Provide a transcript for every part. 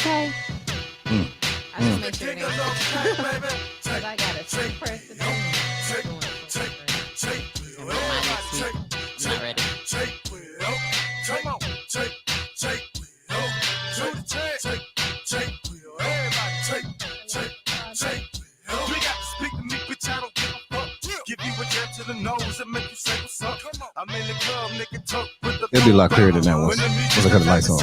okay? I just make sure because I got a press today. I'm not ready. Come on, you got to speak to me, bitch. I don't give a fuck. Give you a jab to the nose and make you say what's up. I'm in the club, nigga, talk with the. It'd be a lot clearer than that one. Once I cut the lights on.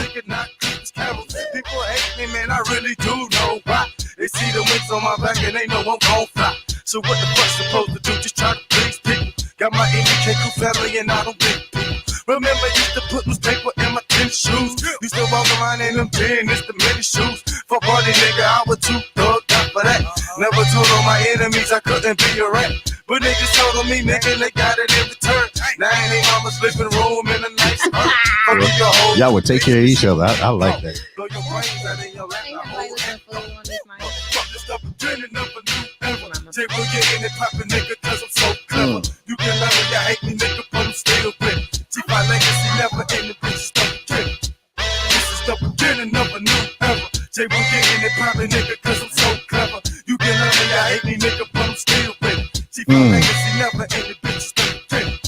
People hate me, man. I really do know why. They see the wings on my back and they know I'm gon' fly. So what the fuck's supposed to do? Just try to please people. Got my MK family and I don't think people. Remember, used to put newspaper in my tennis shoes. Used to walk around in them tennis, the many shoes. For party nigga, I was too thugged up for that. Never told all my enemies I couldn't be a rat. But niggas told on me, nigga, they got it in return. Now ain't they mama's living room in a nice hut. Y'all would take care of each other. I like that. Blow your brains out in your lap. Fuck this stuff again and never knew ever. Jay will get in it poppin' nigga, cause I'm so clever. You can love me, y'all hate me, nigga, but I'm still with it. See my legacy never in the bitch stuff again. This is the beginning of a new era. Jay will get in it poppin' nigga, cause I'm so clever. You can love me, y'all hate me, nigga, but I'm still with it. See my legacy never in the bitch stuff again.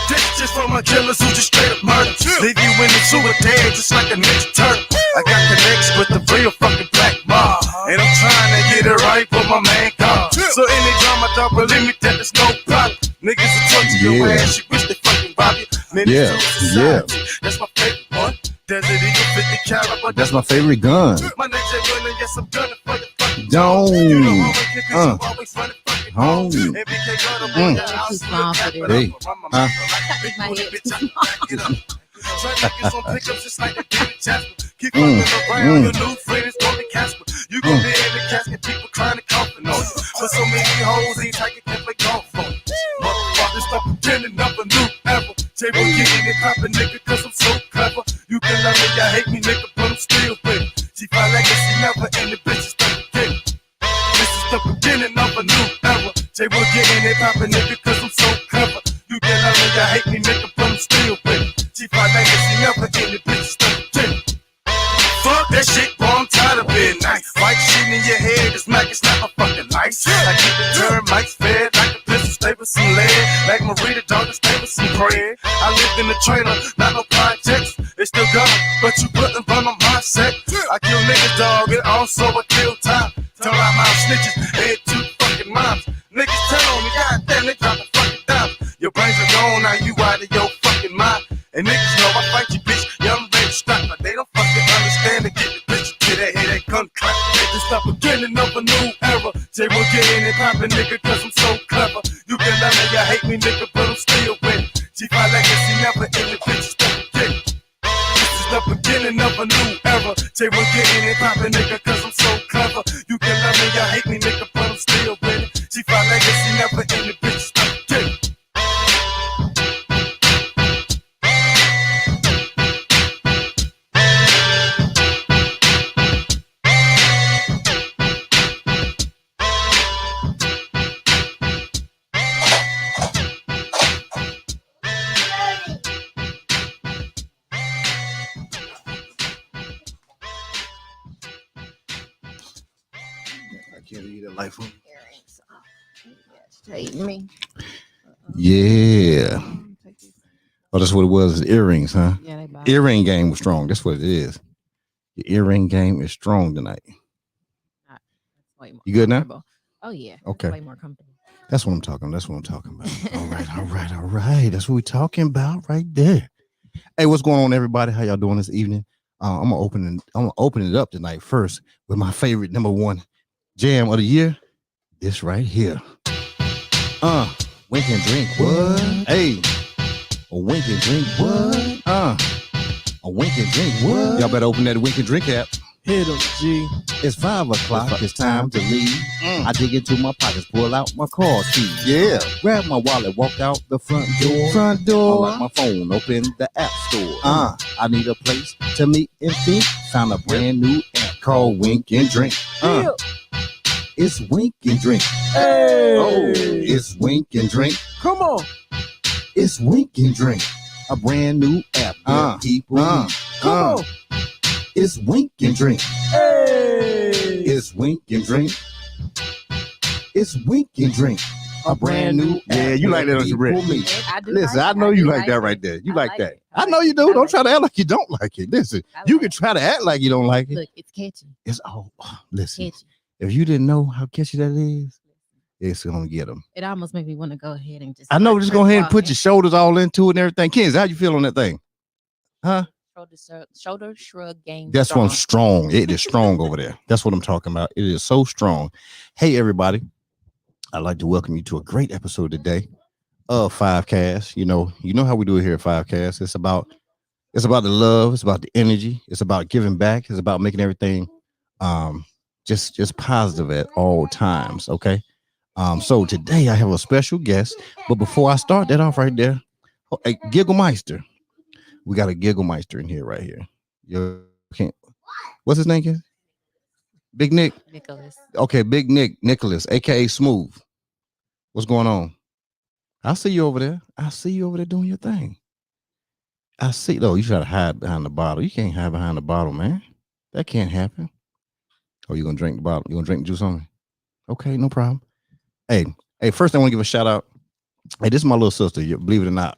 This just for my killers who just straight up murder. Leave you in the sewer dead just like a next turtle. I got connections with the real fucking black mob. And I'm trying to get it right for my man God. So any drama, don't believe me that there's no problem. Niggas will talk to your ass, you wish they fucking rob you. Yeah. That's my favorite one. Desert Eagle 50 caliber. That's my favorite gun. My name's Willie, yes, I'm gunning for your fucking Don't. You know how we get this, you always running fucking home. Home. MBK gun, I'm Too small for this. Hey. My head. Try niggas on pickups just like the David Jasper. Keep fucking around, your new friend is gonna be Casper. You gon' be in the casket, people trying to coffin on you. But so many hoes ain't like it can play golf on you. Motherfuckers stop pretending up a new era. Jay will get in and poppin' nigga, cause I'm so clever. You can love me, y'all hate me, nigga, but I'm still with it. See my legacy never in the bitches stop again. This is the beginning of a new era. Jay will get in and poppin' nigga, cause I'm so clever. You can love me, y'all hate me, nigga, but I'm still with it. See my legacy never in the bitches stop again. Fuck that shit, bro, I'm tired of being nice. White shit in your head, this Mac is not my fucking life. I keep the termites fed like a pistol, stay with some lead. Like Marita, dog, stay with some bread. I lived in the trailer, not no projects. They still got it, but you couldn't run my mindset. I kill niggas, dog, and also I kill time. Turn out my snitches, head two fucking moms. Niggas tell on me, goddamn, they drop a fucking dime. Your brains are gone, now you out of your fucking mind. And niggas know I fight you, bitch. Yeah, I'm ready to strap, but they don't fucking understand to get the bitch to that head, they gun clap. This stop beginning of a new era. Jay will get in and poppin' nigga, cause I'm so clever. You can love me, you hate me, nigga, but I'm still with it. G5 legacy never in the bitch stop again. This is the beginning of a new era. Jay will get in and poppin' nigga, cause I'm so clever. You can love me, you hate me, nigga, but I'm still with it. G5 legacy never in the bitch stop again. Can't leave that light on. Me. Yeah. Oh, that's what it was. Earrings, huh? Yeah, they buy. Earring game was strong. That's what it is. The earring game is strong tonight. You good now? Oh yeah. Okay. Way more comfortable. That's what I'm talking. That's what I'm talking about. All right. That's what we're talking about right there. Hey, what's going on, everybody? How y'all doing this evening? I'm gonna open it up tonight first with my favorite number one jam of the year. This right here. Wink and drink what? Hey, a wink and drink what? A wink and drink what? Y'all better open that wink and drink app. Hit 'em, G. It's 5 o'clock. It's time to leave. I dig into my pockets, pull out my car keys. Yeah. Grab my wallet, walk out the front door. Unlock my phone, open the app store. I need a place to meet and think. Found a brand new app called Wink and Drink. It's Wink and Drink. Hey. Oh, it's Wink and Drink. Come on. It's Wink and Drink. A brand new app where people meet. Come on. It's Wink and Drink. Hey. It's Wink and Drink. It's Wink and Drink. A brand new. Yeah, you like that, don't you, Britt? I do. Listen, like I know it. you do like that right there. You like that. it. I know you do. I Don't like try to it. act like you don't like it. Listen, I you like can try to act like you don't like it. Look, it's catchy. It's listen. Catchy. If you didn't know how catchy that is, it's gonna get them. It almost makes me want to go ahead and just. I know. Just go ahead and put walking. your shoulders all into it and everything. Kenzie, how you feel on that thing? Huh? Shoulder shrug game. That's one strong. It is strong over there. That's what I'm talking about. It is so strong. Hey, everybody. I'd like to welcome you to a great episode today of Fivecast. You know how we do it here at Fivecast. It's about the love. It's about the energy. It's about giving back. It's about making everything just positive at all times. Okay. So today I have a special guest. But before I start that off right there, hey, Gigglemeister. We got a Gigglemeister in here right here. You can't. What's his name? Again? Big Nick. Nicholas. Okay, Big Nicholas, aka Smooth. What's going on? I see you over there. I see you over there doing your thing. I see. Oh, you try to hide behind the bottle. You can't hide behind the bottle, man. That can't happen. Oh, you gonna drink the bottle? You gonna drink the juice on me? Okay, no problem. Hey, first I want to give a shout out. Hey, this is my little sister. Believe it or not.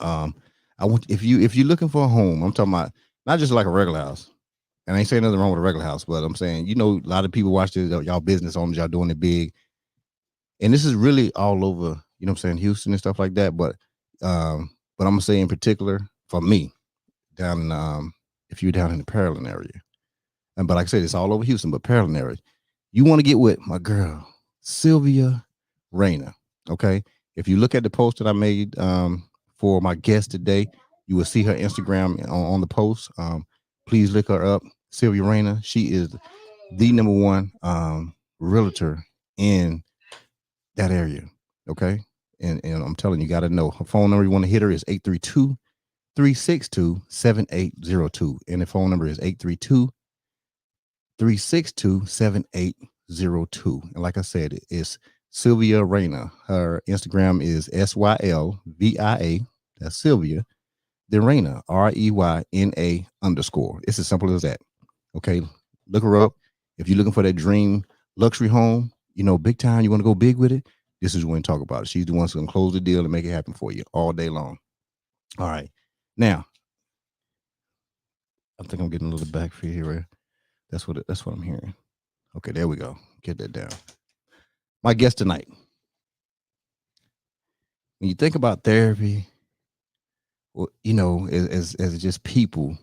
I want if you're looking for a home, I'm talking about not just like a regular house. And I ain't saying nothing wrong with a regular house, but I'm saying, a lot of people watch this, y'all business owners, y'all doing it big. And this is really all over, Houston and stuff like that. But I'm gonna say in particular for me, down in if you're down in the Pearland area. But like I said, it's all over Houston, but Pearland area. You want to get with my girl, Sylvia Rayner. Okay. If you look at the post that I made for my guest today, you will see her Instagram on the post. Please look her up. Sylvia Rayner. She is the number one realtor in that area. Okay. And I'm telling you, got to know her phone number. You want to hit her is 832-362-7802. And the phone number is 832-362-7802. And like I said, it's Sylvia Rayner. Her Instagram is SYLVIA. That's Sylvia. Then Rayner, REYNA_. It's as simple as that. Okay. Look her up. If you're looking for that dream luxury home, big time, you want to go big with it. This is when to talk about it. She's the one who's going to close the deal and make it happen for you all day long. All right. Now, I think I'm getting a little back for you here. That's what I'm hearing. Okay, there we go. Get that down. My guest tonight. When you think about therapy, well, as just people,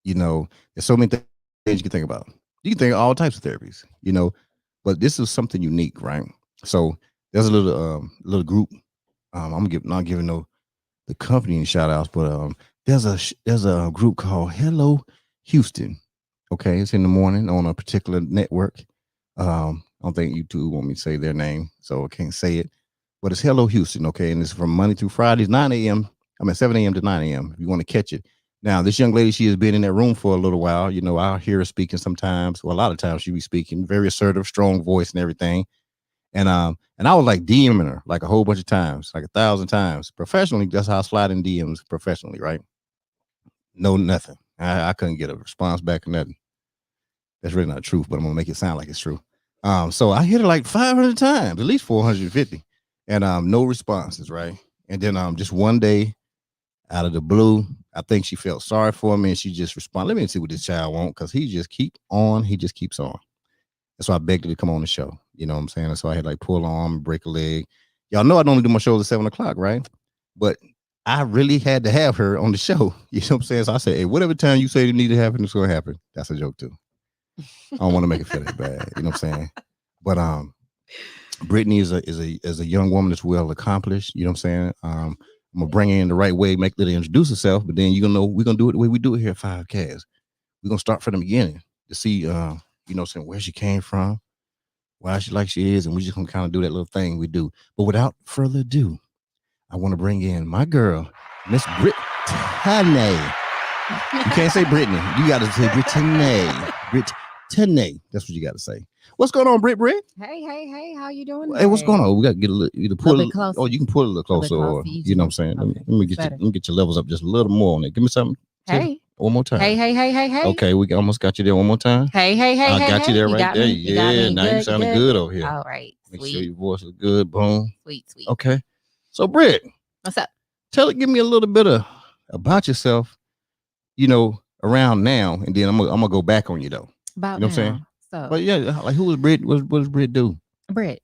there's so many things you can think about. You can think of all types of therapies, but this is something unique, right? So there's a little group. I'm not giving the company any shout outs, but there's a group called Hello Houston. Okay, it's in the morning on a particular network. I don't think YouTube want me to say their name, so I can't say it. But it's Hello Houston, okay, and it's from Monday through Fridays, 7 a.m. to 9 a.m. if you want to catch it. Now, this young lady, she has been in that room for a little while. I'll hear her speaking sometimes. Well, a lot of times she be speaking, very assertive, strong voice and everything. And I was like DMing her like a whole bunch of times, like 1,000 times. Professionally, that's how I slide in DMs professionally, right? No, nothing. I couldn't get a response back or nothing. That's really not true, but I'm gonna make it sound like it's true. So I hit her like 500 times, at least 450, and no responses, right? And then just one day, out of the blue, I think she felt sorry for me, and she just responded, "Let me see what this child wants," because he just keeps on. That's why I begged her to come on the show. You know what I'm saying? And so I had like pull an arm, break a leg. Y'all know I normally do my shows at 7 o'clock, right? But I really had to have her on the show. You know what I'm saying? So I said, hey, whatever time you say you need to happen, it's gonna happen. That's a joke too. I don't want to make it feel that bad. You know what I'm saying? But Brittany is a young woman that's well accomplished. You know what I'm saying? I'm gonna bring her in the right way, make her introduce herself, but then we're gonna do it the way we do it here at Fivecast. We're gonna start from the beginning to see where she came from, why she like she is, and we just gonna kind of do that little thing we do. But without further ado, I want to bring in my girl, Miss Brittane. You can't say Brittany. You got to say Brittane. Brittane. That's what you got to say. What's going on, Britt? Hey, how you doing? Hey, what's going on? We got to get a little, either pull it closer. Oh, you can pull it a little closer, or you know what I'm saying. Okay. Let me get your levels up just a little more on it. Give me something. Hey, One more time. Hey. Okay, we almost got you there one more time. Hey. I got you there right there. Me? Yeah, now you sounding good over here. All right. Make Sweet. sure your voice is good. Boom. Sweet. Okay. So, Britt. What's up? Give me a little bit about yourself, around now, and then I'm gonna go back on you though. About you know what I'm saying? So, but yeah, like who is Britt? What does Britt do? Britt.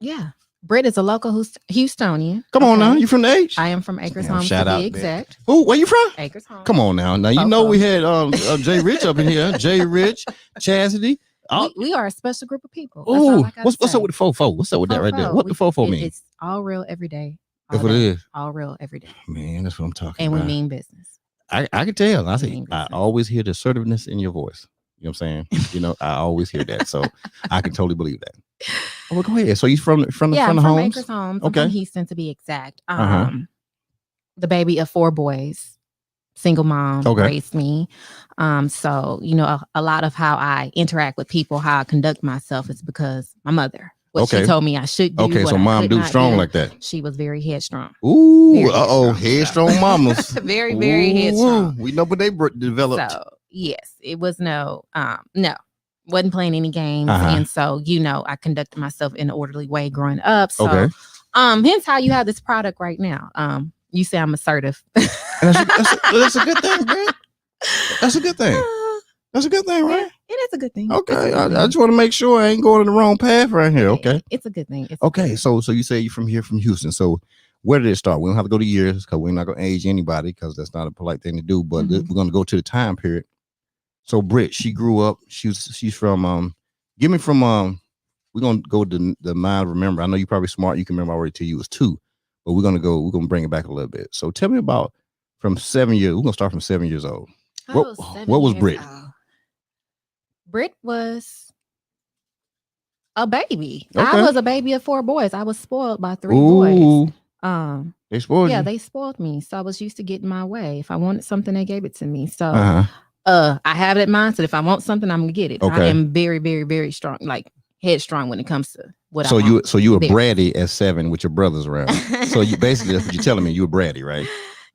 Yeah. Britt is a local Houstonian. Come on now, you from the H? I am from Acres Homes to be exact. Who? Where you from? Acres Homes. Come on now. Now you know we had Jay Rich up in here. Jay Rich, Chastity. We are a special group of people. Oh, what's up with the fofo? What's up with that right there? What the fofo mean? It's all real every day. That's what it is. All real every day. Man, that's what I'm talking about. And we mean business. I can tell. I always hear the assertiveness in your voice. You know what I'm saying? I always hear that. So I can totally believe that. Oh, well, go ahead. So you from the from homes? Acres Homes. Okay. I'm from Houston to be exact. The baby of 4 boys, single mom, raised me. So, a lot of how I interact with people, how I conduct myself is because my mother. What she told me I should do. Okay, so mom do strong like that. She was very headstrong. Ooh, headstrong mamas. Very, very headstrong. We know what they developed. So, yes, it was no, wasn't playing any games. And so, I conducted myself in an orderly way growing up. So, hence how you have this product right now. You say I'm assertive. That's a good thing, man. That's a good thing. That's a good thing, right? It is a good thing. Okay, I just want to make sure I ain't going in the wrong path right here. Okay, it's a good thing. So you say you're from Houston. So where did it start? We don't have to go to years because we're not going to age anybody because that's not a polite thing to do. But we're going to go to the time period. So Britt, she grew up. She's from. Give me from. We're gonna go to the mind. Remember, I know you're probably smart. You can remember already till you was 2. But we're gonna bring it back a little bit. So tell me about from 7 years. We're gonna start from 7 years old. What was Britt? Britt was a baby. Okay. I was a baby of 4 boys. I was spoiled by 3 boys. They spoiled you? Yeah, they spoiled me. So I was used to getting my way. If I wanted something, they gave it to me. So I have that mindset. If I want something, I'm gonna get it. Okay. I am very, very, very strong, like headstrong when it comes to what I want. So you were bratty at 7 with your brothers around. So you basically that's what you're telling me. You were bratty, right?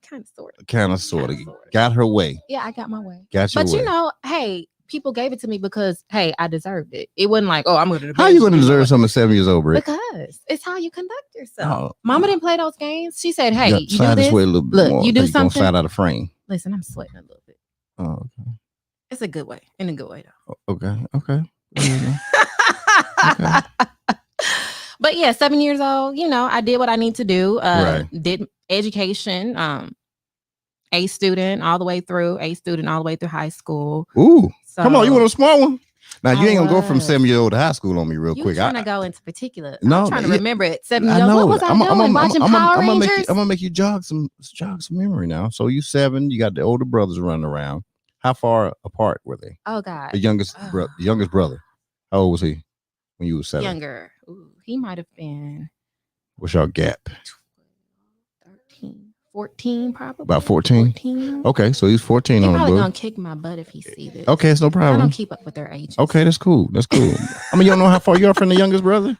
Kind of sort of. Got her way. Yeah, I got my way. Got your way. But hey, people gave it to me because I deserved it. It wasn't like, I'm going to. How you going to deserve something at 7 years old, Britt? Because it's how you conduct yourself. Mama didn't play those games. She said, "Hey, you do this. Look, you do something. Slide out of frame." Listen, I'm sweating a little bit. Oh, okay. It's a good way. In a good way, though. Okay. Okay. But yeah, 7 years old. I did what I need to do. Did education. A student all the way through high school. Ooh, so, come on, you want a smart one? Now you ain't gonna go from 7 years old to high school on me real quick. I'm trying to go into particular. No, I'm trying to remember it. 7 years old. What was I doing? Watching Power Rangers? I'm gonna make you jog some memory now. So you 7, you got the older brothers running around. How far apart were they? Oh God, the youngest brother. How old was he when you were 7? Younger. Ooh, he might have been. What's your gap? 14 probably. About 14? Okay, so he's 14 on the book. He's probably gonna kick my butt if he sees this. Okay, it's no problem. I don't keep up with their ages. Okay, that's cool. I mean, you don't know how far you are from the youngest brother?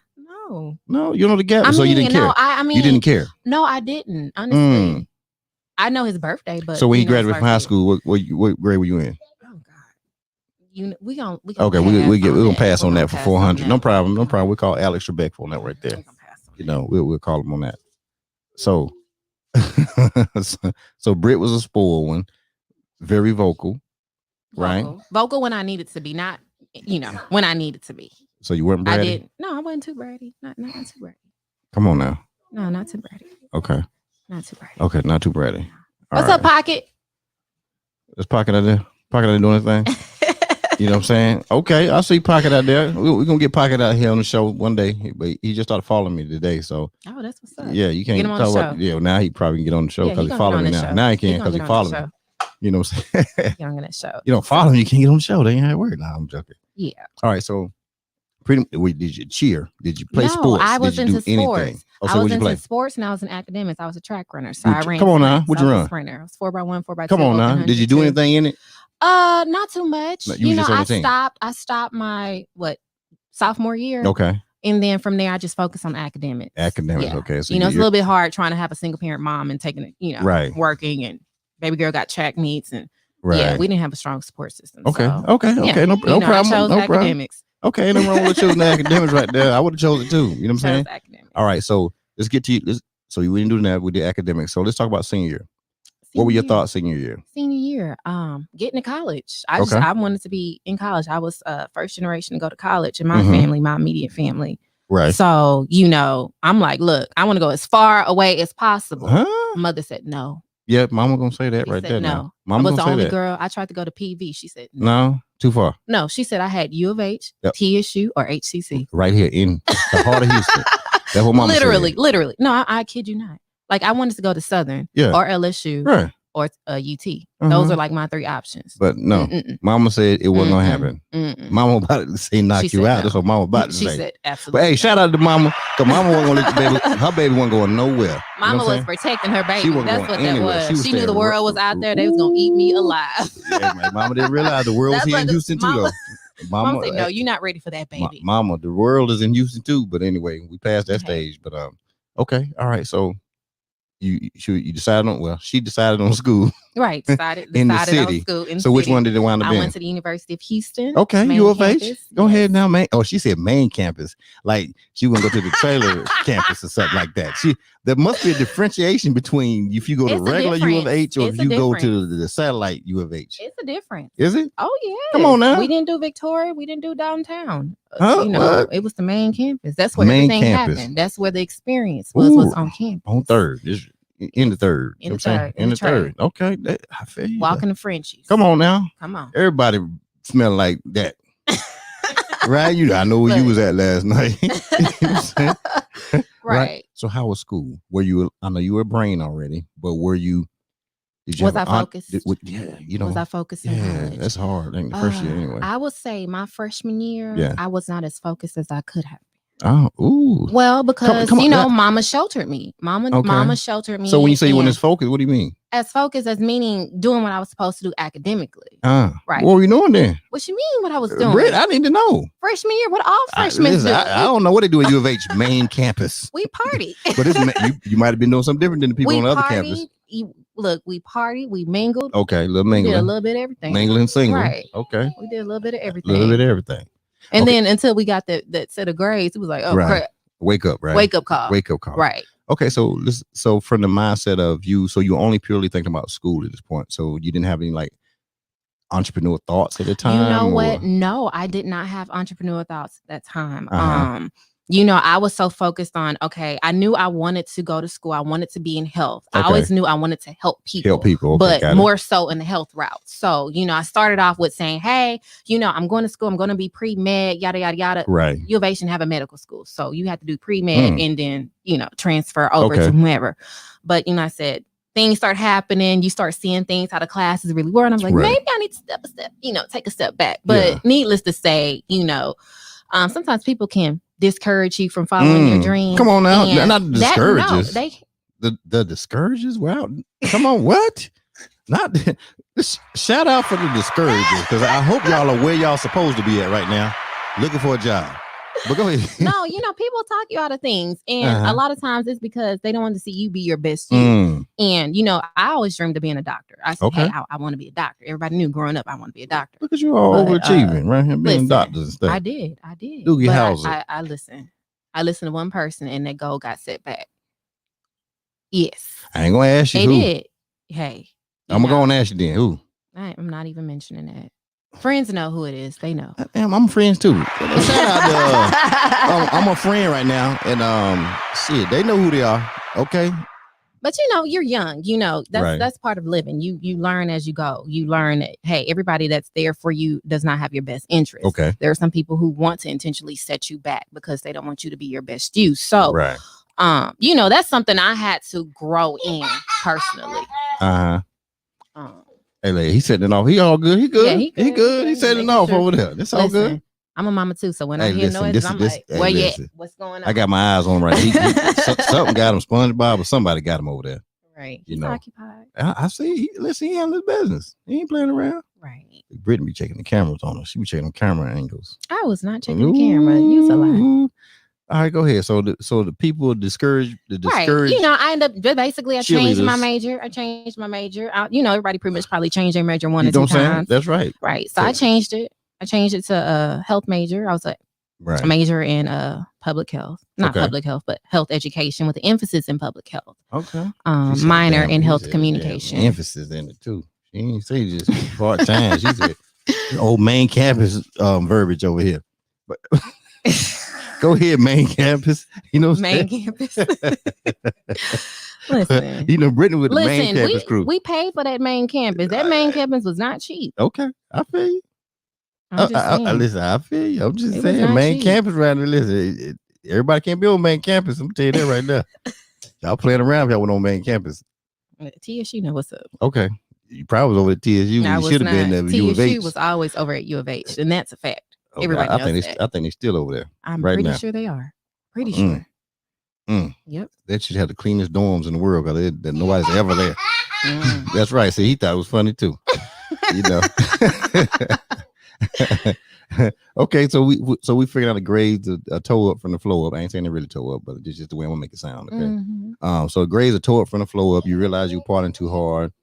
No, you know the gap. So you didn't care. You didn't care. No, I didn't. Honestly, I know his birthday, but so when he graduated from high school, what grade were you in? Oh God, we gonna okay. We're gonna pass on that for 400. No problem. We'll call Alex Trebek on that right there. We'll call him on that. So. So Britt was a spoiled one, very vocal, right? Vocal when I needed to be, not when I needed to be. So you weren't bratty? I wasn't too bratty. Not too bratty. Come on now. No, not too bratty. Okay. Not too bratty. Okay, not too bratty. What's up, Pocket? Is Pocket out there? Pocket out there doing anything? You know what I'm saying? Okay, I see Pocket out there. We're gonna get Pocket out here on the show one day, but he just started following me today. So that's what's up. Yeah, you can't talk about. Yeah, now he probably can get on the show because he followed me now. Now he can because he followed me. You know what I'm saying? Get on that show. You don't follow him, you can't get on the show. They ain't how it works. Nah, I'm joking. Yeah. All right, so did you cheer? Did you play sports? I was into sports. Anything? I was into sports and I was in academics. I was a track runner, so I ran. Come on now, what'd you run? Sprinter. I was 4x1, 4x2. Come on now, did you do anything in it? Not too much. No, I stopped my sophomore year. Okay. And then from there, I just focused on academics. Okay. So it's a little bit hard trying to have a single parent mom and taking it, right. working and baby girl got track meets, and Right. yeah, we didn't have a strong support system. Okay. So, Okay. yeah, No problem. I chose No problem. academics. Okay. No wrong with choosing academics right there. I would have chosen it too. You know what I'm saying? Academics. All right. So let's get to you. So we didn't do that. We did academics. So let's talk about senior year. What were your thoughts senior year? Senior year, getting to college. I wanted to be in college. I was first generation to go to college in my family, my immediate family. Right. So, I'm like, look, I want to go as far away as possible. Huh? Mother said no. Yeah, mama gonna say that She right said there. No. Now. Mama I was gonna the say only that. girl. I tried to go to PV. She said no, too far. No, she said I had U of H, TSU, or HCC. Right here in the heart of Houston. That's what mama said. Literally. No, I kid you not. Like, I wanted to go to Southern or LSU. Right. Or UT. Those are like my 3 options. But no, mama said it wasn't gonna happen. Mama about to say knock you out. No. That's what mama about to say. She said absolutely. But hey, shout out to mama, because mama wasn't gonna let the baby. Her baby wasn't going nowhere. Mama was protecting her baby. That's what that was. She knew the world was out there. They was gonna eat me alive. Yeah, man. Mama didn't realize the world was here in Houston too, though. Mama said, no, you're not ready for that, baby. Mama, the world is in Houston too. But anyway, we passed that stage. But okay, all right, so. You decided on she decided on school. Right. Decided in the city. On school so which one did it wind up in? I went to the University of Houston. Okay, U of H. Go ahead now, man. Oh, she said main campus. Like she wouldn't go to the trailer campus or something like that. There must be a differentiation between if you go to regular U of H or if you go to the satellite U of H. It's a difference. Is it? Oh yeah. Come on now. We didn't do Victoria. We didn't do downtown. Huh? What? It was the main campus. That's where everything happened. That's where the experience was on campus. On third. In the third. In the third. Okay. I feel you. Walking the Frenchies. Come on now. Come on. Everybody smell like that. Right? I know where you was at last night. Right. So how was school? I know you were brain already, but were you was I focused? Was I focused in college? That's hard. I think the first year anyway. I would say my freshman year, I was not as focused as I could have. Oh, ooh. Well, because mama sheltered me. Mama sheltered me. So when you say you weren't as focused, what do you mean? As focused as meaning doing what I was supposed to do academically. Right. What were you doing then? What you mean what I was doing? Britt, I need to know. Freshman year, what all freshmen do. I don't know what they do at U of H main campus. We party. But you might have been doing something different than the people on the other campus. Look, we partied, we mingled. Okay, a little mingling. We did a little bit of everything. Mingling, singling. Right. Okay. We did a little bit of everything. And then until we got that set of grades, it was like, oh crap. Wake up, right? Wake up call. Right. Okay, so from the mindset of you, so you only purely thinking about school at this point. So you didn't have any like entrepreneur thoughts at the time? You know what? No, I did not have entrepreneur thoughts at that time. I was so focused on, I knew I wanted to go to school. I wanted to be in health. I always knew I wanted to help people. But more so in the health route. So, I started off with saying, hey, I'm going to school. I'm going to be pre-med, yada, yada, yada. Right. U of H didn't have a medical school. So you have to do pre-med and then, transfer over to whomever. But, I said, things start happening. You start seeing things, how the classes really were. And I'm like, maybe I need to take a step back. But needless to say, sometimes people can discourage you from following your dreams. Come on now. Not the discourages. The discourages? Wow. Come on, what? Not shout out for the discourages, because I hope y'all are where y'all supposed to be at right now, looking for a job. But go ahead. No, people talk you out of things. And a lot of times it's because they don't want to see you be your best you. And, I always dreamed of being a doctor. I said, hey, I want to be a doctor. Everybody knew growing up I want to be a doctor. Because you all overachieving, right? Being doctors and stuff. I did. Doogie Howser. I listened. I listened to one person and that goal got set back. Yes. I ain't going to ask you who. Did. Hey. I'm going to go and ask you then. Who? I'm not even mentioning that. Friends know who it is. They know. Damn, I'm friends too. Shout out to, I'm a friend right now, and they know who they are. Okay. But you're young. That's part of living. You learn as you go. You learn that, hey, everybody that's there for you does not have your best interest. Okay. There are some people who want to intentionally set you back because they don't want you to be your best you. So, that's something I had to grow in personally. Hey, lady, he setting it off. He all good. He good. Yeah, he good. He setting it off over there. That's all good. I'm a mama too, so when I hear noises, I'm like, where you at? What's going on? I got my eyes on him right. Something got him. SpongeBob or somebody got him over there. Right. He's occupied. I see. He handles business. He ain't playing around. Right. Brittany be checking the cameras on her. She be checking on camera angles. I was not checking the camera. You was a lie. All right, go ahead. So the people discouraged. Right. You know, I end up basically I changed my major. Everybody pretty much probably changed their major one or two times. That's right. Right. So I changed it. I changed it to a health major. I was a major in public health. Not public health, but health education with an emphasis in public health. Okay. Minor in health communication. Emphasis in it too. She didn't say just part time. She said old main campus verbiage over here. But go ahead, main campus. You know, main campus. Listen, you know, Brittane with the main campus crew. We paid for that main campus. That main campus was not cheap. Okay, I feel you. Listen, I feel you. I'm just saying, main campus right now. Listen, everybody can't be on main campus. I'm gonna tell you that right now. Y'all playing around if y'all went on main campus. TSU know what's up. Okay, you probably was over at TSU. You should have been there. TSU was always over at U of H, and that's a fact. Okay, everybody knows that. I think they're still over there. I'm pretty sure they are. Pretty sure. Yep. They should have the cleanest dorms in the world because nobody's ever there. That's right. See, he thought it was funny too. You know. Okay, so we figured out the grades a toe up from the flow up. I ain't saying they really toe up, but it's just the way I'm gonna make it sound. Okay. So grades are toe up from the flow up. You realize you're partying too hard.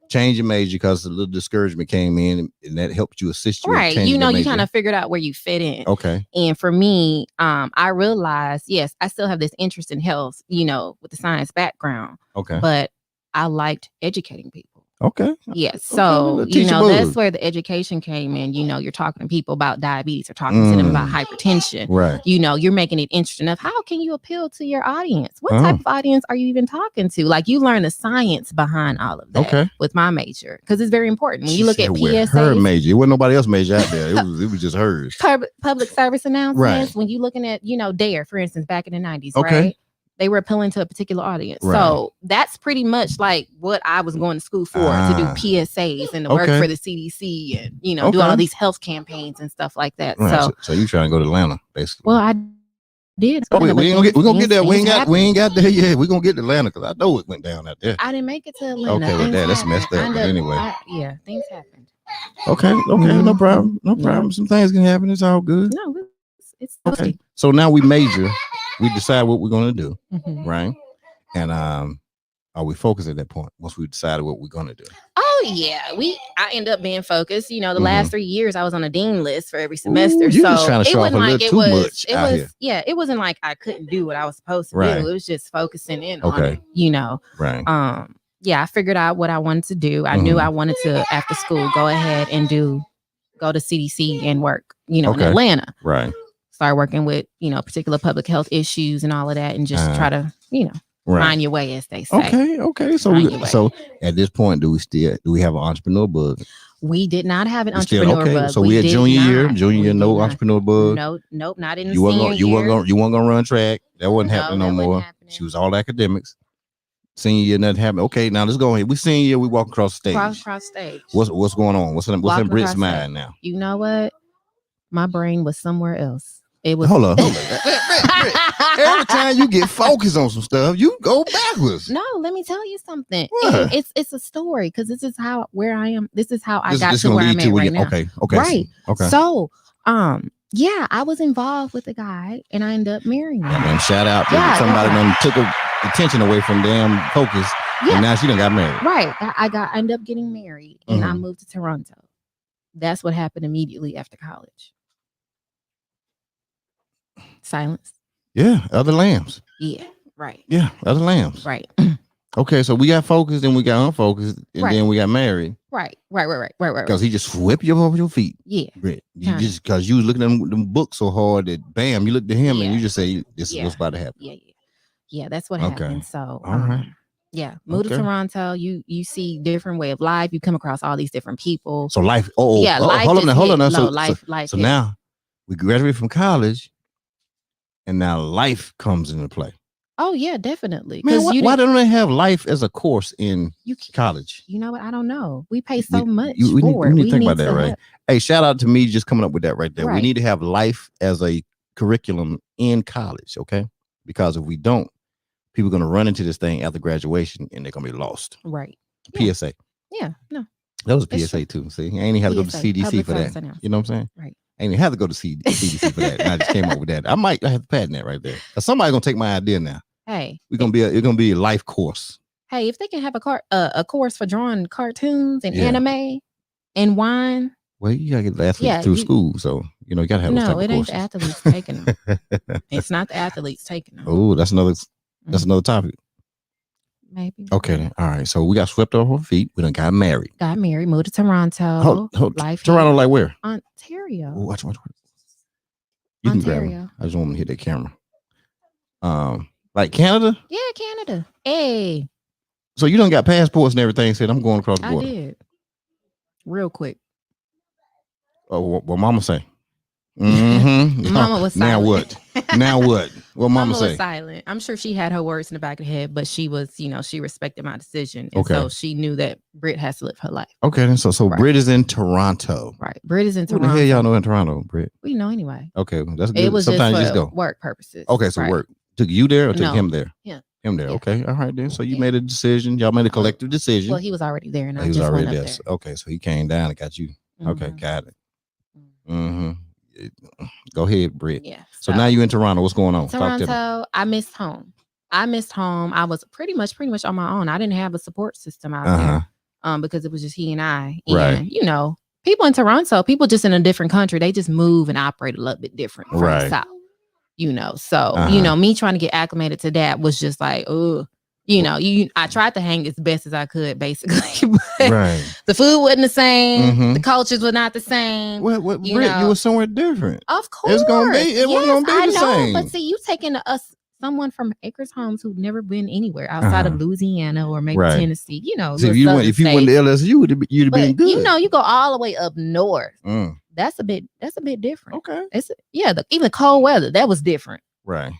Change your major because a little discouragement came in, and that helped you assist you. Right. You know, you kind of figured out where you fit in. Okay. And for me, I realized, yes, I still have this interest in health, you know, with the science background. Okay. But I liked educating people. Okay. Yes. So, you know, that's where the education came in. You know, you're talking to people about diabetes or talking to them about hypertension. Right. You know, you're making it interesting enough. How can you appeal to your audience? What type of audience are you even talking to? Like, you learn the science behind all of that with my major, because it's very important. When you look at PSA, her major, it wasn't nobody else major out there. It was just hers. Public service announcements. Right. When you're looking at, you know, DARE, for instance, back in the 90s, right? They were appealing to a particular audience. Right. So that's pretty much like what I was going to school for, to do PSAs and to work for the CDC and, you know, do all these health campaigns and stuff like that. Right. So you trying to go to Atlanta, basically. Well, I did. We're gonna get there. We ain't got there yet. We're gonna get to Atlanta because I know it went down out there. I didn't make it to Atlanta. Okay, with that, that's messed up. But anyway. Things happened. Okay, no problem. No problem. Some things can happen. It's all good. No, it's okay. So now we major. We decide what we're gonna do, right? And are we focused at that point once we decided what we're gonna do? Oh yeah, I end up being focused. You know, the last 3 years I was on a dean list for every semester. You was trying to show off a little too much out here. Yeah, it wasn't like I couldn't do what I was supposed to do. It was just focusing in on it. You know, right? Yeah, I figured out what I wanted to do. I knew I wanted to, after school, go ahead and go to CDC and work. You know, in Atlanta. Right. Start working with, you know, particular public health issues and all of that, and just try to, you know, find your way, as they say. Okay. So at this point, do we have an entrepreneur bug? We did not have an entrepreneur bug. So we at junior year, no entrepreneur bug. Nope, not in the senior year. You weren't gonna run track. That wasn't happening no more. She was all academics. Senior year, nothing happened. Okay, now let's go ahead. We senior year, we walk across the stage. Across stage. What's going on? What's in Britt's mind now? You know what? My brain was somewhere else. It was. Hold on. Every time you get focused on some stuff, you go backwards. No, let me tell you something. It's a story, because this is where I am. This is how I got to where I'm at right now. Okay. Right. Okay. So, yeah, I was involved with a guy, and I ended up marrying him. And shout out to somebody that took attention away from damn focus, and now she done got married. Right. I ended up getting married, and I moved to Toronto. That's what happened immediately after college. Silence. Yeah, other lambs. Yeah, right. Yeah, other lambs. Right. Okay, so we got focused, then we got unfocused, and then we got married. Right. Because he just whipped you off your feet. Yeah. Britt. You just because you was looking at them books so hard that bam, you looked at him and you just say, "This is what's about to happen." Yeah, that's what happened. So, all right. Yeah, move to Toronto. You see different way of life. You come across all these different people. So life. Life hold on. Now. Life. So now we graduate from college. And now life comes into play. Oh yeah, definitely. Man, why don't they have life as a course in college? You know what? I don't know. We pay so much for it. We need to think about that, right? Help. Hey, shout out to me just coming up with that right there. Right. We need to have life as a curriculum in college, okay? Because if we don't, people are going to run into this thing after graduation and they're going to be lost. Right. PSA. Yeah. No. That was a PSA too. See, I ain't even had to go to CDC public for that. You know what I'm saying? Right. ain't even have to go to CDC for that. And I just came up with that. I have to patent that right there. Somebody's gonna take my idea now. Hey, it's gonna be a life course. Hey, if they can have a course for drawing cartoons and anime and wine. Well, you gotta get the athletes through school, so you gotta have those type of courses. No, it ain't the athletes taking them. It's not the athletes taking them. Oh, that's another topic. Maybe. Okay, then. All right. So we got swept off our feet. We done got married. Moved to Toronto. Toronto, like where? Ontario. Oh, watch. You can grab it. I just want to hit that camera. Like Canada? Yeah, Canada. Hey. So you done got passports and everything. Said I'm going across the border. I did. Real quick. Oh, what Mama say? Mm-hmm. Mama was silent. Now what? What Mama say? Was silent. I'm sure she had her words in the back of her head, but she was, she respected my decision. And so she knew that Britt has to live her life. Okay, then so right. Britt is in Toronto. Right. Britt is in Toronto. Who the hell y'all know in Toronto, Britt? We know anyway. Okay, well, that's good. It was sometimes just you just go. Work purposes. Okay, so work. Took you there or took him there? Yeah. Him there. Yeah. Okay. All right then. So you made a decision. Y'all made a collective decision. Well, he was already there and he was already there. Okay, so he came down and got you. Mm-hmm. Okay, got it. Mm-hmm. Go ahead, Britt. Yeah. So now you in Toronto. What's going on? Toronto, I missed home. I was pretty much on my own. I didn't have a support system out there because it was just he and I. And, right. People in Toronto, people just in a different country, they just move and operate a little bit different from the South. So, me trying to get acclimated to that was just like, I tried to hang as best as I could, basically. But the food wasn't the same. Mm-hmm. The cultures were not the same. Britt, you were somewhere different. Of course. It wasn't going to be the same. But see, you taking someone from Acres Homes who'd never been anywhere outside of Louisiana or maybe Tennessee, So if you went to LSU, you'd have been good. You go all the way up north. That's a bit different. Okay. Even cold weather, that was different. Right.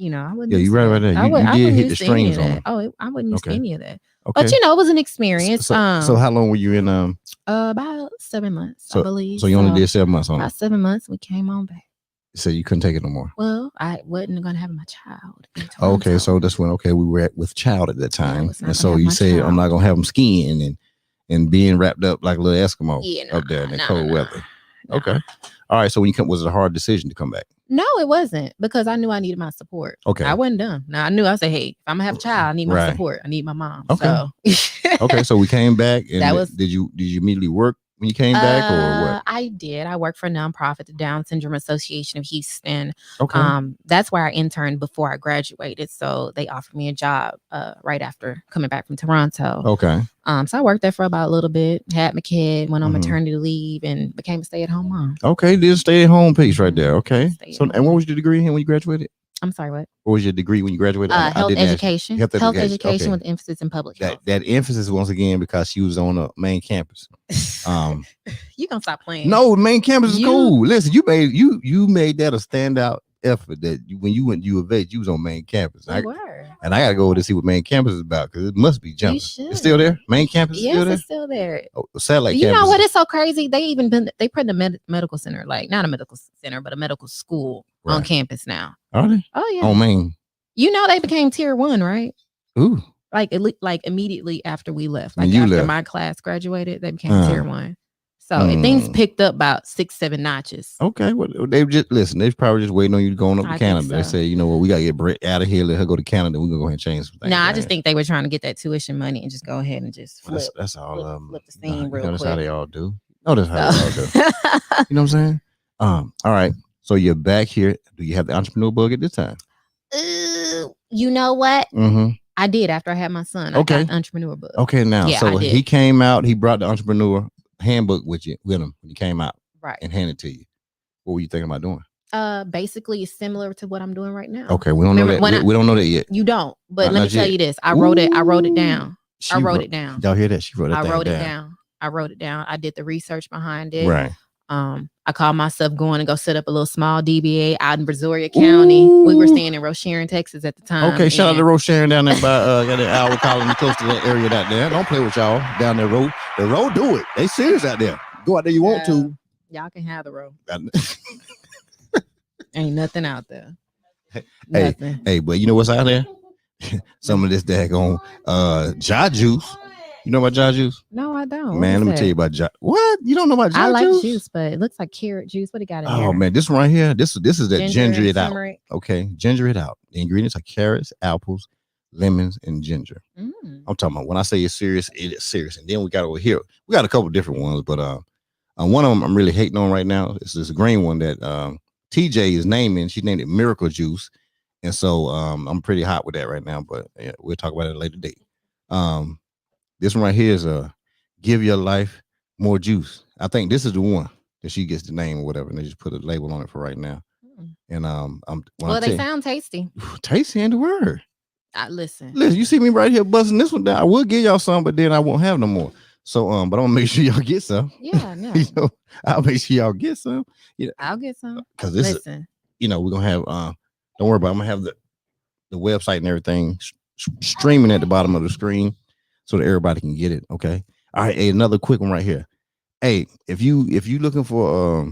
I wouldn't. Yeah, you're right there. You did hit the strings on it. I wouldn't use any of that. Okay. But it was an experience. So how long were you in? About 7 months, I believe. So you only did 7 months on it. About 7 months, we came on back. So you couldn't take it no more. Well, I wasn't gonna have my child. Okay, so that's when we were with child at that time, and so you say I'm not gonna have them skiing and being wrapped up like a little Eskimo up there in the cold weather. Okay. All right. So when was it a hard decision to come back? No, it wasn't, because I knew I needed my support. Okay. I wasn't done. Now I knew I said, hey, if I'm gonna have a child, I need my support. I need my mom. Okay. So. Okay. So we came back, and did you immediately work when you came back, or what? I did. I worked for a nonprofit, the Down Syndrome Association of Houston. Okay. That's where I interned before I graduated. So they offered me a job right after coming back from Toronto. Okay. So I worked there for about a little bit, had my kid, went on maternity leave, and became a stay-at-home mom. Okay, did a stay-at-home piece right there. Okay. And what was your degree in when you graduated? I'm sorry, what? What was your degree when you graduated? Health education. Health education with emphasis in public health. That emphasis, once again, because she was on the main campus. You gonna stop playing? No, main campus is cool. Listen, you made that a standout effort that when you went to U of H, you was on main campus. And I gotta go over to see what main campus is about, because it must be jumping. It's still there. Main campus is still there. It's still there. Oh, satellite you campus. Know what? It's so crazy. They put the medical center, like not a medical center, but a medical school on campus now. Are they? Oh yeah. Oh man. They became tier 1, right? Ooh. Like immediately after we left, like after my class graduated, they became tier 1. So things picked up about 6-7 notches. Okay, well, they just listen. They're probably just waiting on you going up to Canada. So. They say, you know what, we gotta get Britt out of here. Let her go to Canada. We're gonna go ahead and change some things. No, I just think they were trying to get that tuition money and just go ahead and just flip. That's all. Flip the scene real quick. That's how they all do. No, that's how they all do. You know what I'm saying? All right. So you're back here. Do you have the entrepreneur bug at this time? You know what? Mm-hmm. I did after I had my son. I got the entrepreneur bug. Okay, now so he came out. He brought the entrepreneur handbook with him when he came out, right, and handed it to you. What were you thinking about doing? Basically it's similar to what I'm doing right now. Okay, we don't know that. We don't know that yet. You don't, but let me tell you this. I wrote it down. I wrote it down. Y'all hear that? She wrote it down. I wrote it down. I did the research behind it. Right. I called myself going to go set up a little small DBA out in Brazoria County. We were staying in Rocheron, Texas at the time. Okay, shout out to Rocheron down there by got an hour colony close to that area out there. Don't play with y'all down there road. The road do it. They serious out there. Go out there you want to. Y'all can have the road. Ain't nothing out there. Nothing. Hey, but you know what's out there? Some of this daggone Jah juice. You know about Jah juice? No, I don't. Man, let me tell you about what? You don't know about I like juice? Juice, but it looks like carrot juice. What do you got in there? Oh man, this one right here. This is that ginger it out. turmeric. Okay, ginger it out. The ingredients are carrots, apples, lemons, and ginger. I'm talking about when I say it's serious, it is serious. And then we got over here. We got a couple different ones, but one of them I'm really hating on right now. It's this green one that TJ is naming. She named it Miracle Juice, and so I'm pretty hot with that right now. But yeah, we'll talk about it at a later date. This one right here is Give Your Life More Juice. I think this is the one that she gets the name or whatever, and they just put a label on it for right now. And they sound tasty. Tasty ain't the word. Listen, you see me right here busting this one down. I will give y'all some, but then I won't have no more. So but I'm gonna make sure y'all get some. Yeah, no. I'll make sure y'all get some. I'll get some. Because this is, we're gonna have don't worry about it. I'm gonna have the website and everything streaming at the bottom of the screen so that everybody can get it. Okay. All right. Hey, another quick one right here. Hey, if you looking for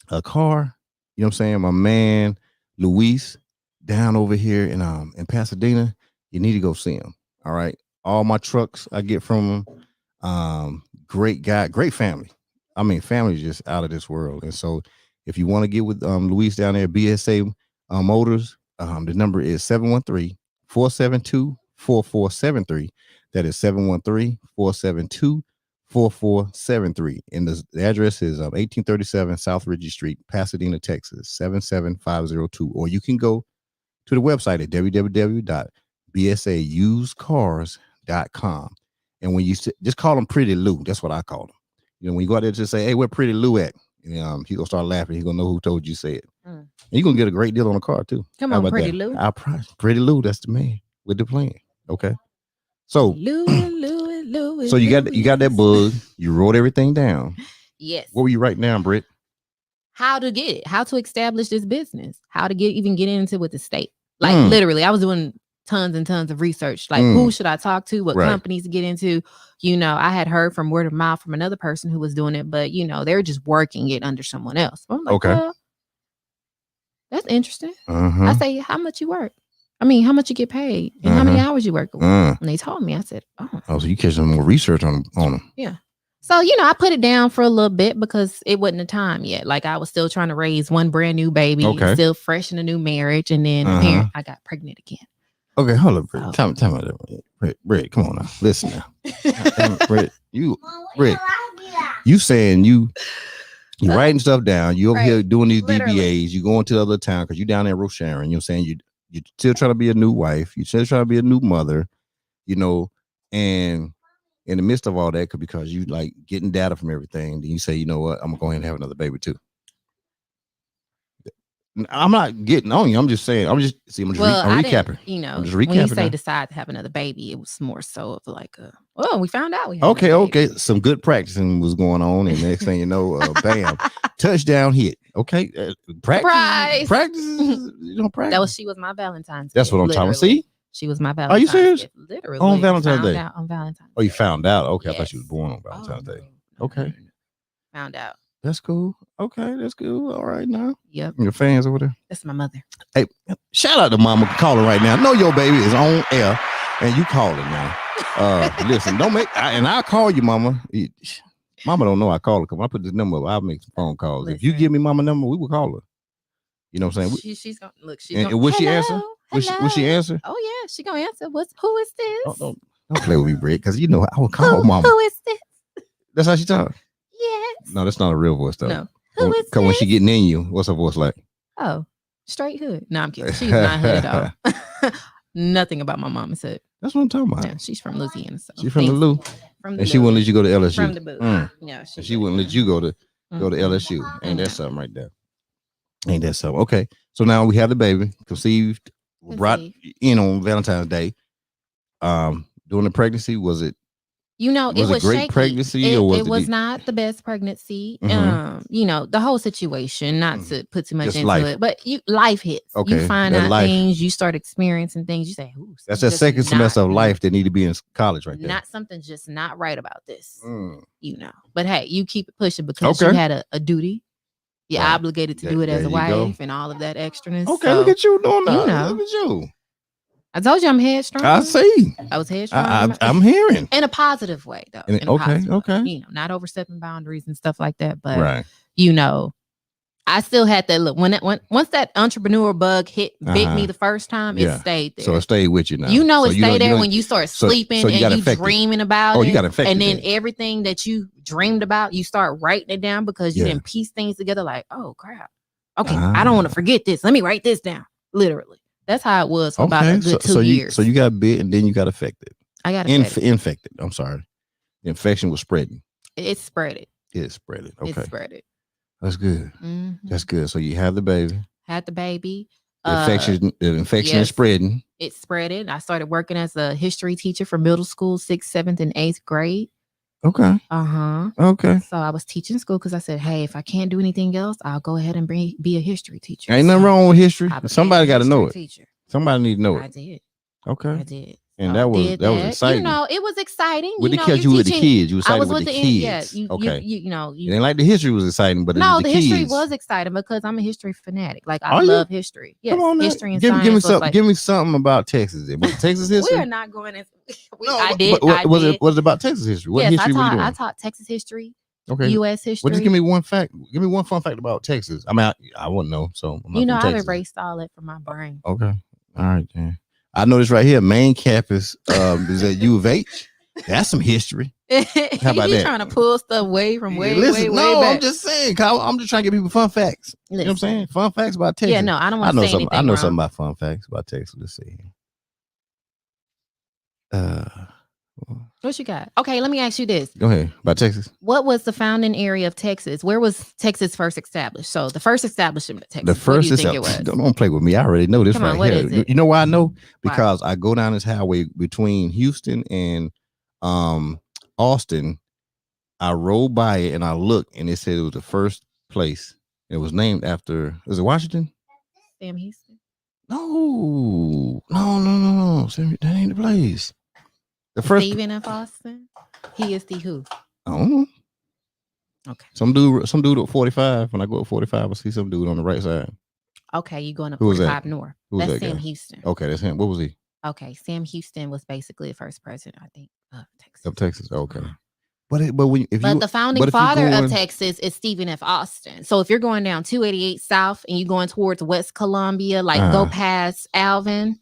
a car, you know what I'm saying? My man Luis down over here in Pasadena, you need to go see him. All right. All my trucks I get from him. Great guy, great family. I mean, family's just out of this world. And so if you want to get with Luis down there, BSA Motors, the number is 713-472-4473. That is 713-472-4473. And the address is 1837 South Ridgey Street, Pasadena, Texas, 77502. Or you can go to the website at www.bsausedcars.com. And when you just call him Pretty Lou, that's what I call him. When you go out there, just say, "Hey, where Pretty Lou at?" And he's gonna start laughing. He's gonna know who told you say it. And you're gonna get a great deal on a car too. Come on, Pretty Lou. Our price, Pretty Lou. That's the man with the plan. Okay. So Lou. So you got that bug. You wrote everything down. Yes. What were you writing down, Britt? How to get it? How to establish this business? How to get into with the state? Like literally, I was doing tons and tons of research. Like, who should I talk to? What companies to get into? I had heard from word of mouth from another person who was doing it, but they're just working it under someone else. I'm like, okay, well, that's interesting. I say, how much you work? I mean, how much you get paid and how many hours you work? And they told me. I said, oh, so you catch some more research on them. Yeah. So, I put it down for a little bit because it wasn't the time yet. Like, I was still trying to raise one brand new baby, still fresh in a new marriage. And then I got pregnant again. Okay, hold up, Britt. Tell me that. Britt, come on now. Listen now. Britt, you saying you writing stuff down. You over here doing these DBAs. You going to the other town because you down there in Rosharon. You're saying you're still trying to be a new wife. You're still trying to be a new mother, and in the midst of all that, because you like getting data from everything, then you say, you know what, I'm gonna go ahead and have another baby too. I'm not getting on you. I'm just saying. I'm recapping. I'm just recapping. When you say decide to have another baby, it was more so of like, we found out we had okay. Some good practicing was going on, and next thing you know, bam, touchdown hit. Okay, practice. Practice. Practice. She was my Valentine's. That's what I'm talking about. See, she was my Valentine's. Are you serious? Literally on Valentine's Day. On Valentine's. Oh, you found out? Okay, yes. I thought she was born on Valentine's Day. Okay, found out. That's cool. Okay, that's cool. All right now. Yep. Your fans over there. That's my mother. Hey, shout out to Mama calling right now. Know your baby is on air, and you calling now. Listen, I'll call you, Mama. Mama don't know I call her. Cause when I put this number up, I'll make some phone calls. Listen. If you give me Mama number, we will call her. You know what I'm saying? She's gonna look. Will she answer? Will she answer? Oh yeah, she gonna answer. Who is this? Don't play with me, Britt, because I will call Mama. Who is this? That's how she talks. Yes. No, that's not a real voice though. No. Who is this? When she getting in you, what's her voice like? Oh, straight hood. No, I'm kidding. She's not hood at all. Nothing about my mom is hood. That's what I'm talking about. Yeah, she's from Louisiana. So she's from the Lou. And she wouldn't let you go to LSU. From the boot. Yeah, she wouldn't let you go to LSU. Ain't that something right there? Ain't that something? Okay. So now we have the baby conceived, brought in on Valentine's Day. During the pregnancy, was it? It was a great shaky. pregnancy, or was it was not the best pregnancy. The whole situation, not to put too much into it, but life hits. Okay. You find out things, you start experiencing things, you say, ooh, that's that second semester of life that need to be in college right there. Not something just not right about this. But hey, you keep it pushing because you had a duty. You're obligated to do it as a wife and all of that extraness. Okay, look at you doing that. Look at you. I told you I'm headstrong. I see. I was headstrong. I'm hearing. In a positive way, though. Okay. You know, not overstepping boundaries and stuff like that. But, right. you know, I still had that look. Once that entrepreneur bug bit me the first time, it stayed there. So it stayed with you now. You know, it stayed there when you start sleeping and you dreaming about it. Oh, you got infected. And then everything that you dreamed about, you start writing it down because you didn't piece things together like, oh, crap. Okay, I don't want to forget this. Let me write this down. Literally. That's how it was for about a good 2 years. So you got bit and then you got affected. I got infected. I'm sorry. The infection was spreading. It spread it. It spread it. Okay. It spread it. That's good. Mm-hmm. That's good. So you have the baby. Had the baby. The infection is spreading. It spread it. I started working as a history teacher for middle school, 6th, 7th, and 8th grade. Okay. Okay. So I was teaching school because I said, hey, if I can't do anything else, I'll go ahead and be a history teacher. Ain't nothing wrong with history. Somebody got to know it. Teacher. Somebody need to know it. I did. Okay. I did. And that was exciting. You know, it was exciting. With the kids, you were with the kids. You were excited with the kids. Yeah, okay. You know, it ain't like the history was exciting, but no, the history kids. was exciting because I'm a history fanatic. Like I love history. Yes, come on, history and science. Science. Give me something about Texas. Was it Texas history? We are not going into. Was it about Texas history? What history were you doing? I taught Texas history. Okay. U.S. history. Well, just give me one fact. Give me one fun fact about Texas. I mean, I wouldn't know. So I've erased all that from my brain. Okay. All right, then. I know this right here. Main campus is at U of H. That's some history. How about that? Trying to pull stuff way from way back. I'm just saying, Kyle, I'm just trying to give people fun facts. You know what I'm saying? Fun facts about Texas. Yeah, no, I don't want to say anything I know wrong. something about fun facts about Texas. Let's see. What you got? Okay, let me ask you this. Go ahead. About Texas. What was the founding area of Texas? Where was Texas first established? So the first establishment of Texas. The first don't play with me. I already know this right here. You know why I know? Because I go down this highway between Houston and Austin. I rode by it and I looked and it said it was the first place. It was named after, is it Washington? Sam Houston. No. That ain't the place. The first Stephen F. Austin. He is the who? I don't know. Okay. Some dude at 45. When I go at 45, I see some dude on the right side. Okay, you going up 45 north. That's Sam Houston. Okay, that's him. What was he? Okay, Sam Houston was basically the first president, I think, of Texas. Of Texas. Okay. But the founding father of Texas is Stephen F. Austin. So if you're going down 288 South and you're going towards West Columbia, go past Alvin.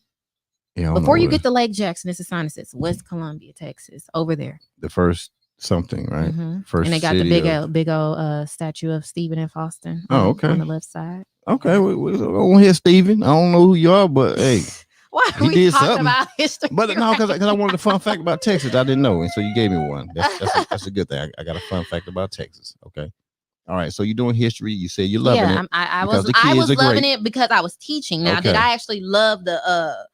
Yeah, before you get to Lake Jackson, it's a sign that says West Columbia, Texas, over there. The first something, right? Mm-hmm. First, and they got the big old statue of Stephen F. Austin. Okay. On the left side. Okay, we don't hear Stephen. I don't know who you are, but hey, why are we talking about history? But no, because I wanted a fun fact about Texas. I didn't know, and so you gave me one. That's a good thing. I got a fun fact about Texas. Okay. All right, so you're doing history. You say you're loving it. I was loving it because I was teaching. Now, did I actually love the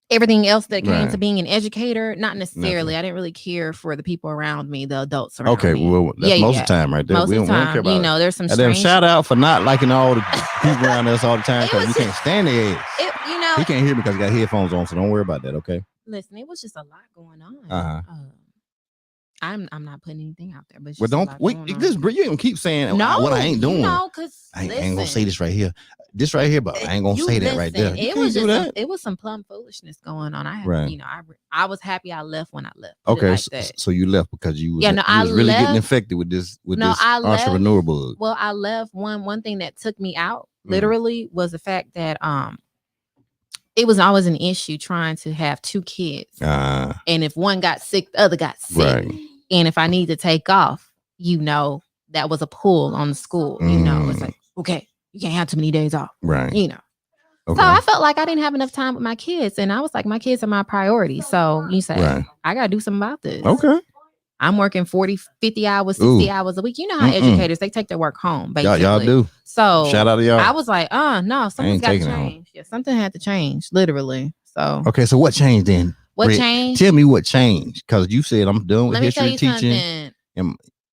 everything else that came to being an educator? Not necessarily. I didn't really care for the people around me, the adults around me. Okay, well, that's most of the time, right there. Most of the time, you know, there's some. And then shout out for not liking all the people around us all the time because you can't stand their ass. He can't hear me because he got headphones on, so don't worry about that. Okay. Listen, it was just a lot going on. I'm not putting anything out there, but don't wait. You don't keep saying what I ain't doing. No, because I ain't gonna say this right here. This right here, but I ain't gonna say that right there. It was just it was some plum foolishness going on. I was happy I left when I left. Okay, so you left because you was really getting infected with this entrepreneur bug. Well, I left. One thing that took me out literally was the fact that it was always an issue trying to have two kids. And if one got sick, the other got sick. Right. And if I need to take off, that was a pull on the school. It's like, okay, you can't have too many days off. Right. Okay. So I felt like I didn't have enough time with my kids. And I was like, my kids are my priority. So you say, I got to do something about this. Okay. I'm working 40, 50 hours, 60 hours a week. You know how educators, they take their work home, basically. Y'all do. So shout out to y'all. I was like, no, something's got to change. Yeah, something had to change, literally. So okay, so what changed then? What changed? Tell me what changed. Because you said I'm done with history teaching.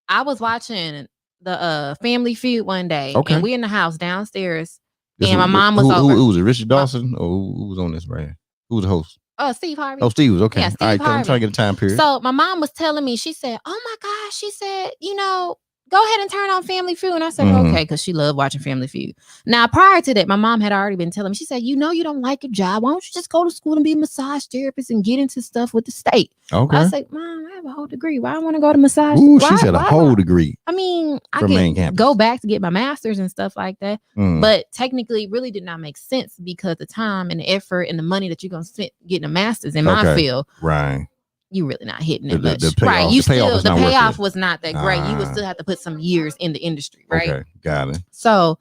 I was watching the Family Feud one day. Okay. And we in the house downstairs. And my mom was over. Who was it? Richard Dawson? Or who was on this right here? Who was the host? Steve Harvey. Oh, Steve was okay. Yeah, Steve all right, Harvey. I'm trying to get a time period. So my mom was telling me, she said, oh my gosh, she said, go ahead and turn on Family Feud. And I said, okay, because she loved watching Family Feud. Now, prior to that, my mom had already been telling me, she said, you know, you don't like your job. Why don't you just go to school and be a massage therapist and get into stuff with the state? Okay. I said, Mom, I have a whole degree. Why I want to go to massage? Ooh, she said a whole degree. I mean, I can go back to get my master's and stuff like that. But technically, it really did not make sense because the time and the effort and the money that you're going to spend getting a master's in my field. Right. You really not hitting it much. The payoff, right. You the still, the payoff was not that great. You would still have to put some years in the industry. Right. Okay. Got it. So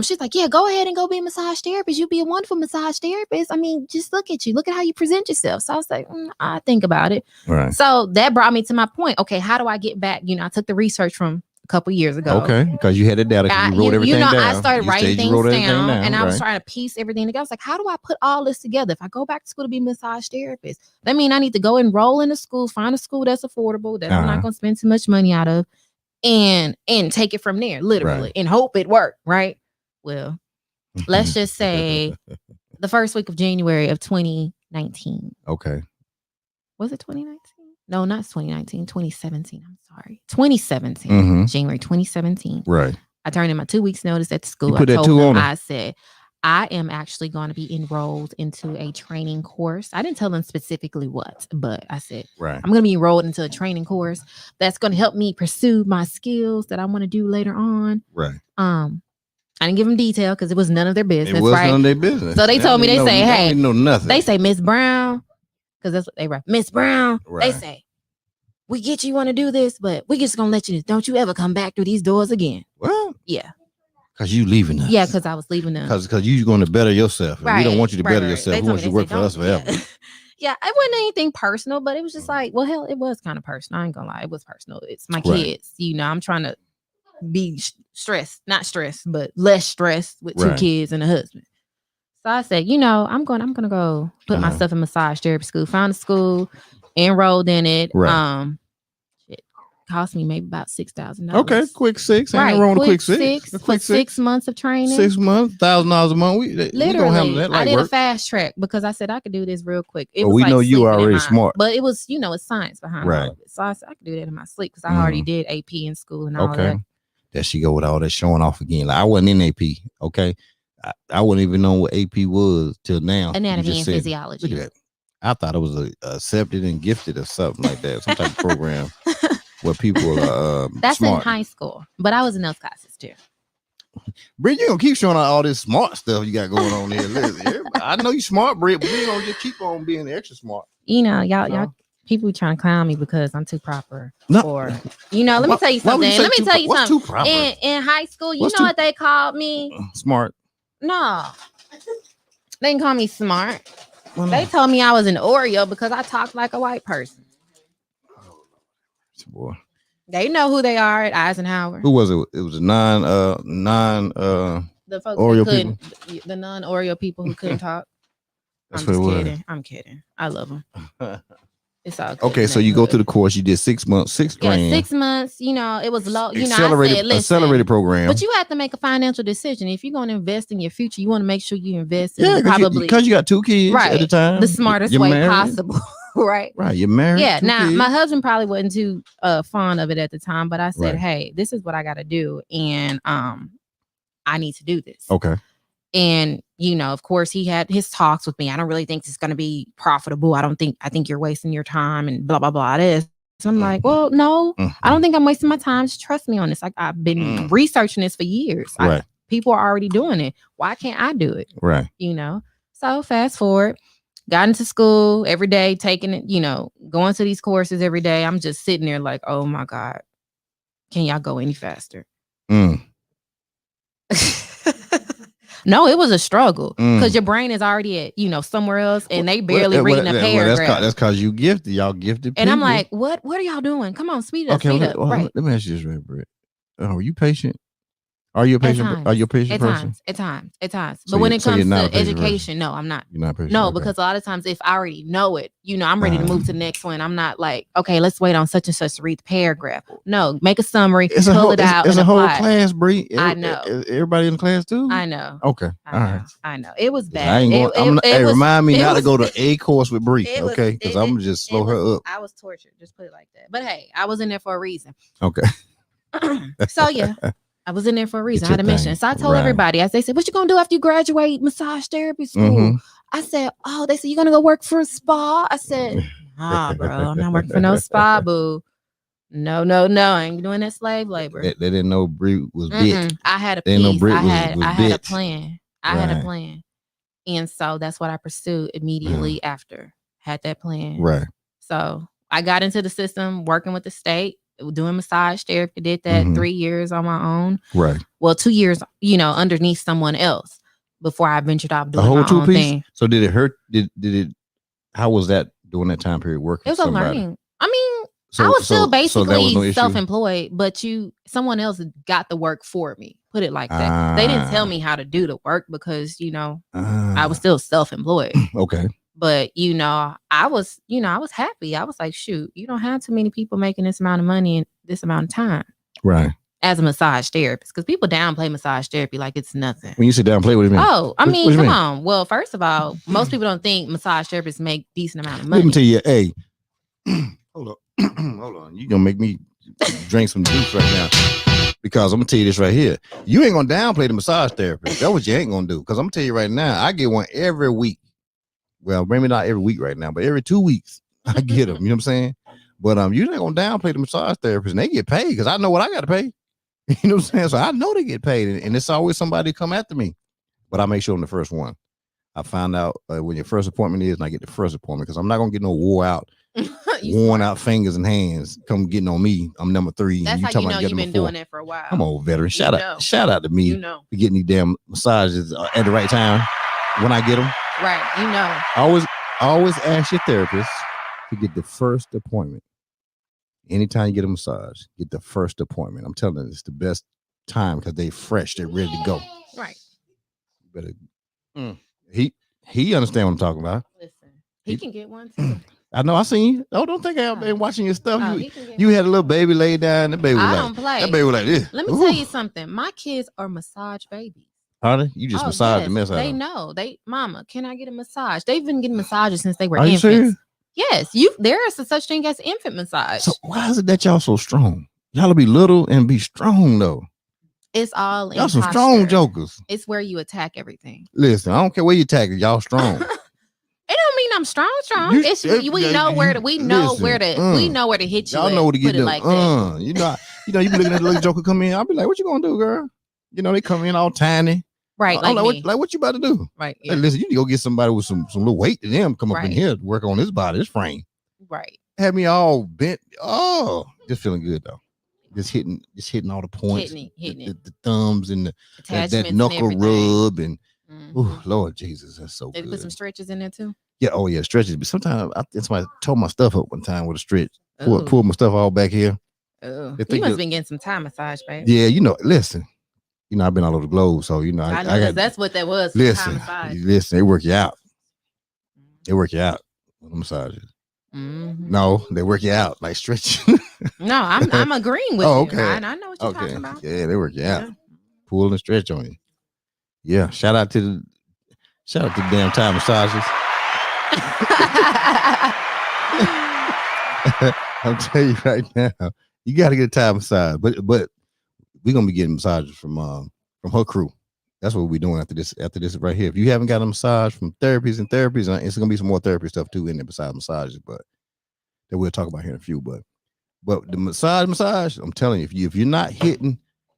she's like, yeah, go ahead and go be a massage therapist. You'll be a wonderful massage therapist. I mean, just look at you. Look at how you present yourself. So I was like, I think about it. Right. So that brought me to my point. Okay, how do I get back? You know, I took the research from a couple years ago. Okay, because you had it down. You wrote everything down. I started writing things down, and I was trying to piece everything together. I was like, how do I put all this together? If I go back to school to be a massage therapist, that means I need to go enroll in a school, find a school that's affordable, that I'm not going to spend too much money out of, and take it from there, literally, and hope it worked, right? Well, let's just say the first week of January of 2019. Okay. Was it 2019? No, not 2019, 2017. I'm sorry. 2017, January 2017. Right. I turned in my 2 weeks notice at the school. You put that 2 on them. I said, I am actually going to be enrolled into a training course. I didn't tell them specifically what, but I said, I'm going to be enrolled into a training course that's going to help me pursue my skills that I want to do later on. Right. I didn't give them detail because it was none of their business. It was none of their business. So they told me, they say, hey, know nothing. They say, Miss Brown, because that's what they write. Miss Brown, they say, we get you want to do this, but we just going to let you, don't you ever come back through these doors again. Well, yeah. Because you leaving us. Yeah, because I was leaving them. Because you're going to better yourself. Right. We don't want you to better yourself. We want you to work for us forever. Yeah, it wasn't anything personal, but it was just like, well, hell, it was kind of personal. I ain't going to lie. It was personal. It's my kids. You know, I'm trying to be not stressed, but less stressed with 2 kids and a husband. So I said, you know, I'm gonna go put myself in massage therapy school. Found a school, enrolled in it. It cost me maybe about $6,000. Okay, quick 6. Ain't wrong with quick 6. For 6 months of training. 6 months, $1,000 a month. Literally, that I did a fast track because I said I could do this real quick. It was we like know you are already smart, but it was, you know, it's science behind all of it. So I said I could do that in my sleep because I already did AP in school and all that. There she go with all that showing off again. Like I wasn't in AP. Okay. I wouldn't even know what AP was till now. Anatomy and physiology. Look at that. I thought it was accepted and gifted or something like that. Some type of program where people are that's smart. In high school. But I was in those classes too. Britt, you gonna keep showing out all this smart stuff you got going on there. Listen, I know you smart, Britt, but you gonna just keep on being extra smart. You know, y'all people trying to clown me because I'm too proper. Or, you know, let me tell you something. Let me tell you something. In high school, you know what they called me? Smart. No. They didn't call me smart. Well, they told me I was an Oreo because I talked like a white person. Boy. They know who they are at Eisenhower. Who was it? It was a non the folks Oreo people. The non-Oreo people who couldn't talk. That's I'm just kidding. I'm kidding. I love them. It's all good. Okay, so you go through the course. You did 6 months, $6 grand. 6 months. You know, it was low. You know, accelerated program. But you have to make a financial decision. If you're going to invest in your future, you want to make sure you invest in because you got 2 kids at the time. The smartest way possible. Right. You're married. Yeah. Now, my husband probably wasn't too fond of it at the time, but I said, hey, this is what I got to do, and I need to do this. Okay. And, you know, of course, he had his talks with me. I don't really think it's going to be profitable. I think you're wasting your time and blah, blah, blah. This. So I'm like, well, no, I don't think I'm wasting my time. Just trust me on this. Like, I've been researching this for years. People are already doing it. Why can't I do it? Right. You know, so fast forward, got into school every day, taking it, you know, going to these courses every day. I'm just sitting there like, oh, my God, can y'all go any faster? No, it was a struggle because your brain is already at, you know, somewhere else and they barely reading a paragraph. That's because you gifted. Y'all gifted people. And I'm like, what are y'all doing? Come on, speed up. Let me ask you this, right, Britt. Are you patient? Are you a patient? Are you a patient person? At times. But when it comes to education, no, I'm not. You're not patient. No, because a lot of times if I already know it, you know, I'm ready to move to the next one. I'm not like, okay, let's wait on such and such to read the paragraph. No, make a summary, pull it out. It's a whole class, Bree. I know. Everybody in the class too? I know. Okay. All right. I know. It was bad. Remind me not to go to a course with Bree, okay? Because I'm going to just slow her up. I was tortured. Just put it like that. But hey, I was in there for a reason. Okay. So yeah, I was in there for a reason. I had a mission. So I told everybody, as they said, what you gonna do after you graduate massage therapy school? I said, oh, they said, you gonna go work for a spa? I said, nah, bro, I'm not working for no spa, boo. No, I ain't doing that slave labor. They didn't know Brit was bit. I had a piece. I had a plan. I had a plan. And so that's what I pursued immediately after. Had that plan. Right. So I got into the system, working with the state, doing massage therapy, did that 3 years on my own. Right. Well, 2 years, underneath someone else before I ventured off doing a whole my own piece thing. So did it hurt? Did it, how was that during that time period working? It was a learning. I mean, I was still basically self-employed, but someone else got the work for me. Put it like that. They didn't tell me how to do the work because, I was still self-employed. Okay. But, I was happy. I was like, shoot, you don't have too many people making this amount of money in this amount of time. Right. As a massage therapist, because people downplay massage therapy like it's nothing. When you say downplay, what do you mean? Oh, I mean, come on. Well, first of all, most people don't think massage therapists make decent amount of money. Let me tell you, hey, hold on. You gonna make me drink some juice right now. Because I'm gonna tell you this right here. You ain't gonna downplay the massage therapist. That's what you ain't gonna do. Because I'm gonna tell you right now, I get one every week. Well, maybe not every week right now, but every 2 weeks I get them. You know what I'm saying? But you ain't gonna downplay the massage therapist, and they get paid because I know what I gotta pay. You know what I'm saying? So I know they get paid, and it's always somebody come after me. But I make sure I'm the first one. I find out when your first appointment is, and I get the first appointment because I'm not gonna get no worn out fingers and hands come getting on me. I'm number 3. That's how you know you've been doing it for a while. I'm old veteran. Shout out to me for getting these damn massages at the right time when I get them. Right, Always ask your therapist to get the first appointment. Anytime you get a massage, get the first appointment. I'm telling you, it's the best time because they fresh, they're ready to go. Right. Better. He understand what I'm talking about. Listen, he can get one too. I know. I seen you. Oh, don't think I've been watching your stuff. You had a little baby laid down. The baby was don't play. That baby was like this. Let me tell you something. My kids are massage babies. Honey, you just massage the mess out of them. They know. Mama, can I get a massage? They've been getting massages since they were infants. You serious? Yes, there is such thing as infant massage. So why is it that y'all so strong? Y'all be little and be strong though. It's all in y'all some strong jokers. It's where you attack everything. Listen, I don't care where you attack it. Y'all strong. It don't mean I'm strong. We know where to hit you. Y'all know where to get them. Like that. You be looking at the little joker come in. I'll be like, what you gonna do, girl? They come in all tiny. Right, like what you about to do? Right. Yeah. Hey, listen, you need to go get somebody with some little weight to them. Come up in here to work on his body, his frame. Right. Had me all bent. Oh, just feeling good though. Just hitting all the points. Hitting the thumbs and that knuckle rub and oh Lord Jesus, that's so good. Did you put some stretches in there too? Yeah. Oh yeah, stretches. But sometimes somebody tore my stuff up one time with a stretch. Pulled my stuff all back here. Oh, you must have been getting some Thai massage, baby. Yeah, listen. I've been all over the globe, so I know that's what that was. Listen, they work you out. They work you out with massages. Mm-hmm. No, they work you out like stretching. No, I'm agreeing with you. Okay. I know what you're talking about. Yeah, they work you out. Pull and stretch on you. Yeah, shout out to the damn Thai massages. I'm telling you right now, you got to get a Thai massage, but we're gonna be getting massages from her crew. That's what we're doing after this right here. If you haven't got a massage from Therapies and Therapies, it's gonna be some more therapy stuff too in there besides massages, but that we'll talk about here in a few. But the massage, I'm telling you, if you're not hitting,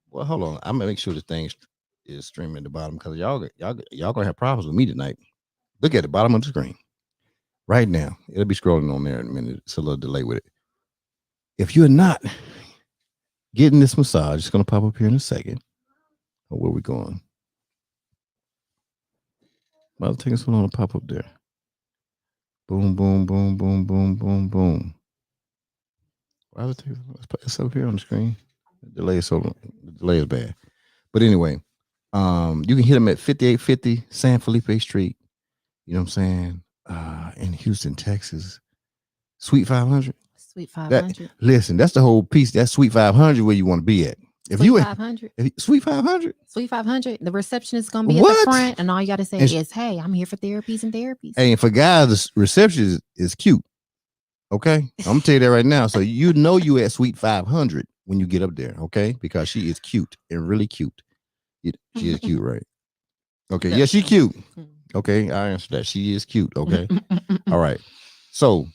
well, hold on, I'm gonna make sure the thing is streaming at the bottom because y'all gonna have problems with me tonight. Look at the bottom of the screen right now. It'll be scrolling on there in a minute. It's a little delay with it. If you're not getting this massage, it's going to pop up here in a second. Oh, where we going? I'll take this one on to pop up there. Boom, boom, boom, boom, boom, boom, boom. It's up here on the screen. The delay is bad. But anyway, you can hit them at 5850 San Felipe Street. You know what I'm saying? In Houston, Texas. Suite 500. Suite 500. Listen, that's the whole piece. That's Suite 500 where you want to be at. Suite 500. Suite 500. Suite 500. The receptionist is going to be at the front, and all you got to say is, "Hey, I'm here for therapies and therapies." Hey, and for guys, the reception is cute. Okay, I'm gonna tell you that right now. So you at Suite 500. when you get up there, okay? Because she is cute and really cute. She is cute, right? Okay, yeah, she cute. Okay, I answered that. She is cute. Okay, all right. So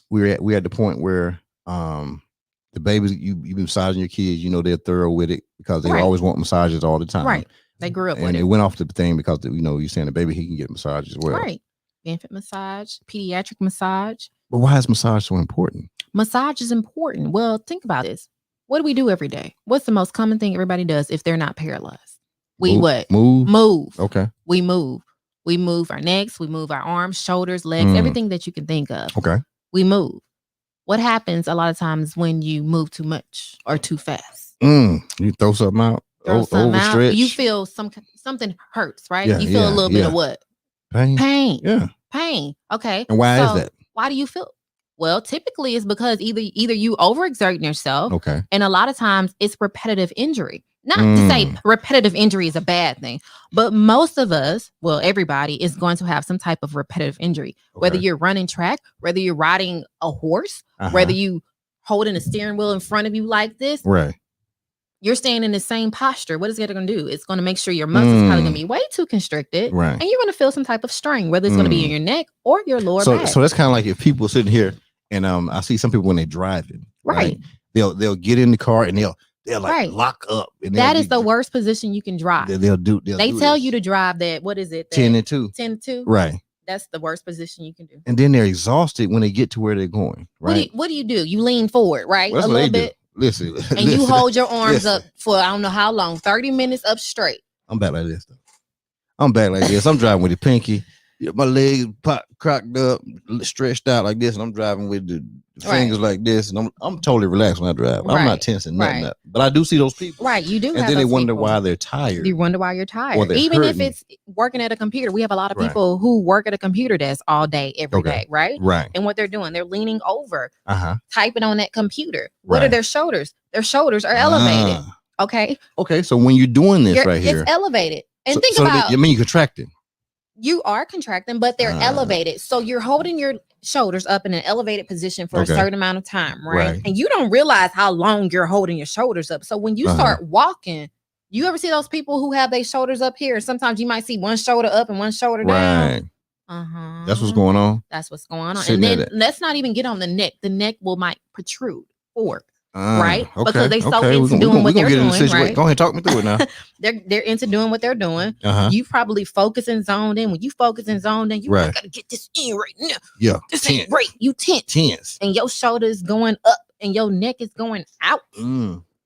we're at the point where the babies, you been massaging your kids. You know they're thorough with it because they always want massages all the time. Right. They grew up with it. And it went off the thing because you're saying the baby he can get a massage as well. Right. Infant massage, pediatric massage. But why is massage so important? Massage is important. Well, think about this. What do we do every day? What's the most common thing everybody does if they're not paralyzed? We move. Okay. We move. We move our necks. We move our arms, shoulders, legs, everything that you can think of. Okay. We move. What happens a lot of times when you move too much or too fast? You throw something out. Overstretch. You feel something hurts, right? You feel a little bit of what? Pain. Yeah. Pain. Okay. And why is that? Why do you feel? Well, typically it's because either you overexerting yourself. Okay. And a lot of times it's repetitive injury. Not to say repetitive injury is a bad thing, but most of us, well, everybody is going to have some type of repetitive injury. Okay. Whether you're running track, whether you're riding a horse, whether you holding a steering wheel in front of you like this. Right. You're staying in the same posture. What is it going to do? It's going to make sure your muscles probably going to be way too constricted. Right. And you're going to feel some type of strain, whether it's going to be in your neck or your lower back. So that's kind of like if people sitting here and I see some people when they're driving. Right. They'll get in the car and they'll like lock up. And that is the worst position you can drive. They tell you to drive that. What is it? 10 and 2. 10 and 2. Right. That's the worst position you can do. And then they're exhausted when they get to where they're going. Right. What do? You lean forward, right? Well, a little bit. Listen. And you hold your arms up for I don't know how long, 30 minutes up straight. I'm back like this. I'm driving with the pinky. My legs cracked up, stretched out like this, and I'm driving with the fingers like this, and I'm totally relaxed when I drive. I'm not tensing nothing up. But I do see those people. Right, you do. And then they wonder why they're tired. You wonder why you're tired. Even if it's working at a computer. We have a lot of people who work at a computer desk all day, every day, right? Right. And what they're doing, they're leaning over, typing on that computer. What are their shoulders? Their shoulders are elevated. Okay. Okay, so when you're doing this right here. It's elevated. And think about I mean, you're contracting. You are contracting, but they're elevated. So you're holding your shoulders up in an elevated position for a certain amount of time, right? And you don't realize how long you're holding your shoulders up. So when you start walking, you ever see those people who have their shoulders up here? Sometimes you might see one shoulder up and one shoulder down. That's what's going on. That's what's going on. And then let's not even get on the neck. The neck might protrude forward. Right, because they so into doing what they're doing. Right? Go ahead, talk me through it now. they're into doing what they're doing. You probably focus and zoned in. When you focus and zoned in, you gotta get this in right now. Yeah, this ain't right. You tense, and your shoulder is going up, and your neck is going out,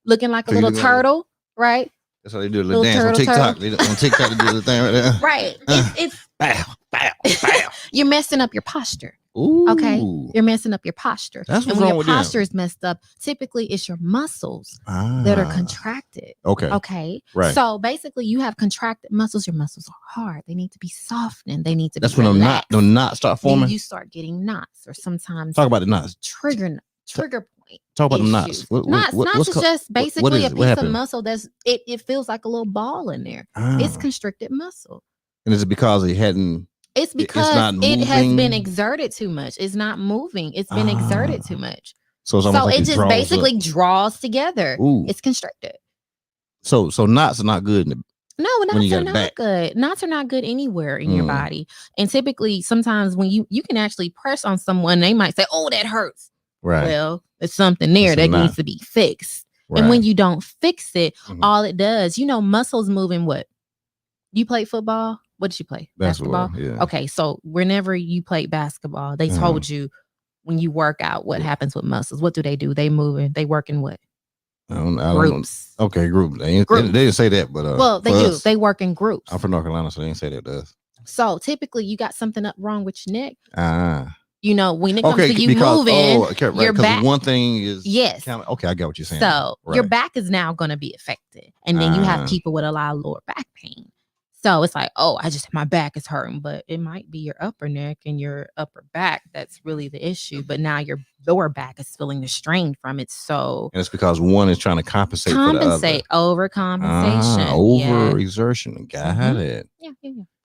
looking like a little turtle. Right. That's how they do a little dance on TikTok. On TikTok, they do the thing right there. Right. It's bow, bow, bow. You're messing up your posture. Ooh. Okay, you're messing up your posture. That's what's and when wrong your posture is messed up, typically it's your muscles that are contracted. Okay. Right. So basically, you have contracted muscles. Your muscles are hard. They need to be softened. They need to. That's be when the knots start forming. Then you start getting knots, or sometimes talk about the knots. Trigger point. Talk about the knots. Knots is just basically a piece of muscle that's it feels like a little ball in there. It's constricted muscle. And is it because it hadn't? It's because it has been exerted too much. It's not moving. It's been exerted too much. So it just basically draws together. Ooh. It's constricted. So knots are not good. No, knots are not good. Knots are not good anywhere in your body. And typically, sometimes when you can actually press on someone, they might say, "Oh, that hurts." Right. Well, there's something there that needs to be fixed. Right. And when you don't fix it, all it does, muscles moving. What? You play football? What did you play? Basketball? Yeah. Okay, so whenever you played basketball, they told you when you work out what happens with muscles. What do? They move and they work in what? I don't groups. Okay, groups. They didn't say that, but well, they do. They work in groups. I'm from North Carolina, so they didn't say that to us. So typically, you got something up wrong with your neck. When it comes to you moving, your back. One thing is okay. I got what you're saying. So your back is now going to be affected, and then you have people with a lot of lower back pain. So it's like, my back is hurting, but it might be your upper neck and your upper back that's really the issue. But now your lower back is feeling the strain from it. So and it's because one is trying to compensate for the other. Overcompensation. Overexertion. Got it. Yeah.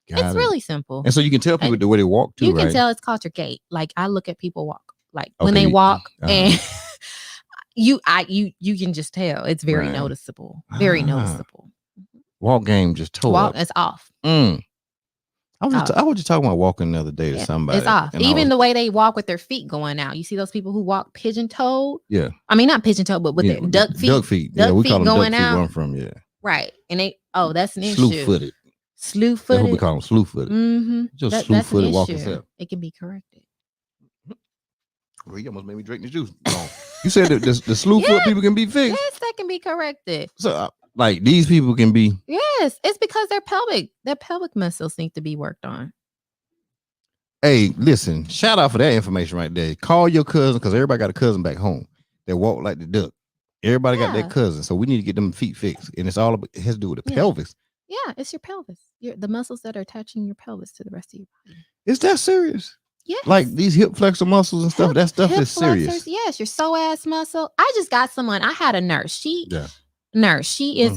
It's really simple. And so you can tell people the way they walk too, You can right? tell it's called your gait. Like I look at people walk. Like when they walk and You can just tell. It's very noticeable. Very noticeable. Walk game just tore up. It's off. I was just talking about walking the other day to somebody. It's off. Even the way they walk with their feet going out. You see those people who walk pigeon-toed? Yeah. I mean, not pigeon-toed, but with their duck feet. Duck feet. Yeah, we call them going duck feet out. where I'm from, yeah. Right. And that's an issue. Slew-footed. Slew-footed. That's what we call them, slew-footed. Mm-hmm. Just slew-footed walking step. It can be corrected. Well, you almost made me drink the juice. You said that the slew-foot people can be fixed? Yes, that can be corrected. So, like, these people can be... Yes, it's because their pelvic muscles need to be worked on. Hey, listen, shout out for that information right there. Call your cousin, because everybody got a cousin back home that walk like the duck. Everybody got that cousin, so we need to get them feet fixed. And it has to do with the pelvis. Yeah, it's your pelvis. The muscles that are attaching your pelvis to the rest of your body. Is that serious? Yes. Like these hip flexor muscles and stuff, that stuff is serious. Flexors, yes, your psoas muscle. I just got someone. I had a nurse. She is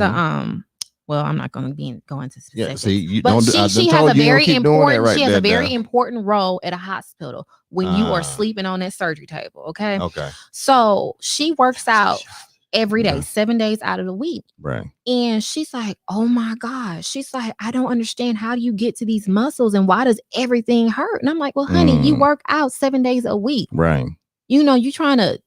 well, I'm not going to go into specifics. Yeah, see, you but she has a very important. She has a very important role at a hospital when you are sleeping on that surgery table. Okay. Okay. So she works out every day, 7 days out of the week. Right. And she's like, oh my gosh. She's like, I don't understand. How do you get to these muscles and why does everything hurt? And I'm like, well, honey, you work out 7 days a week. Right. You know, you're trying to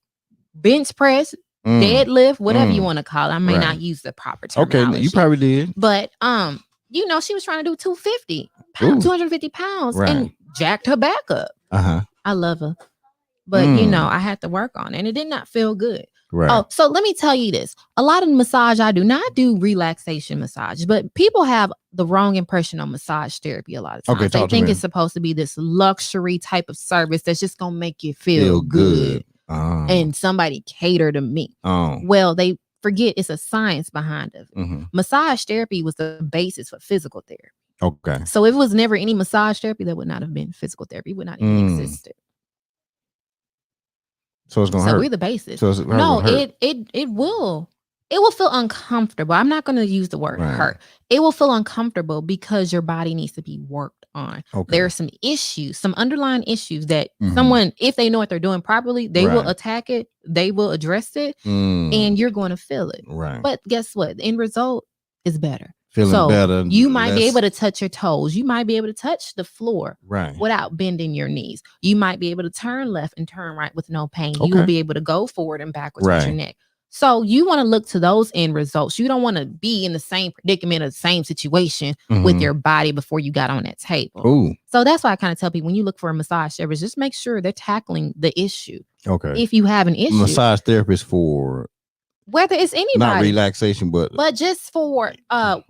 bench press, deadlift, whatever you want to call it. I may not use the proper terminology. Okay, you probably did. But you know, she was trying to do 250 pounds and jacked her back up. I love her. But you know, I had to work on it and it did not feel good. Right. Oh, so let me tell you this. A lot of massage I do not do relaxation massage, but people have the wrong impression on massage therapy a lot of times. They think it's supposed to be this luxury type of service that's just gonna make you feel good. And somebody cater to me. Well, they forget it's a science behind it. Massage therapy was the basis for physical therapy. Okay. So if it was never any massage therapy, that would not have been physical therapy. It would not even exist. So it's gonna hurt. So we're the basis. So it will feel uncomfortable. I'm not gonna use the word hurt. It will feel uncomfortable because your body needs to be worked on. There are some issues, some underlying issues that someone, if they know what they're doing properly, they will attack it, they will address it, and you're going to feel it. Right. But guess what? The end result is better. Feeling better. You might be able to touch your toes. You might be able to touch the floor without bending your knees. You might be able to turn left and turn right with no pain. You will be able to go forward and backwards with your neck. So you want to look to those end results. You don't want to be in the same predicament or the same situation with your body before you got on that table. Ooh. So that's why I kind of tell people when you look for a massage therapist, just make sure they're tackling the issue. Okay. If you have an issue. Massage therapist for whether it's anybody, not relaxation, but just for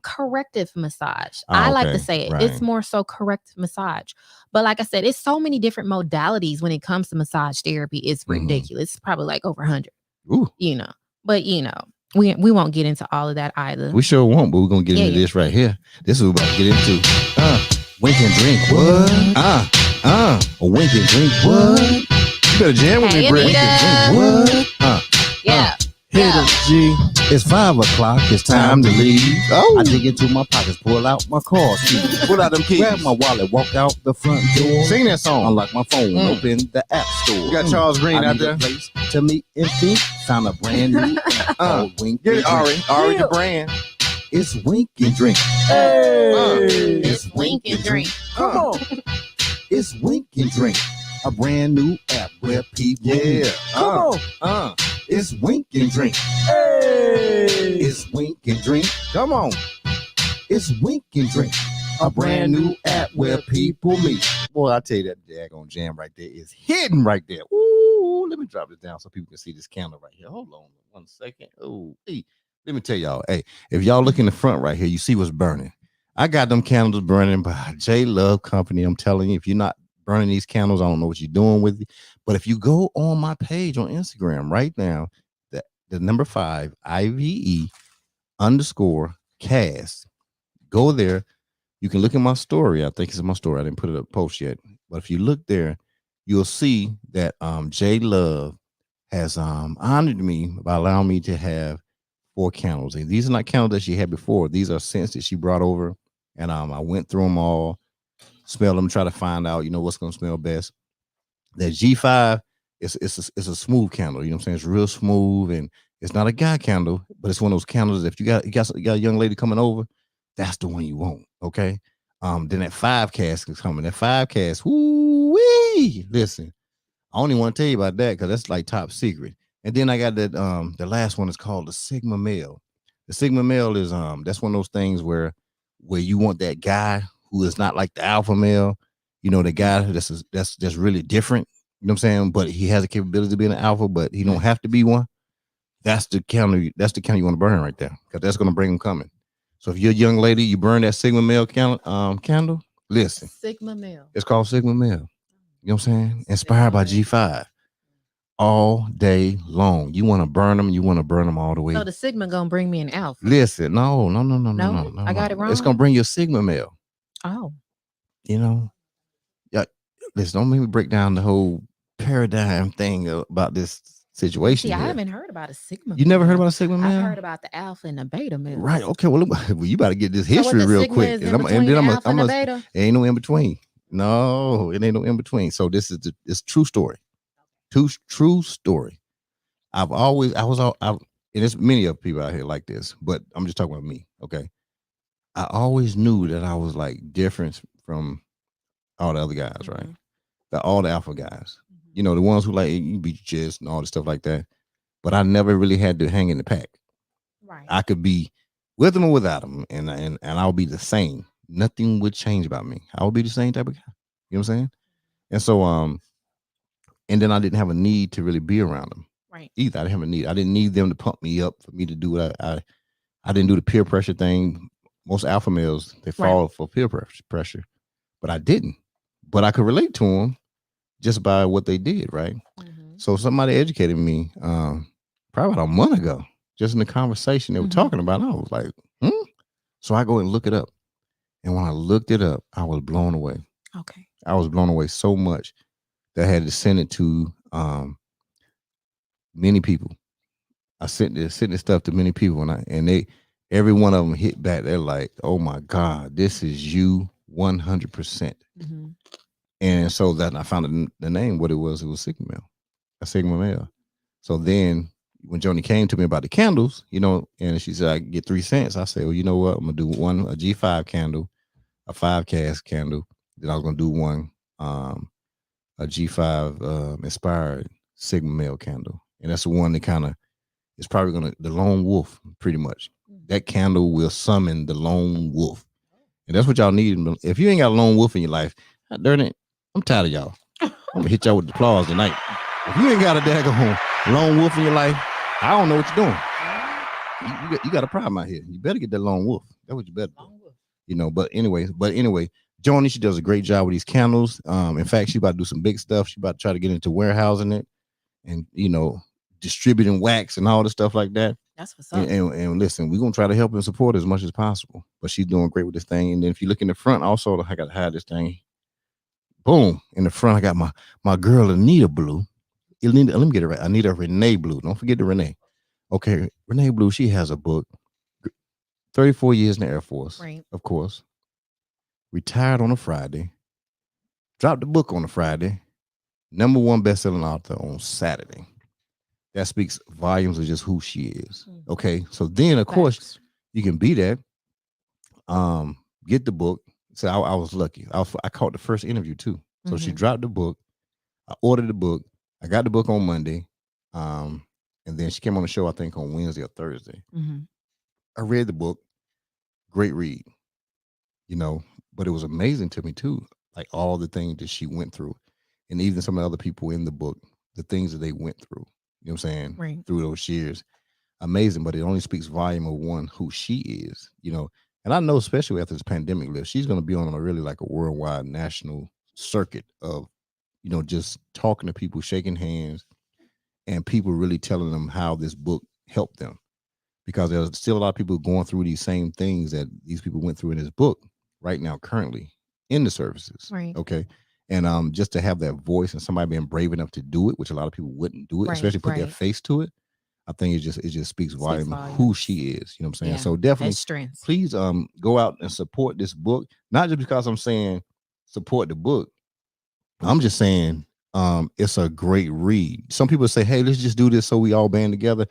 corrective massage. I like to say it. It's more so corrective massage. But like I said, it's so many different modalities when it comes to massage therapy. It's ridiculous. It's probably like over 100. Ooh. You know, but you know, we won't get into all of that either. We sure won't, but we're gonna get into this right here. This is what we're about to get into. Wink and drink. What? A wink and drink. What? You better jam with me, Britt. Wink and drink. What? Yeah. Hit it, G. It's 5 o'clock. It's time to leave. I dig into my pockets, pull out my car keys. Pull out them keys. Grab my wallet, walk out the front door. Sing that song. Unlock my phone, open the app store. You got Charles Green out there. Place to meet and think. Found a brand new app Wink Get it, Ari. Ari the brand. It's Wink and Drink. Hey. It's Wink and Drink. Come on. It's Wink and Drink. A brand new app where people Come on. It's Wink and Drink. Hey. It's Wink and Drink. Come on. It's Wink and Drink. A brand new app where people meet. Boy, I tell you that daggone jam right there is hidden right there. Ooh, let me drop this down so people can see this candle right here. Hold on 1 second. Oh, hey, let me tell y'all. Hey, if y'all look in the front right here, you see what's burning. I got them candles burning by J Love Company. I'm telling you, if you're not burning these candles, I don't know what you're doing with it. But if you go on my page on Instagram right now, the number 5 IVE_cast, go there. You can look at my story. I think it's in my story. I didn't put it up post yet. But if you look there, you'll see that J Love has honored me by allowing me to have 4 candles. And these are not candles that she had before. These are scents that she brought over. And I went through them all, smelled them, try to find out, what's going to smell best. That G5 it's a smooth candle. You know what I'm saying? It's real smooth, and it's not a guy candle, but it's one of those candles. If you got a young lady coming over, that's the one you want. Okay. Then that 5 cask is coming. That 5 cask, woo-wee. Listen, I only want to tell you about that because that's like top secret. And then I got that the last one is called the Sigma Male. The Sigma Male is that's one of those things where you want that guy who is not like the alpha male, you know, the guy that's really different. You know what I'm saying? But he has the capability to be an alpha, but he don't have to be one. That's the candle you want to burn right there, because that's going to bring them coming. So if you're a young lady, you burn that Sigma Male candle. Listen, Sigma Male. It's called Sigma Male. You know what I'm saying? Inspired by G5. All day long. You want to burn them. You want to burn them all the way. So the Sigma gonna bring me an alpha. Listen, no. I got it wrong. It's gonna bring you a Sigma Male. Oh. You know, yeah. Listen, don't make me break down the whole paradigm thing about this situation. See, I haven't heard about a Sigma. You never heard about a Sigma Male? I've heard about the alpha and the beta male. Right. Okay. Well, you got to get this history real quick. And then I'm it ain't no in between. No, it ain't no in between. So this is it's true story. True story. And there's many of people out here like this, but I'm just talking about me. Okay. I always knew that I was like different from all the other guys, right? All the alpha guys, you know, the ones who like you beat your chest and all this stuff like that. But I never really had to hang in the pack. Right. I could be with them or without them, and I'll be the same. Nothing would change about me. I would be the same type of guy. You know what I'm saying? And so, and then I didn't have a need to really be around them. Right. Either I didn't have a need. I didn't need them to pump me up for me to do what I didn't do the peer pressure thing. Most alpha males, they fall for peer pressure, but I didn't. But I could relate to them just by what they did, right? So somebody educated me probably about a month ago, just in the conversation they were talking about. And I was like, So I go and look it up. And when I looked it up, I was blown away. Okay. I was blown away so much that I had to send it to many people. I sent this stuff to many people, and every one of them hit back. They're like, "Oh my God, this is you 100%." And so that I found the name. What it was Sigma Male, a Sigma Male. So then when Joni came to me about the candles, you know, and she said I get 3 cents, I said, well, you know what? I'm gonna do a G5 candle, a 5 cask candle. Then I was gonna do one a G5 inspired Sigma Male candle, and that's the one that kind of is probably the lone wolf, pretty much. That candle will summon the lone wolf, and that's what y'all need. If you ain't got a lone wolf in your life, darn it, I'm tired of y'all. I'm gonna hit y'all with the applause tonight. If you ain't got a daggone lone wolf in your life, I don't know what you're doing. You got a problem out here. You better get that lone wolf. That's what you better do. You know. But anyway, Joni, she does a great job with these candles. In fact, she about to do some big stuff. She about to try to get into warehousing it, and you know, distributing wax and all the stuff like that. That's what's up. And listen, we're gonna try to help and support her as much as possible. But she's doing great with this thing. And then if you look in the front, also I got to hide this thing. Boom! In the front, I got my girl Anita Blue. Let me get it right. Anita Renee Blue. Don't forget the Renee. Okay, Renee Blue. She has a book. 34 years in the Air Force, right? Of course. Retired on a Friday. Dropped the book on a Friday. #1 best-selling author on Saturday. That speaks volumes of just who she is. Okay, so then of course you can be that. Get the book. So I was lucky. I caught the first interview too. So she dropped the book. I ordered the book. I got the book on Monday. And then she came on the show, I think on Wednesday or Thursday. I read the book. Great read. You know, but it was amazing to me too. Like all the things that she went through. And even some of the other people in the book, the things that they went through. You know what I'm saying? Right. Through those years. Amazing, but it only speaks volume of one, who she is, you know. And I know, especially after this pandemic lift, she's going to be on a really like a worldwide national circuit of, you know, just talking to people, shaking hands, and people really telling them how this book helped them. Because there's still a lot of people going through these same things that these people went through in this book right now, currently in the services. Right. Okay. And just to have that voice and somebody being brave enough to do it, which a lot of people wouldn't do it, especially put their face to it. I think it just speaks volume of who she is. You know what I'm saying? Yeah, so definitely, please go out and support this book. Not just because I'm saying support the book. I'm just saying it's a great read. Some people say, hey, let's just do this so we all band together.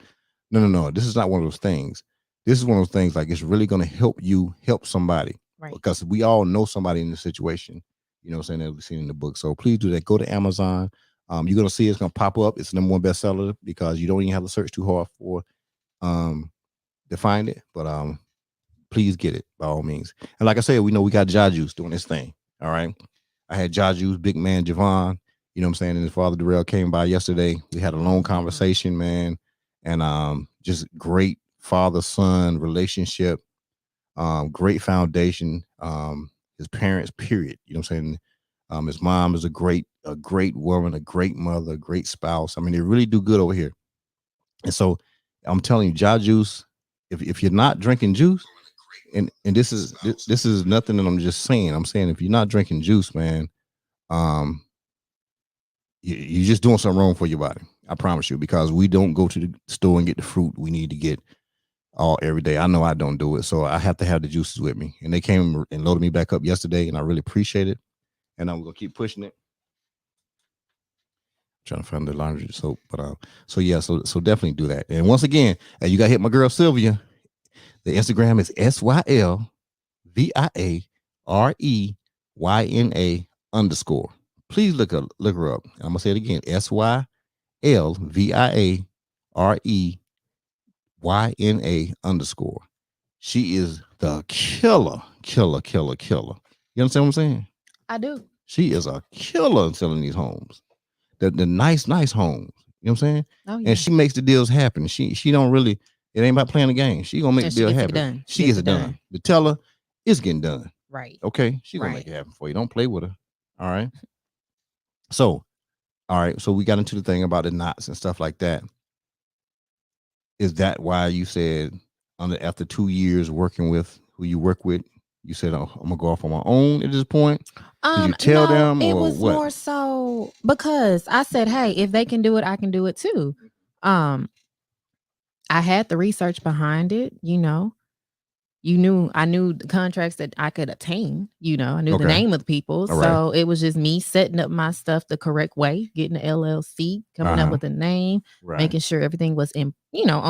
No. This is not one of those things. This is one of those things like it's really going to help you help somebody. Right. Because we all know somebody in this situation, you know what I'm saying, that we've seen in the book. So please do that. Go to Amazon. You're going to see it's going to pop up. It's the #1 bestseller because you don't even have to search too hard for to find it. But please get it by all means. And like I said, we know we got Jaju's doing this thing. All right. I had Jaju's big man, Javon, you know what I'm saying? And his father, Darrell, came by yesterday. We had a long conversation, man. And just great father-son relationship. Great foundation. His parents, period. You know what I'm saying? His mom is a great woman, a great mother, a great spouse. I mean, they really do good over here. And so I'm telling you, Jaju's, if you're not drinking juice, and this is nothing that I'm just saying. I'm saying if you're not drinking juice, man, you're just doing something wrong for your body. I promise you, because we don't go to the store and get the fruit we need to get all every day. I know I don't do it, so I have to have the juices with me. And they came and loaded me back up yesterday, and I really appreciate it. And I'm gonna keep pushing it. Trying to find the laundry soap, but so definitely do that. And once again, you got to hit my girl Sylvia. The Instagram is SYLVIAREYNA_. Please look her up. I'm gonna say it again. SYLVIAREYNA_. She is the killer. You understand what I'm saying? I do. She is a killer in selling these homes. The nice homes. You know what I'm saying? Oh, yeah. And she makes the deals happen. She don't really, it ain't about playing the game. She gonna make the deal happen. She gets it done. The teller is getting done. Right. Okay. She gonna make it happen for you. Don't play with her. All right. So we got into the thing about the knots and stuff like that. Is that why you said after 2 years working with who you work with, you said, oh, I'm gonna go off on my own at this point? Did you tell them, or it was what? More so because I said, hey, if they can do it, I can do it too. I had the research behind it, you know. I knew the contracts that I could attain, you know. I knew the name of the people. All so it was just me setting up my stuff the correct way, getting the LLC, coming up with a name, making sure everything was on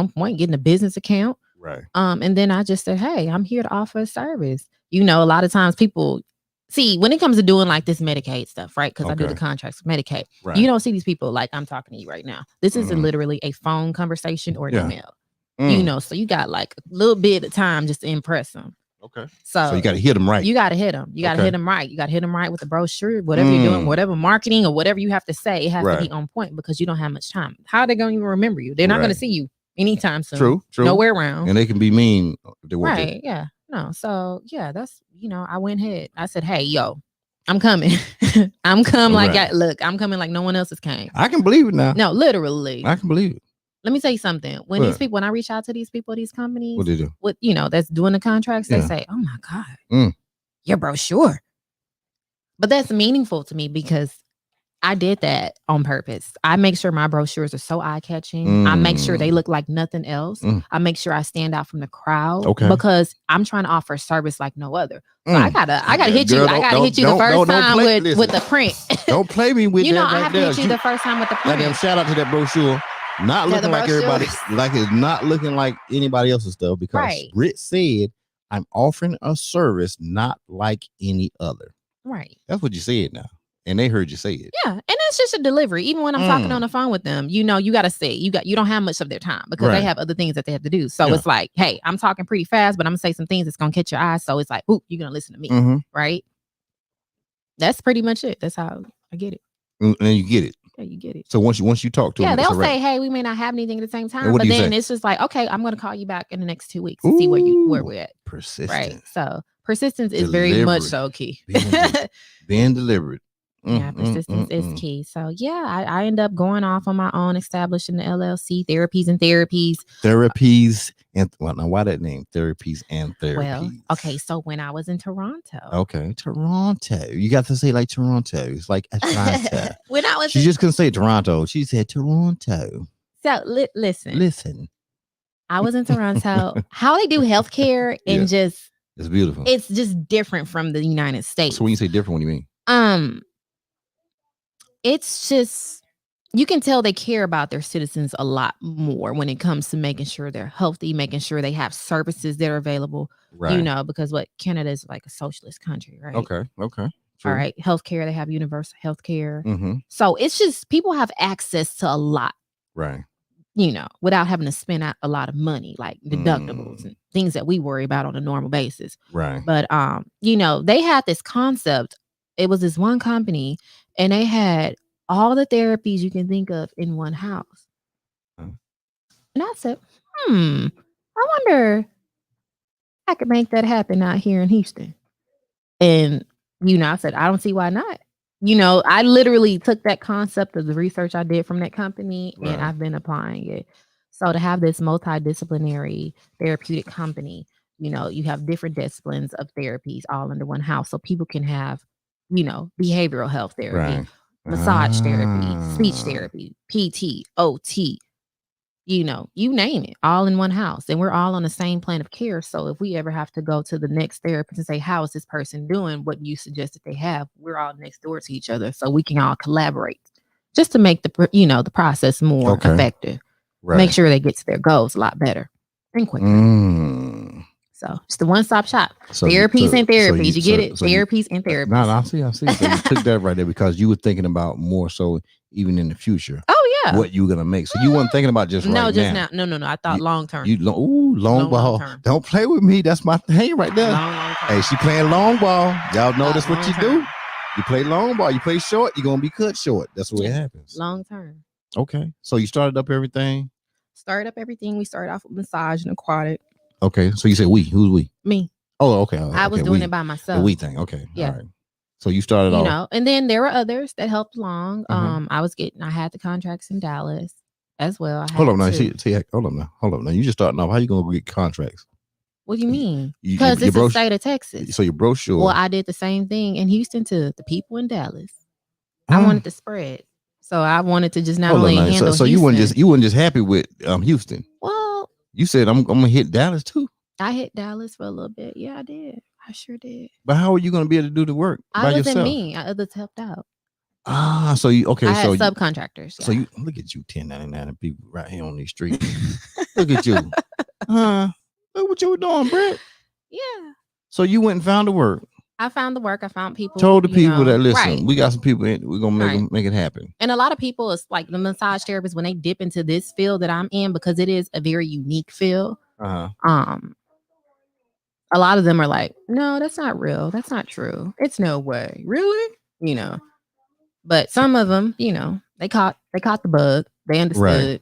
point, getting a business account. Right. And then I just said, hey, I'm here to offer a service. You know, a lot of times people see when it comes to doing like this Medicaid stuff, right? Because I do the contracts with Medicaid. Right. You don't see these people like I'm talking to you right now. This is literally a phone conversation or an email. You know, so you got like a little bit of time just to impress them. Okay. So you got to hit them right. You got to hit them. You got to hit them right. You got to hit them right with the brochure, whatever you're doing, whatever marketing or whatever you have to say. It has to be on point because you don't have much time. How are they going to even remember you? They're not going to see you anytime soon. True. Nowhere around. And they can be mean. If they want to. Yeah. No. So yeah, that's, I went ahead. I said, hey, yo, I'm coming. I'm coming I'm coming like no one else has came. I can believe it now. No, literally. I can believe it. Let me tell you something. When I reach out to these people, these companies, what they do? That's doing the contracts, they say, oh my God, your brochure. But that's meaningful to me because I did that on purpose. I make sure my brochures are so eye-catching. I make sure they look like nothing else. I make sure I stand out from the crowd because I'm trying to offer a service like no other. So I gotta hit you. I gotta hit you the first time with the print. Don't play me with that. I have to hit you the first time with the print. Goddamn, shout out to that brochure. Not looking like everybody, like it's not looking like anybody else's stuff because Britt said, I'm offering a service not like any other. Right. That's what you said now. And they heard you say it. Yeah. And it's just a delivery. Even when I'm talking on the phone with them, you got to say, you don't have much of their time because they have other things that they have to do. So it's like, hey, I'm talking pretty fast, but I'm going to say some things that's going to catch your eye. So it's like, ooh, you're going to listen to me. Right. That's pretty much it. That's how I get it. And you get it. Yeah, you get it. So once you talk to them, they'll say, "Hey, we may not have anything at the same time," but then it's just like, "Okay, I'm going to call you back in the next 2 weeks to see where we're at." Persistence, right? So persistence is very much so key. Being deliberate. Yeah, persistence is key. So yeah, I end up going off on my own, establishing the LLC, Therapies and Therapies. Therapies and now why that name? Therapies and Therapies. Well, okay, so when I was in Toronto. Okay, Toronto. You got to say like Toronto. It's like Atlanta. When I was, she just couldn't say Toronto. She said Toronto. So listen. I was in Toronto. How they do healthcare and just it's beautiful. It's just different from the United States. So when you say different, what do you mean? it's just, you can tell they care about their citizens a lot more when it comes to making sure they're healthy, making sure they have services that are available, Right. because what Canada is like a socialist country, right? Okay. All right. Healthcare, they have universal healthcare. Mm-hmm. So it's just people have access to a lot. Right. Without having to spend out a lot of money, like deductibles and things that we worry about on a normal basis. Right. But, they had this concept. It was this one company and they had all the therapies you can think of in one house. And I said, I wonder if I could make that happen out here in Houston. And, I said, I don't see why not. I literally took that concept of the research I did from that company and I've been applying it. So to have this multidisciplinary therapeutic company, you have different disciplines of therapies all under one house. So people can have, behavioral health therapy, massage therapy, speech therapy, PT, OT, you name it, all in one house. And we're all on the same plane of care. So if we ever have to go to the next therapist and say, how is this person doing? What you suggest that they have? We're all next door to each other. So we can all collaborate just to make the process more effective. Right. Make sure they get to their goals a lot better and quicker. So it's the one-stop shop. Therapies and therapies. You get it? Therapies and therapies. No, I see. So you took that right there because you were thinking about more so even in the future. Oh, yeah. What you were going to make. So you weren't thinking about just right now. No, just now. No. I thought long-term. Long ball. Don't play with me. That's my thing right there. Long hey, she playing long ball. Y'all know that's what you do. You play long ball. You play short, you're going to be cut short. That's the way it happens. Long-term. Okay. So you started up everything? We started off with massage and aquatic. Okay, so you said we. Who's we? Me. Oh, okay. I was doing it by myself. The we thing. Okay. Yeah. All right. So you started off. And then there were others that helped along. I had the contracts in Dallas as well. Hold on now. Hold up now. You just starting off. How you gonna get contracts? What do you mean? Because it's the state of Texas. So your brochure. Well, I did the same thing in Houston to the people in Dallas. I wanted to spread. So I wanted to just not only handle So you weren't just happy with Houston. Well, you said I'm gonna hit Dallas too. I hit Dallas for a little bit. Yeah, I did. I sure did. But how are you gonna be able to do the work by yourself? Wasn't me. Others helped out. So you okay? I had subcontractors. Yeah. So you look at you, 1099 and people right here on these streets. Look at you. Look what you were doing, Brett. Yeah. So you went and found the work. I found the work. I found people. Told the people that listen, we got some people in. We're gonna make it happen. And a lot of people, it's like the massage therapists when they dip into this field that I'm in, because it is a very unique field. Uh-huh. A lot of them are like, no, that's not real. That's not true. It's no way. Really? But some of them, they caught the bug. They understood,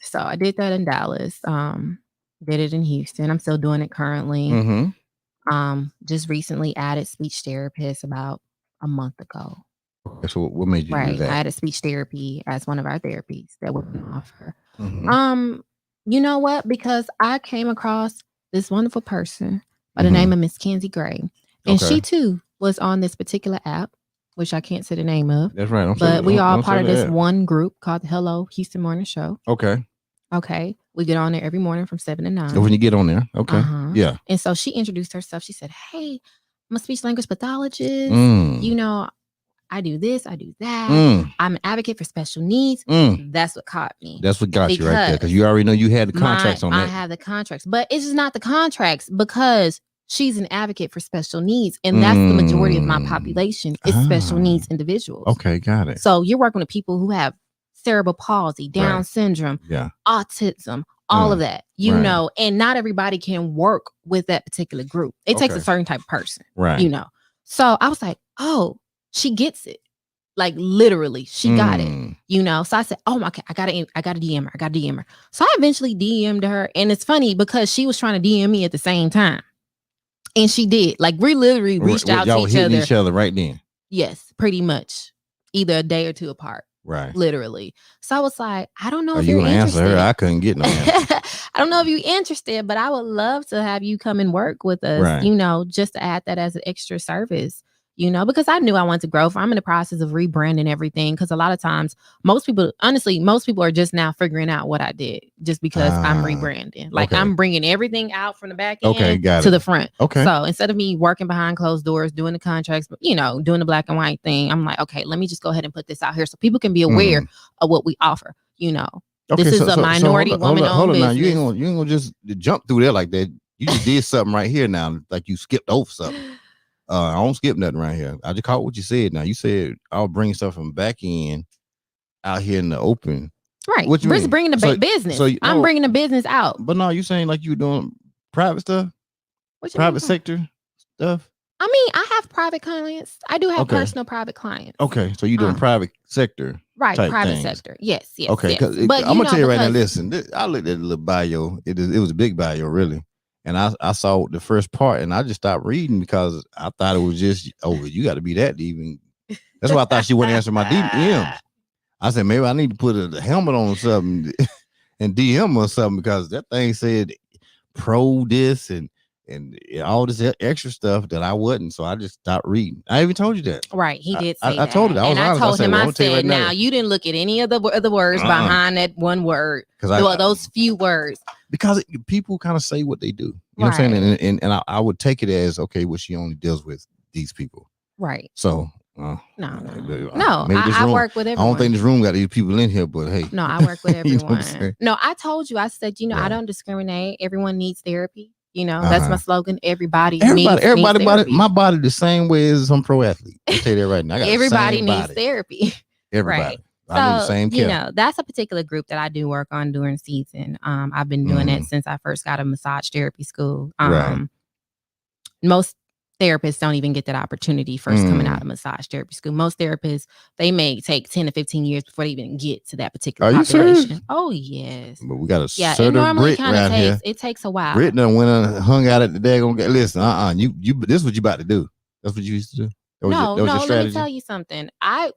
So I did that in Dallas. Did it in Houston. I'm still doing it currently. Mm-hmm. Just recently added speech therapists about a month ago. Okay, so what made you do that? I added speech therapy as one of our therapies that we can offer. Mm-hmm. You know what? Because I came across this wonderful person by the name of Miss Kenzie Gray. And she too was on this particular app, which I can't say the name of. That's right. But we are part of this one group called the Hello Houston Morning Show. Okay. We get on there every morning from 7 to 9. So when you get on there. Okay. Yeah. And so she introduced herself. She said, hey, I'm a speech language pathologist. I do this, I do that. I'm an advocate for special needs. That's what caught me. That's what got you right there. Because you already know you had the contracts on that. I have the contracts. But it's just not the contracts because she's an advocate for special needs. And that's the majority of my population is special needs individuals. Okay, got it. So you're working with people who have cerebral palsy, Down syndrome, autism, all of that, and not everybody can work with that particular group. It takes a certain type of person, So I was like, oh, she gets it. Like literally, she got it, So I said, oh my God, I gotta DM her. So I eventually DM'd her. And it's funny because she was trying to DM me at the same time. And she did. Like we literally reached out to each other right then. Yes, pretty much. Either a day or two apart. Right. Literally. So I was like, I don't know if you're interested. Answer her? I couldn't get no answer. I don't know if you're interested, but I would love to have you come and work with us, just to add that as an extra service, you know, because I knew I wanted to grow. I'm in the process of rebranding everything because a lot of times, most people are just now figuring out what I did just because I'm rebranding. Like I'm bringing everything out from the back end to the front. Okay. So instead of me working behind closed doors, doing the contracts, you know, doing the black and white thing, I'm like, okay, let me just go ahead and put this out here so people can be aware of what we offer, you know. Okay, this is a minority woman-owned business. Now. You ain't gonna just jump through there like that. You just did something right here now, like you skipped over something. I don't skip nothing right here. I just caught what you said. Now you said I'll bring stuff from back end out here in the open. Right. What you mean? Bringing the business. So I'm bringing the business out. But no, you saying like you doing private stuff, private sector stuff. I mean, I have private clients. I do have personal private clients. Okay, so you doing private sector. Right, private sector. Yes. Okay, yes. But I'm gonna tell you right now. Listen, I looked at the little bio. It was a big bio, really, and I saw the first part, and I just stopped reading because I thought it was just, you got to be that even. That's why I thought she wouldn't answer my DMs. I said maybe I need to put a helmet on or something and DM or something because that thing said pro this and all this extra stuff that I wasn't, so I just stopped reading. I even told you that. Right, he did say that. I told it. I told him, I said, now you didn't look at any of the words behind that one word, those few words. Because people kind of say what they do. You know what I'm saying? And I would take it as, okay, well, she only deals with these people. Right. So, no. I work with everyone. I don't think this room got these people in here, but hey. No, I work with everyone. No, I told you, I said, I don't discriminate. Everyone needs therapy. You know, that's my slogan. Everybody needs therapy. My body the same way as some pro athlete. I'll tell you that right now. Everybody needs therapy. Everybody. Right. I need the same care. You know, that's a particular group that I do work on during season. I've been doing it since I first got a massage therapy school. Most therapists don't even get that opportunity first coming out of massage therapy school. Most therapists, they may take 10 to 15 years before they even get to that particular population. Serious? Oh, yes. But we got a certain Brit around here. It takes a while. Brit done went and hung out at the daggone. Listen, you this is what you about to do. That's what you used to do? No, let me tell you something. I'm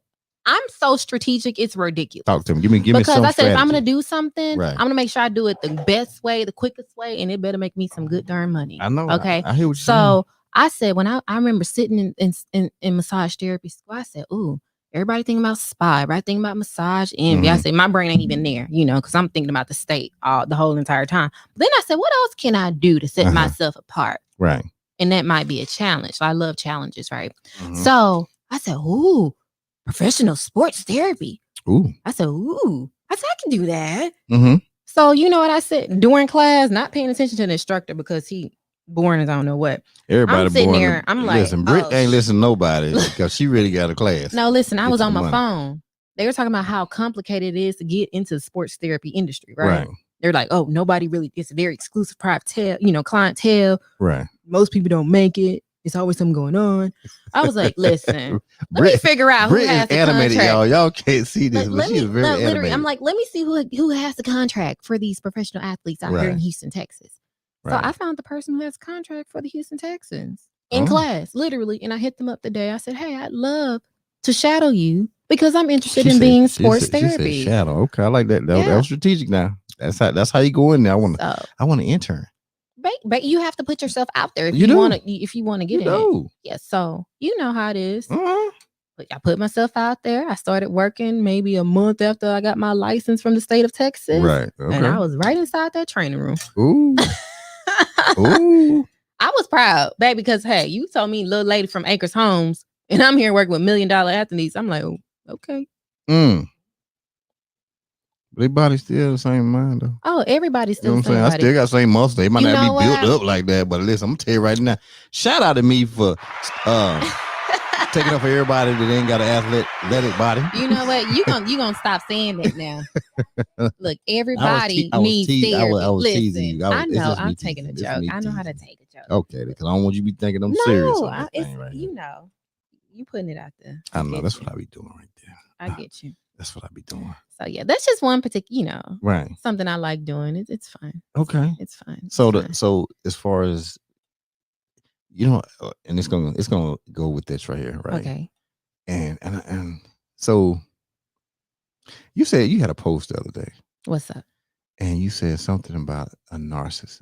so strategic, it's ridiculous. Talk to me. Give me some Because I said, strategy. if I'm going to do something, I'm going to make sure I do it the best way, the quickest way, and it better make me some good darn money. I know. Okay. I hear what you're saying. I said, when I remember sitting in massage therapy school, I said, ooh, everybody thinking about spa, everybody thinking about massage envy. I said, my brain ain't even there, because I'm thinking about the state the whole entire time. But then I said, what else can I do to set myself apart? Right. And that might be a challenge. So I love challenges, right? So I said, ooh, professional sports therapy. Ooh. I said, I can do that. So you know what I said? During class, not paying attention to the instructor because he boring as I don't know what. Everybody I'm sitting boring. there. I'm like, listen, Britt ain't listen to nobody because she really got a class. No, listen, I was on my phone. They were talking about how complicated it is to get into the sports therapy industry, right? They're like, oh, nobody really, it's a very exclusive private clientele. Right. Most people don't make it. It's always something going on. I was like, listen, let me figure out who has the animated, contract. Y'all can't see this, but she's very animated. I'm like, let me see who has the contract for these professional athletes out here in Houston, Texas. So I found the person who has a contract for the Houston Texans in class, literally. And I hit them up today. I said, hey, I'd love to shadow you because I'm interested in being sports therapy. She said shadow. Okay, I like that. That was strategic now. That's how you go in there. I want to intern. But you have to put yourself out there if you want to get in it. Yeah, so you know how it is. But I put myself out there. I started working maybe a month after I got my license from the state of Texas. Right. Okay. And I was right inside that training room. Ooh. Ooh. I was proud, baby, because hey, you told me little lady from Acres Homes, and I'm here working with $1 million athletes. I'm like, oh, okay. Their body still the same mind though. Oh, everybody's still the same body. I still got the same muscle. They might not be built up like that, but listen, I'm gonna tell you right now. Shout out to me for taking up for everybody that ain't got an athletic body. You know what? You gonna stop saying that now. Look, everybody needs therapy. I was teasing you. I know I'm taking a joke. I know how to take a joke. Okay, because I don't want you to be thinking I'm serious. No, you putting it out there. I know that's what I be doing right there. I get you. That's what I be doing. So yeah, that's just one particular, right? Something I like doing. It's fine. Okay, it's fine. So as far as and it's gonna go with this right here, right? Okay. And so you said you had a post the other day. What's up? And you said something about a narcissist.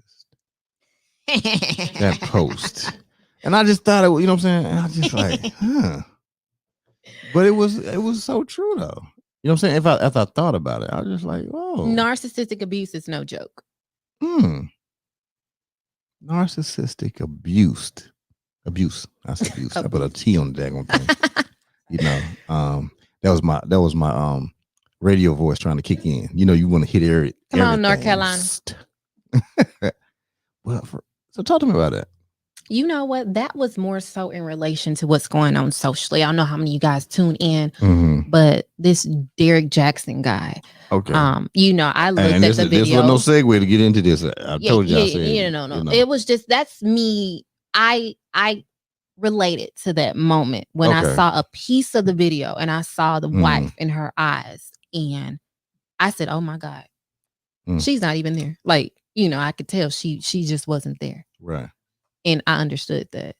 That post. And I just thought it, you know what I'm saying? And I just like, huh. But it was so true though. You know what I'm saying? After I thought about it, I was just like, oh. Narcissistic abuse is no joke. Narcissistic abuse. I said abuse. I put a T on the daggone thing. You know, that was my radio voice trying to kick in. You know, you want to hit everything. Come on, North Carolina. Well, so talk to me about that. You know what? That was more so in relation to what's going on socially. I don't know how many of you guys tune in, but this Derek Jackson guy. Okay. You know, I looked at the video. This was no segue to get into this. I told you. I said, no. You know. It was just, that's me. I related to that moment when I saw a piece of the video and I saw the wife in her eyes, and I said, "Oh my God, she's not even there." Like, you know, I could tell she just wasn't there. Right. And I understood that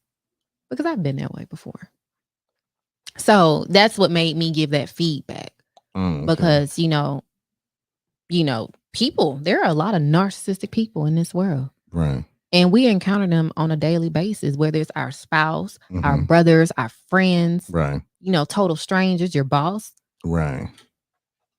because I've been that way before. So that's what made me give that feedback. Because, you know, people, there are a lot of narcissistic people in this world. Right. And we encounter them on a daily basis, whether it's our spouse, our brothers, our friends, right. You know, total strangers, your boss. Right.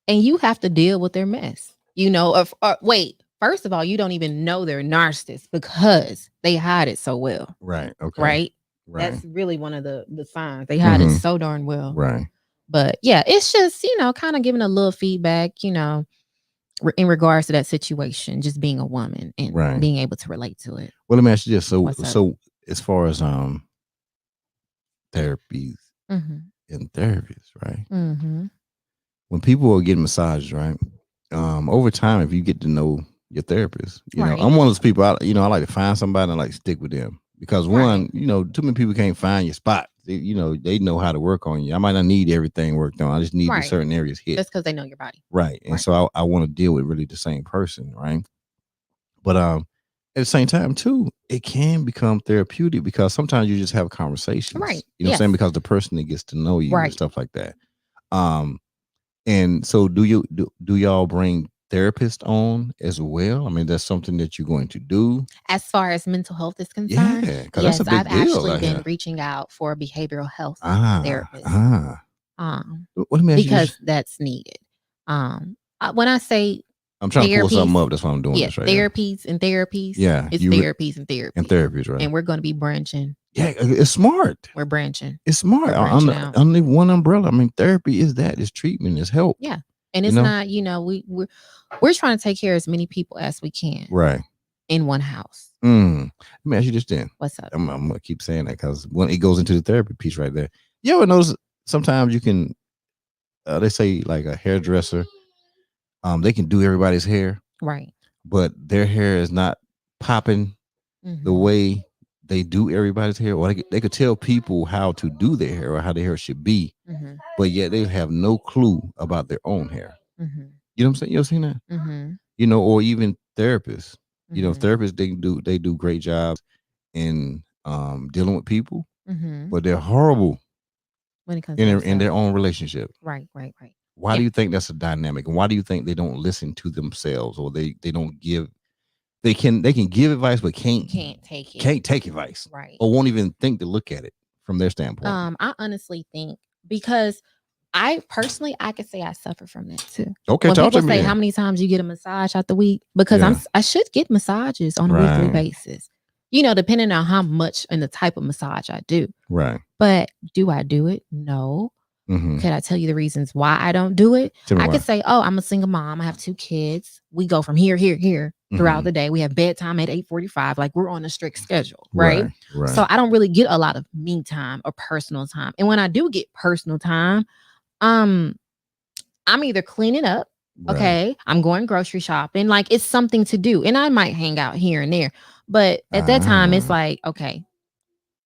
And you have to deal with their mess. You know, wait. First of all, you don't even know they're narcissists because they hide it so well. Right. Okay. Right. That's really one of the signs. They hide it so darn well. Right. But yeah, it's just, you know, kind of giving a little feedback, you know, in regards to that situation, just being a woman and being able to relate to it. Well, let me ask you this. So as far as therapies and therapies, right? When people are getting massages, right? Over time, if you get to know your therapist, you know, I'm one of those people. I like to find somebody and I like to stick with them because one, you know, too many people can't find your spot. They know how to work on you. I might not need everything worked on. I just need certain areas hit. That's because they know your body, right? And so I want to deal with really the same person, right? But at the same time, too, it can become therapeutic because sometimes you just have conversations, right? You know what I'm saying? Because the person that gets to know you and stuff like that. And so do y'all bring therapists on as well? I mean, that's something that you're going to do as far as mental health is concerned. Yeah, because that's a big deal. I've actually been reaching out for a behavioral health therapist. What do you mean? Because that's needed. When I say I'm trying to pull something up, that's why I'm doing this right Therapies and Therapies. Yeah, it's Therapies and Therapies. And Therapies, right? And we're going to be branching. Yeah, it's smart. We're branching. It's smart. Under one umbrella. I mean, therapy is that. It's treatment. It's help. Yeah. And it's not, you know, we're trying to take care of as many people as we can. Right. In one house. Let me ask you this then. What's up? I'm going to keep saying that because when it goes into the therapy piece right there, you ever notice sometimes you can, they say like a hairdresser, they can do everybody's hair. Right. But their hair is not popping the way they do everybody's hair, or they could tell people how to do their hair or how their hair should be, but yet they have no clue about their own hair. You know what I'm saying? You ever seen that? You know, or even therapists. You know, therapists they do great jobs in dealing with people, but they're horrible when it comes in their own relationship. Right. Why do you think that's a dynamic, and why do you think they don't listen to themselves, or they don't give? They can give advice, but can't take advice, right? Or won't even think to look at it from their standpoint. I honestly think because I could say I suffer from that too. Okay, when people say how many times you get a massage out the week, because I should get massages on a weekly basis. You know, depending on how much and the type of massage I do. Right. But do I do it? No. Can I tell you the reasons why I don't do it? I could say, oh, I'm a single mom. I have 2 kids. We go from here throughout the day. We have bedtime at 8:45. Like we're on a strict schedule, right? So I don't really get a lot of me time or personal time. And when I do get personal time, I'm either cleaning up, okay, I'm going grocery shopping, like it's something to do. And I might hang out here and there. But at that time, it's like, okay,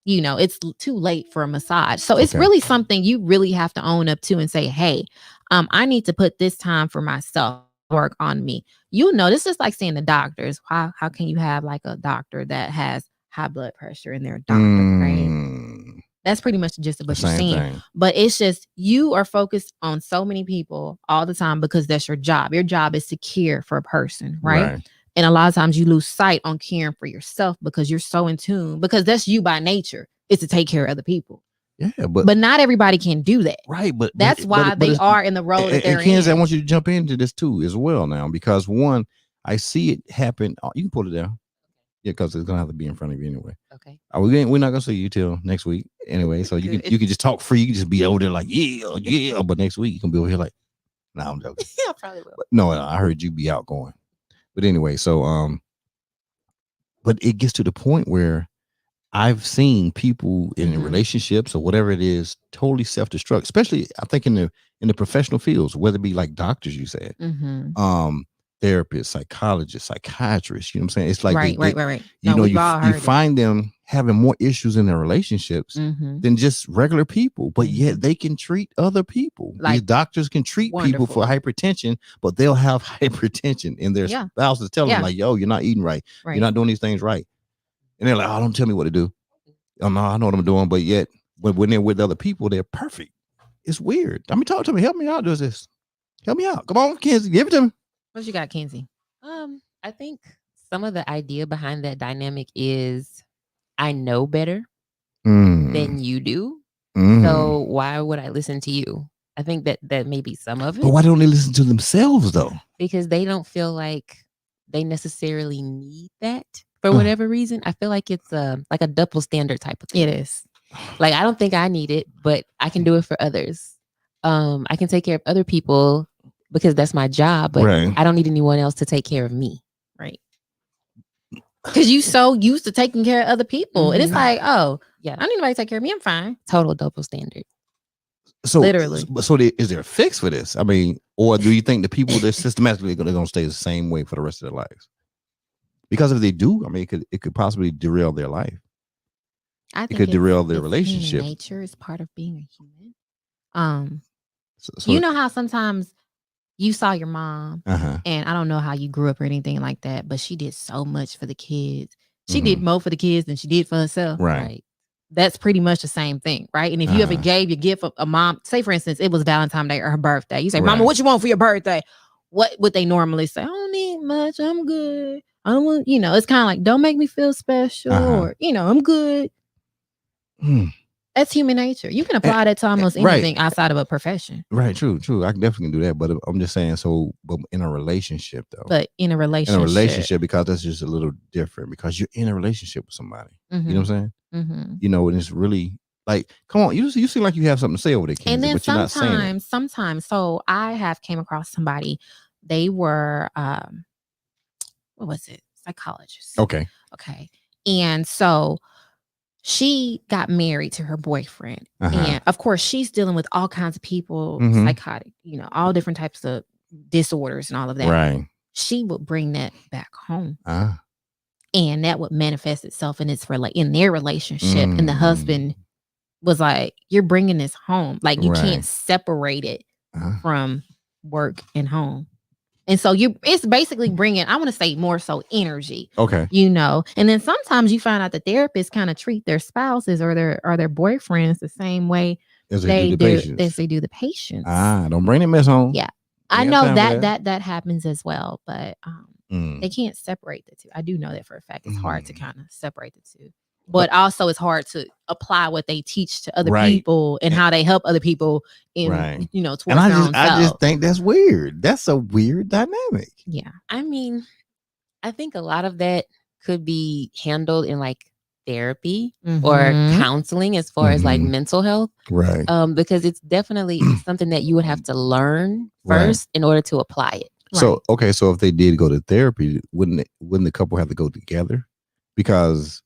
you know, it's too late for a massage. So it's really something you really have to own up to and say, hey, I need to put this time for myself, work on me. You know, this is like seeing the doctors. How can you have like a doctor that has high blood pressure and they're a doctor, right? That's pretty much just what you're saying. But it's just you are focused on so many people all the time because that's your job. Your job is to care for a person, right? And a lot of times you lose sight on caring for yourself because you're so in tune, because that's you by nature, is to take care of other people. Yeah, but not everybody can do that. Right, but that's why they are in the role that they're in. Kenzie, I want you to jump into this too as well now, because one, I see it happen. You can pull it down. Yeah, because it's gonna have to be in front of you anyway. Okay. We're not gonna see you till next week anyway. So you can just talk free. You can just be over there like yeah. But next week you can be over here like, nah, I'm joking. Yeah, probably will. But no, I heard you be outgoing. But anyway, so but it gets to the point where I've seen people in relationships or whatever it is totally self-destruct, especially I think in the professional fields, whether it be like doctors, you said, therapists, psychologists, psychiatrists, you know what I'm saying? It's like right. You find them having more issues in their relationships than just regular people, but yet they can treat other people. Like, these doctors can treat people for hypertension, but they'll have hypertension in their spouses tell them like, yo, you're not eating right. You're not doing these things right. And they're like, oh, don't tell me what to do. Oh, no, I know what I'm doing. But yet, when they're with other people, they're perfect. It's weird. I mean, talk to me. Help me out. Does this? Help me out. Come on, Kenzie. Give it to me. What you got, Kenzie? I think some of the idea behind that dynamic is I know better than you do. So why would I listen to you? I think that may be some of it. But why don't they listen to themselves, though? Because they don't feel like they necessarily need that. For whatever reason, I feel like it's like a double standard type of thing. It is. Like, I don't think I need it, but I can do it for others. I can take care of other people because that's my job, but I don't need anyone else to take care of me. Right. Because you so used to taking care of other people. And it's like, oh, yeah, I don't need anybody to take care of me. I'm fine. Total double standard. So literally. So is there a fix for this? I mean, or do you think the people that systematically they're going to stay the same way for the rest of their lives? Because if they do, I mean, it could possibly derail their life. I think it could derail their relationship. Nature is part of being a human. So you know how sometimes you saw your mom, and I don't know how you grew up or anything like that, but she did so much for the kids. She did more for the kids than she did for herself. Right. That's pretty much the same thing, right? And if you ever gave your gift of a mom, say for instance, it was Valentine's Day or her birthday, you say, "Mama, what you want for your birthday?" What would they normally say? "I don't need much. I'm good. I don't want," it's kind of like, "Don't make me feel special," or, "I'm good." That's human nature. You can apply that to almost anything outside of a profession. Right. True. I can definitely do that. But I'm just saying, but in a relationship though. But in a relationship, because that's just a little different, because you're in a relationship with somebody. You know what I'm saying? And it's really like, come on, you seem like you have something to say over there, Kenzie, and then but you're not saying it. sometimes, so I have came across somebody, they were, what was it? Psychologist. Okay. And so she got married to her boyfriend. And of course, she's dealing with all kinds of people, psychotic, all different types of disorders and all of that. Right. She would bring that back home. And that would manifest itself in their relationship. And the husband was like, "You're bringing this home. Like, you can't separate it from work and home." And so it's basically bringing, I want to say more so energy. Okay. And then sometimes you find out the therapists kind of treat their spouses or their boyfriends the same way as they do the patients. Don't bring that mess home. Yeah. I know that happens as well, but they can't separate the two. I do know that for a fact. It's hard to kind of separate the two. But also it's hard to apply what they teach to other people and how they help other people in, towards their own self. I just think that's weird. That's a weird dynamic. Yeah. I mean, I think a lot of that could be handled in like therapy or counseling as far as like mental health. Right. Because it's definitely something that you would have to learn first in order to apply it. So, okay. So if they did go to therapy, wouldn't the couple have to go together? Because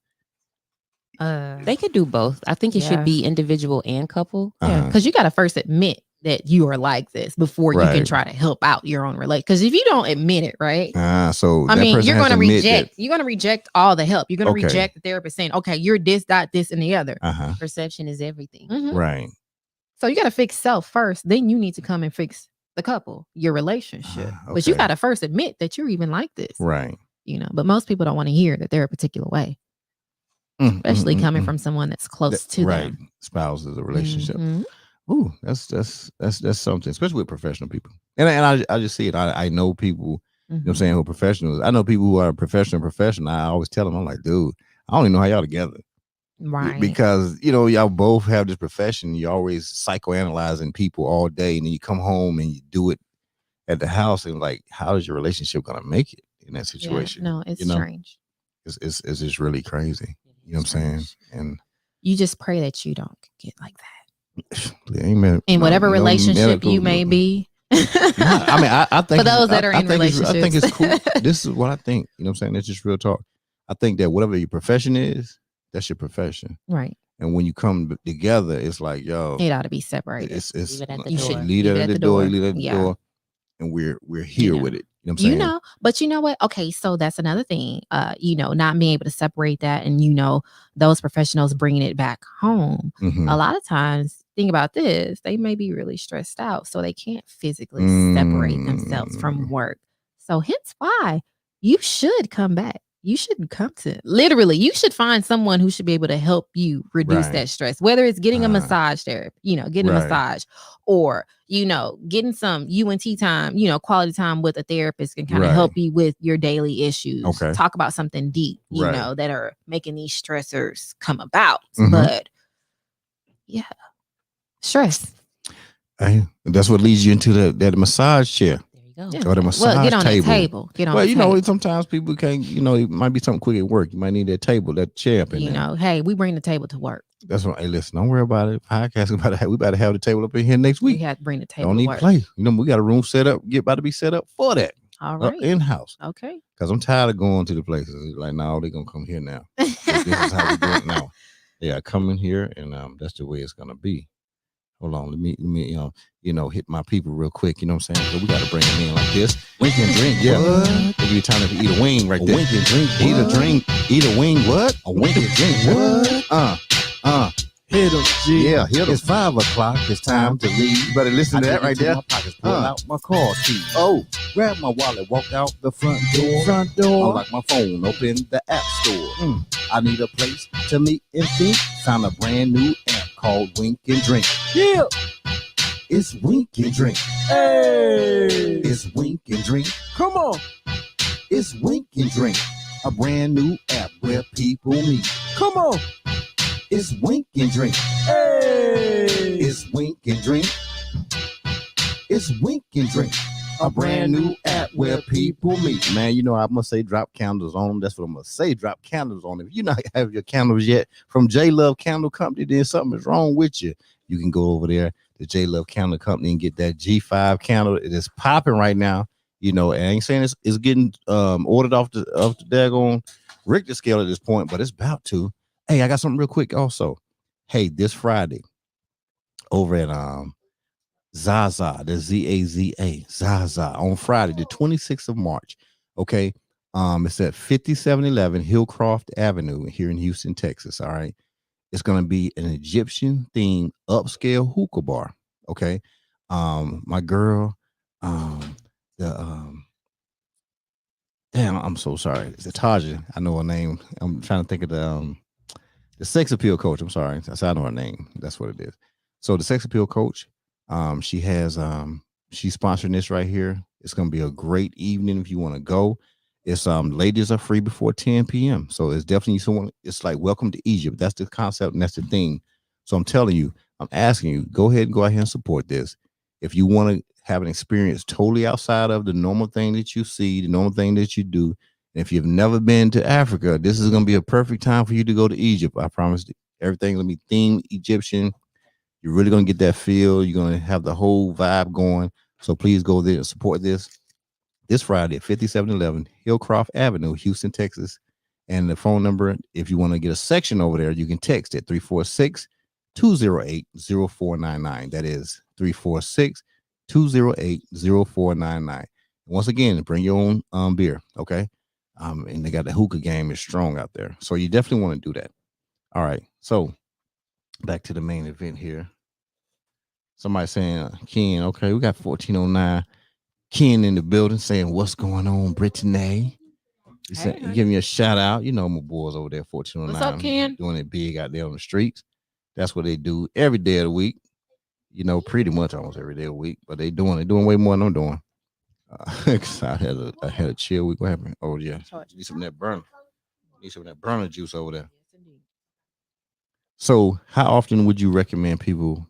they could do both. I think it should be individual and couple. Yeah, because you got to first admit that you are like this before you can try to help out your own relationship. Because if you don't admit it, right? So I mean, you're going to reject. You're going to reject all the help. You're going to reject the therapist saying, "Okay, you're this, that, this, and the other." Perception is everything. Right. So you got to fix self first. Then you need to come and fix the couple, your relationship. But you got to first admit that you're even like this. Right. But most people don't want to hear that they're a particular way. Especially coming from someone that's close to them. Spouses, a relationship. Ooh, that's something, especially with professional people. And I just see it. I know people You know what I'm saying? Who are professionals. I know people who are professional. I always tell them, I'm like, dude, I don't even know how y'all together. Right. Because, you know, y'all both have this profession. You're always psychoanalyzing people all day. And then you come home and you do it at the house. And like, how is your relationship going to make it in that situation? Yeah, no, it's strange. It's just really crazy. You know what I'm saying? And you just pray that you don't get like that. Amen. In whatever relationship you may be. I think for those that are in relationships, I think it's cool. This is what I think. You know what I'm saying? It's just real talk. I think that whatever your profession is, that's your profession. Right. And when you come together, it's like, yo, it ought to be separated. You should leave it at the door. Leave it at the door. And we're here with it. You know what I'm saying? You know, but you know what? Okay, so that's another thing. You know, not being able to separate that, and you know, those professionals bringing it back home. A lot of times, think about this: they may be really stressed out, so they can't physically separate themselves from work. So, hence why you should come back. You should come to literally. You should find someone who should be able to help you reduce that stress. Whether it's getting a massage therapy, you know, getting a massage, or you know, getting some UNT time, you know, quality time with a therapist can kind of help you with your daily issues. Okay. Talk about something deep, you know, that are making these stressors come about. But yeah, stress. Hey, that's what leads you into that massage chair. Yeah. Or the massage get on table. the table. Get on. Well, the you table. know, sometimes people can't. You know, it might be something quick at work. You might need that table, that chair up in there. You know, hey, we bring the table to work. That's what. Hey, listen, don't worry about it. Podcasting about it. We better have the table up in here next week. We have to bring the table. Don't need to play. You know, we got a room set up. About to be set up for that. All right. In house. Okay. Because I'm tired of going to the places. Like, no, they're gonna come here now. This is how we do it now. Yeah, come in here, and that's the way it's gonna be. Hold on, let me you know, hit my people real quick. You know what I'm saying? So we got to bring them in like this. Wink and drink. Yeah. What? Give you time to eat a wing right there. Wink and drink. Eat a wing. What? A wink and drink. What? Hit them, G. Yeah, hit them. It's 5 o'clock. It's time to leave. You better listen to that right there. My pockets, pull out my car keys. Oh, grab my wallet, walk out the front door. Unlock my phone, open the app store. I need a place to meet and think. Found a brand new app called Wink and Drink. Yeah. It's Wink and Drink. Hey. It's Wink and Drink. Come on. It's Wink and Drink. A brand new app where people meet. Come on. It's Wink and Drink. Hey. It's Wink and Drink. It's Wink and Drink. A brand new app where people meet. Man, you know, I must say drop candles on them. That's what I'm going to say. Drop candles on them. If you not have your candles yet from J Love Candle Company, then something is wrong with you. You can go over there to J Love Candle Company and get that G5 candle. It is popping right now. You know, and I ain't saying it's getting ordered off the daggone Richter scale at this point, but it's about to. Hey, I got something real quick also. Hey, this Friday over at Zaza, the Zaza, Zaza on Friday, the 26th of March. Okay. It's at 5711 Hillcroft Avenue here in Houston, Texas. All right. It's going to be an Egyptian themed upscale hookah bar. Okay. My girl, damn, I'm so sorry. It's Taja. I know her name. I'm trying to think of the sex appeal coach. I'm sorry. I know her name. That's what it is. So the sex appeal coach, she has she's sponsoring this right here. It's gonna be a great evening if you want to go. It's ladies are free before 10 p.m. So it's definitely someone. It's like welcome to Egypt. That's the concept and that's the thing. So I'm telling you, I'm asking you, go ahead and go out here and support this. If you want to have an experience totally outside of the normal thing that you see, the normal thing that you do. And if you've never been to Africa, this is gonna be a perfect time for you to go to Egypt. I promise everything's gonna be themed Egyptian. You're really going to get that feel. You're going to have the whole vibe going. So please go there and support this Friday at 5711 Hillcroft Avenue, Houston, Texas. And the phone number, if you want to get a section over there, you can text it 346-208-0499. That is 346-208-0499. Once again, bring your own beer, okay? And they got the hookah game is strong out there. So you definitely want to do that. All right. So back to the main event here. Somebody saying, Ken, okay, we got 1409 Ken in the building saying, what's going on, Brittane? Give me a shout out. You know, my boys over there, 1409. What's up, Ken? Doing it big out there on the streets. That's what they do every day of the week. You know, pretty much almost every day of the week, but they're doing way more than I'm doing. I had a chill week. What happened? Oh yeah, need some of that burner. Need some of that burner juice over there. So, how often would you recommend people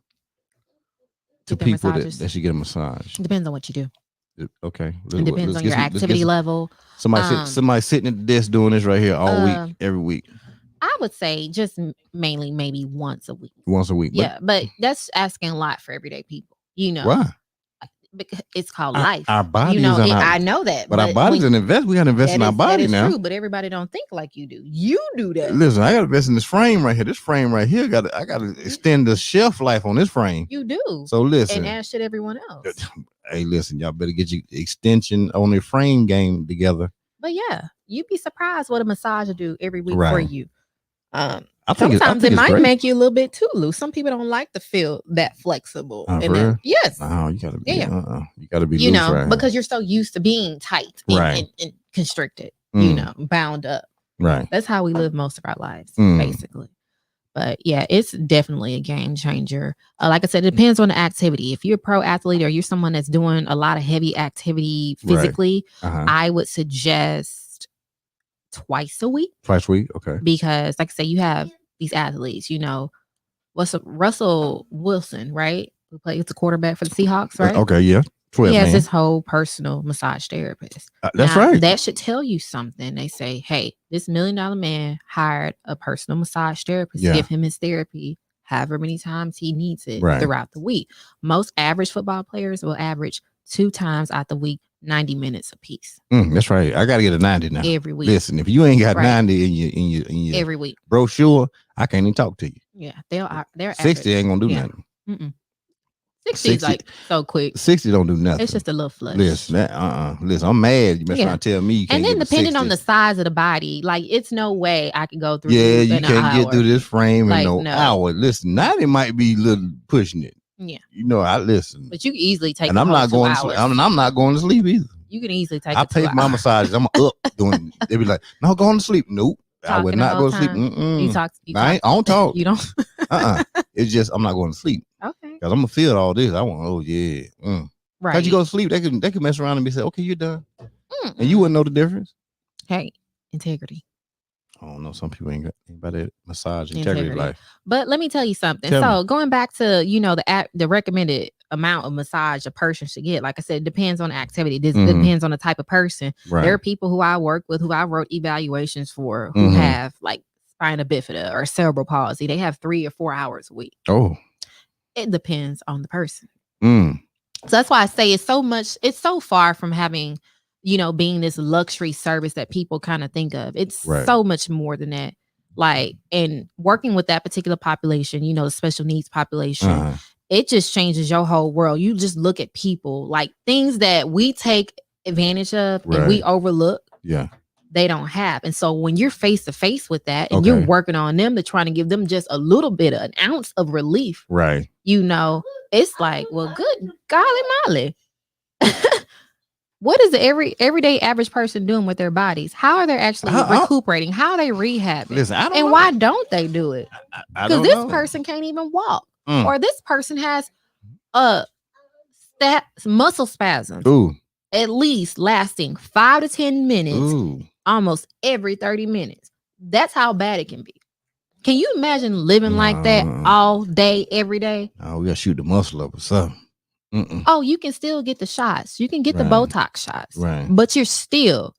to people that should get a massage? Depends on what you do. Okay. It depends on your activity level. Somebody sitting at the desk doing this right here all week, every week. I would say just mainly maybe once a week. Once a week. Yeah, but that's asking a lot for everyday people. Why? Because it's called life. Our bodies I know that. But our bodies an invest. We got to invest in our body now. True, but everybody don't think like you do. You do that. Listen, I got to invest in this frame right here. This frame right here, I got to extend the shelf life on this frame. You do. So listen. And ask shit everyone else. Hey, listen, y'all better get your extension on the frame game together. But yeah, you'd be surprised what a massage will do every week for you. Sometimes it might make you a little bit too loose. Some people don't like to feel that flexible. Yes. Oh, you gotta be. You gotta be. Loose, right? Because you're so used to being tight and constricted. Bound up. Right. That's how we live most of our lives, basically. But yeah, it's definitely a game changer. Like I said, it depends on the activity. If you're a pro athlete or you're someone that's doing a lot of heavy activity physically, I would suggest twice a week. Twice a week, okay. Because like I say, you have these athletes, what's Russell Wilson, right? Who plays the quarterback for the Seahawks, right? Okay, yeah. He has his whole personal massage therapist. That's right. That should tell you something. They say, hey, this $1 million man hired a personal massage therapist to give him his therapy however many times he needs it throughout the week. Most average football players will average 2 times out the week, 90 minutes a piece. That's right. I got to get a 90 now. Every week. Listen, if you ain't got 90 in your every week brochure, I can't even talk to you. Yeah, they're 60 ain't gonna do nothing. 60 is like so quick. 60 don't do nothing. It's just a little flush. Listen, I'm mad. You must try to tell me you can't. And then depending on the size of the body, like it's no way I can go through. Yeah, you can't get through this frame in no hour. Listen, 90 might be a little pushing it. Yeah, I listen. But you can easily take. And I'm not going to sleep. I'm not going to sleep either. You can easily take. I pay for my massages. I'm up doing. They be like, no, going to sleep. Nope. I would not go to sleep. You talk. I don't talk. You don't. It's just I'm not going to sleep. Okay. Because I'm gonna feel all this. I want. Oh yeah. Right. Cause you go to sleep, they could mess around and be say, okay, you're done, and you wouldn't know the difference. Hey, integrity. I don't know. Some people ain't got that massage integrity life. But let me tell you something. Going back to the recommended amount of massage a person should get. Like I said, it depends on the activity. This depends on the type of person. Right. There are people who I work with, who I wrote evaluations for, who have like spina bifida or cerebral palsy. They have 3 or 4 hours a week. Oh. It depends on the person. So that's why I say it's so far from having, being this luxury service that people kind of think of. It's so much more than that. Like, and working with that particular population, the special needs population, it just changes your whole world. You just look at people, like things that we take advantage of and we overlook. Yeah. They don't have. And so when you're face to face with that and you're working on them to trying to give them just a little bit of an ounce of relief, right? It's like, well, good golly molly. What is the everyday average person doing with their bodies? How are they actually recuperating? How are they rehabbing? Listen, I don't know. Why don't they do it? Because this person can't even walk. Or this person has muscle spasms. At least lasting 5 to 10 minutes. Almost every 30 minutes. That's how bad it can be. Can you imagine living like that all day, every day? Oh, we gotta shoot the muscle up or something. Oh, you can still get the shots. You can get the Botox shots. Right. But you're still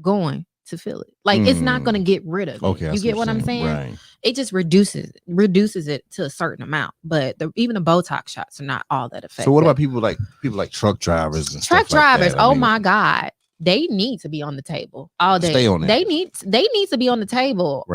going to feel it. Like it's not going to get rid of it. Okay, you get what I'm saying? Right. It just reduces it to a certain amount. But even the Botox shots are not all that effective. So what about people like truck drivers and truck drivers? Like my God. They need to be on the table all day. Stay on that. They need to be on the table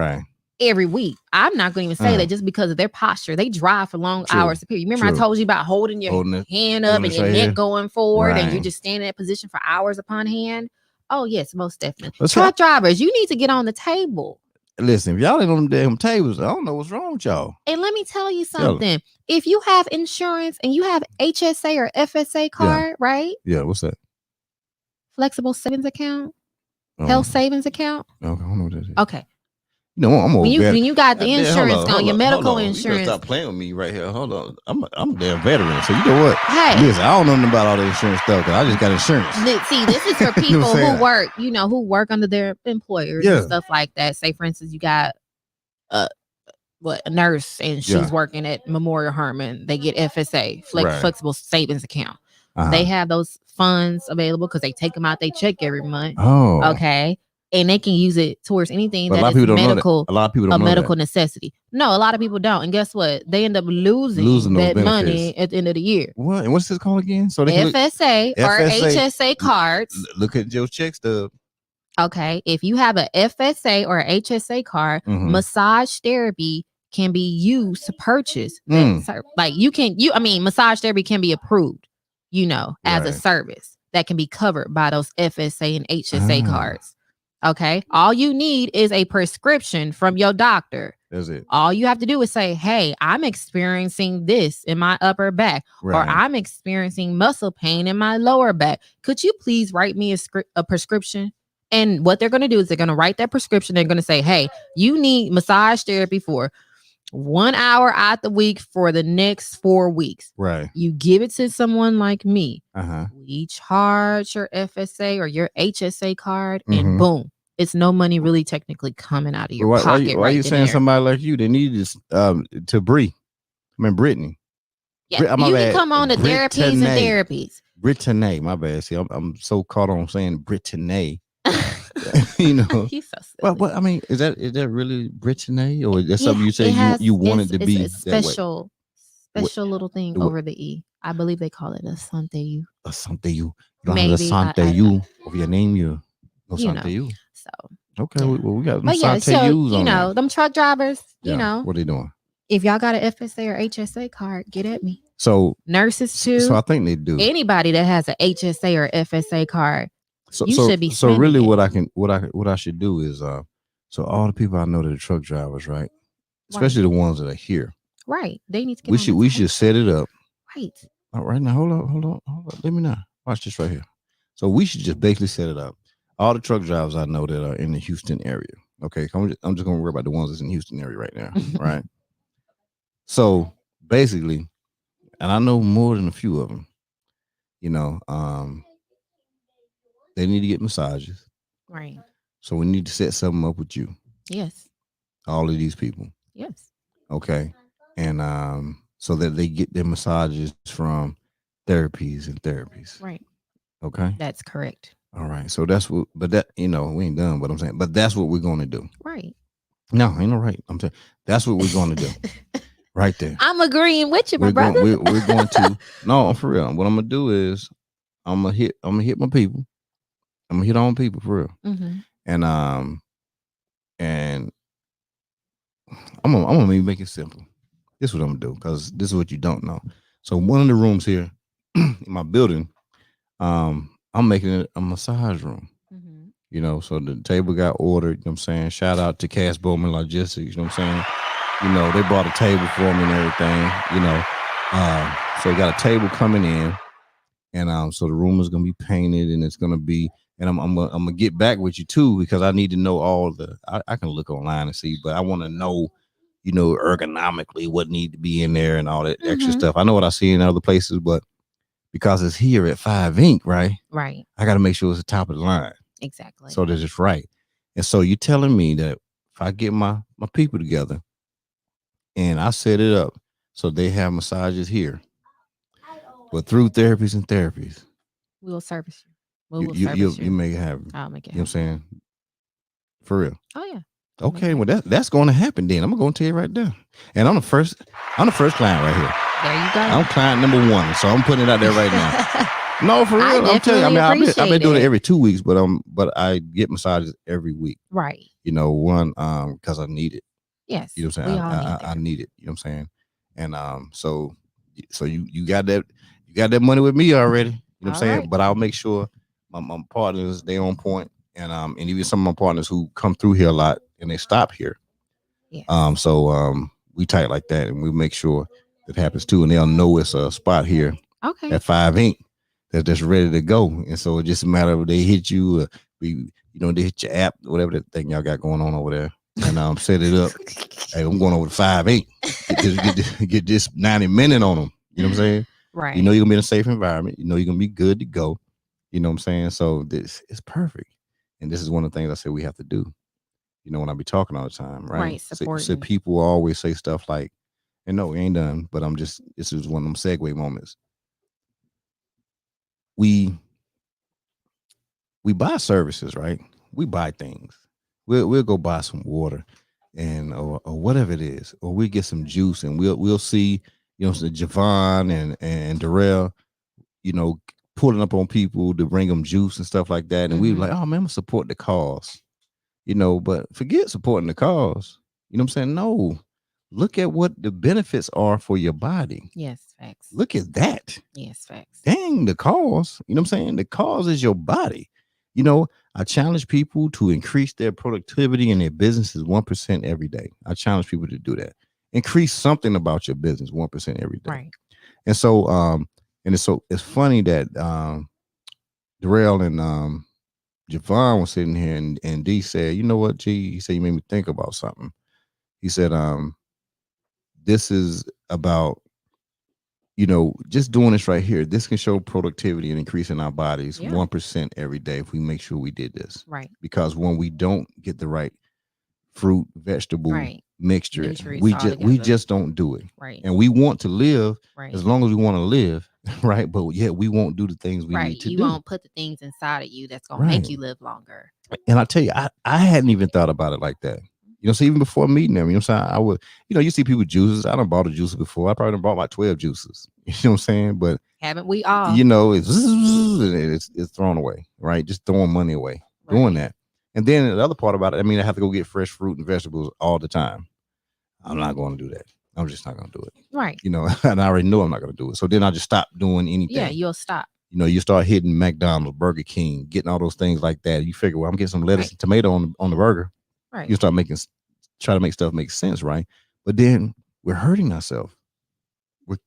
every week. I'm not going to even say that just because of their posture. They drive for long hours. You remember I told you about holding your hand up and your neck going forward and you just stand in that position for hours upon hand. Oh, yes, most definitely. Truck drivers, you need to get on the table. Listen, if y'all ain't on them damn tables, I don't know what's wrong with y'all. And let me tell you something. If you have insurance and you have HSA or FSA card, right? Yeah, what's that? Flexible savings account, health savings account. Okay, I don't know what that is. Okay. No, I'm when you got the insurance on your medical insurance. You stop playing with me right here. Hold on, I'm a damn veteran, so you know what? Hey, listen, I don't know nothing about all the insurance stuff because I just got insurance. See, this is for people who work, who work under their employers and stuff like that. Say, for instance, you got a nurse and she's working at Memorial Hermann. They get FSA, flexible savings account. They have those funds available because they take them out. They check every month. Oh, okay. And they can use it towards anything that is medical, a lot of people don't know medical necessity. No, a lot of people don't. And guess what? They end up losing that money at the end of the year. What? And what's this called again? So they FSA or HSA cards. Look at your check stub. Okay. If you have a FSA or a HSA card, massage therapy can be used to purchase. Like massage therapy can be approved, as a service that can be covered by those FSA and HSA cards. Okay. All you need is a prescription from your doctor. That's it. All you have to do is say, hey, I'm experiencing this in my upper back, or I'm experiencing muscle pain in my lower back. Could you please write me a prescription? And what they're going to do is they're going to write that prescription. They're going to say, hey, you need massage therapy for 1 hour out the week for the next 4 weeks. Right. You give it to someone like me. We charge your FSA or your HSA card, and boom. It's no money really technically coming out of your pocket. Why are you saying somebody like you? They need this to Brittany. Yeah, you can come on to Therapies and Therapies. Brittane, my bad. See, I'm so caught on saying Brittane. He's so silly. Well, I mean, is that really Brittane, or is that something you say you wanted to be? It's a special little thing over the E. I believe they call it a Sante U. A Sante U. You don't have a Sante U of your name, you. No Sante U. So okay, well, we got Sante U's on them truck drivers. What are they doing? If y'all got an FSA or HSA card, get at me. So nurses too. So I think they do. Anybody that has an HSA or FSA card, should be. So really, what I should do is so all the people I know that are truck drivers, right? Especially the ones that are here. Right. They need to get we should set it up. Right. All right, now hold on. Let me know. Watch this right here. So we should just basically set it up. All the truck drivers I know that are in the Houston area. Okay, I'm just going to worry about the ones that's in the Houston area right now, right? So basically, and I know more than a few of them, they need to get massages. Right. So we need to set something up with you. Yes. All of these people. Yes. Okay. And so that they get their massages from Therapies and Therapies. Right. Okay. That's correct. All right. So that's what, but that, we ain't done what I'm saying, but that's what we're going to do. Right. No, ain't no right. I'm saying that's what we're going to do. Right there. I'm agreeing with you, my brother. We're going to, no, for real. What I'm going to do is I'm going to hit my people. I'm going to hit on people for real. And I'm going to make it simple. This is what I'm going to do, because this is what you don't know. So one of the rooms here in my building, I'm making it a massage room. So the table got ordered, you know what I'm saying? Shout out to Cass Bowman Logistics, you know what I'm saying? They brought a table for me and everything, so we got a table coming in, and so the room is gonna be painted, and it's gonna be, and I'm gonna get back with you too, because I need to know all the, I can look online and see, but I want to know, ergonomically what need to be in there and all that extra stuff. I know what I see in other places, but because it's here at 5 Inc., right? Right. I got to make sure it's the top of the line. Exactly. So that it's right. And so you're telling me that if I get my people together and I set it up so they have massages here, but through Therapies and Therapies, we'll service you. You make it happen. I'll make it happen. You know what I'm saying? For real. Oh, yeah. Okay, well that's going to happen then. I'm going to tell you right there. And I'm the first client right here. There you go. I'm client number 1, so I'm putting it out there right now. No, for real. I'm telling you. I mean, I've been doing it every 2 weeks, but I get massages every week. Right. One because I need it. Yes. You know what I'm saying? I need it. You know what I'm saying? And so you got that money with me already. You know what I'm saying? Right. But I'll make sure my partners, they on point, and even some of my partners who come through here a lot and they stop here. Yes. So we tight like that, and we make sure that happens too, and they'll know it's a spot here. Okay. At 5 Inc. that's ready to go, and so it's just a matter of they hit you, they hit your app, whatever that thing y'all got going on over there. and set it up. Hey, I'm going over to 5-8. Get this 90-minute on them. You know what I'm saying? Right. You know you're gonna be in a safe environment. You know you're gonna be good to go. You know what I'm saying? So this is perfect. And this is one of the things I say we have to do. You know, when I be talking all the time, right? Right. So people always say stuff like, and no, we ain't done, but this is one of them segue moments. We buy services, right? We buy things. We'll go buy some water or whatever it is, or we get some juice and we'll see, you know, Javon and Darrell, you know, pulling up on people to bring them juice and stuff like that. And we were like, oh man, I'm gonna support the cause, you know, but forget supporting the cause. You know what I'm saying? No, look at what the benefits are for your body. Yes, facts. Look at that. Yes, facts. Dang, the cause. You know what I'm saying? The cause is your body. You know, I challenge people to increase their productivity in their businesses 1% every day. I challenge people to do that. Increase something about your business 1% every day. Right. And so, it's funny that Darrell and Javon was sitting here and D said, you know what, G? He said, you made me think about something. He said, this is about, you know, just doing this right here. This can show productivity and increasing our bodies 1% every day if we make sure we did this. Right. Because when we don't get the right fruit, vegetable mixture, we just don't do it. Right. And we want to live as long as we want to live, right? But yet we won't do the things we need to do. You won't put the things inside of you that's gonna make you live longer. And I tell you, I hadn't even thought about it like that. You know, so even before meeting them, you know what I'm saying? I would, you know, you see people with juices. I done bought a juice before. I probably done bought like 12 juices. You know what I'm saying? But haven't we all? You know, it's thrown away, right? Just throwing money away, doing that. And then the other part about it, I mean, I have to go get fresh fruit and vegetables all the time. I'm not going to do that. I'm just not going to do it. Right. You know, and I already know I'm not going to do it. So then I just stop doing anything. Yeah, you'll stop. You know, you start hitting McDonald's, Burger King, getting all those things like that. You figure, well, I'm getting some lettuce and tomato on the burger. Right. You start try to make stuff make sense, right? But then we're hurting ourselves.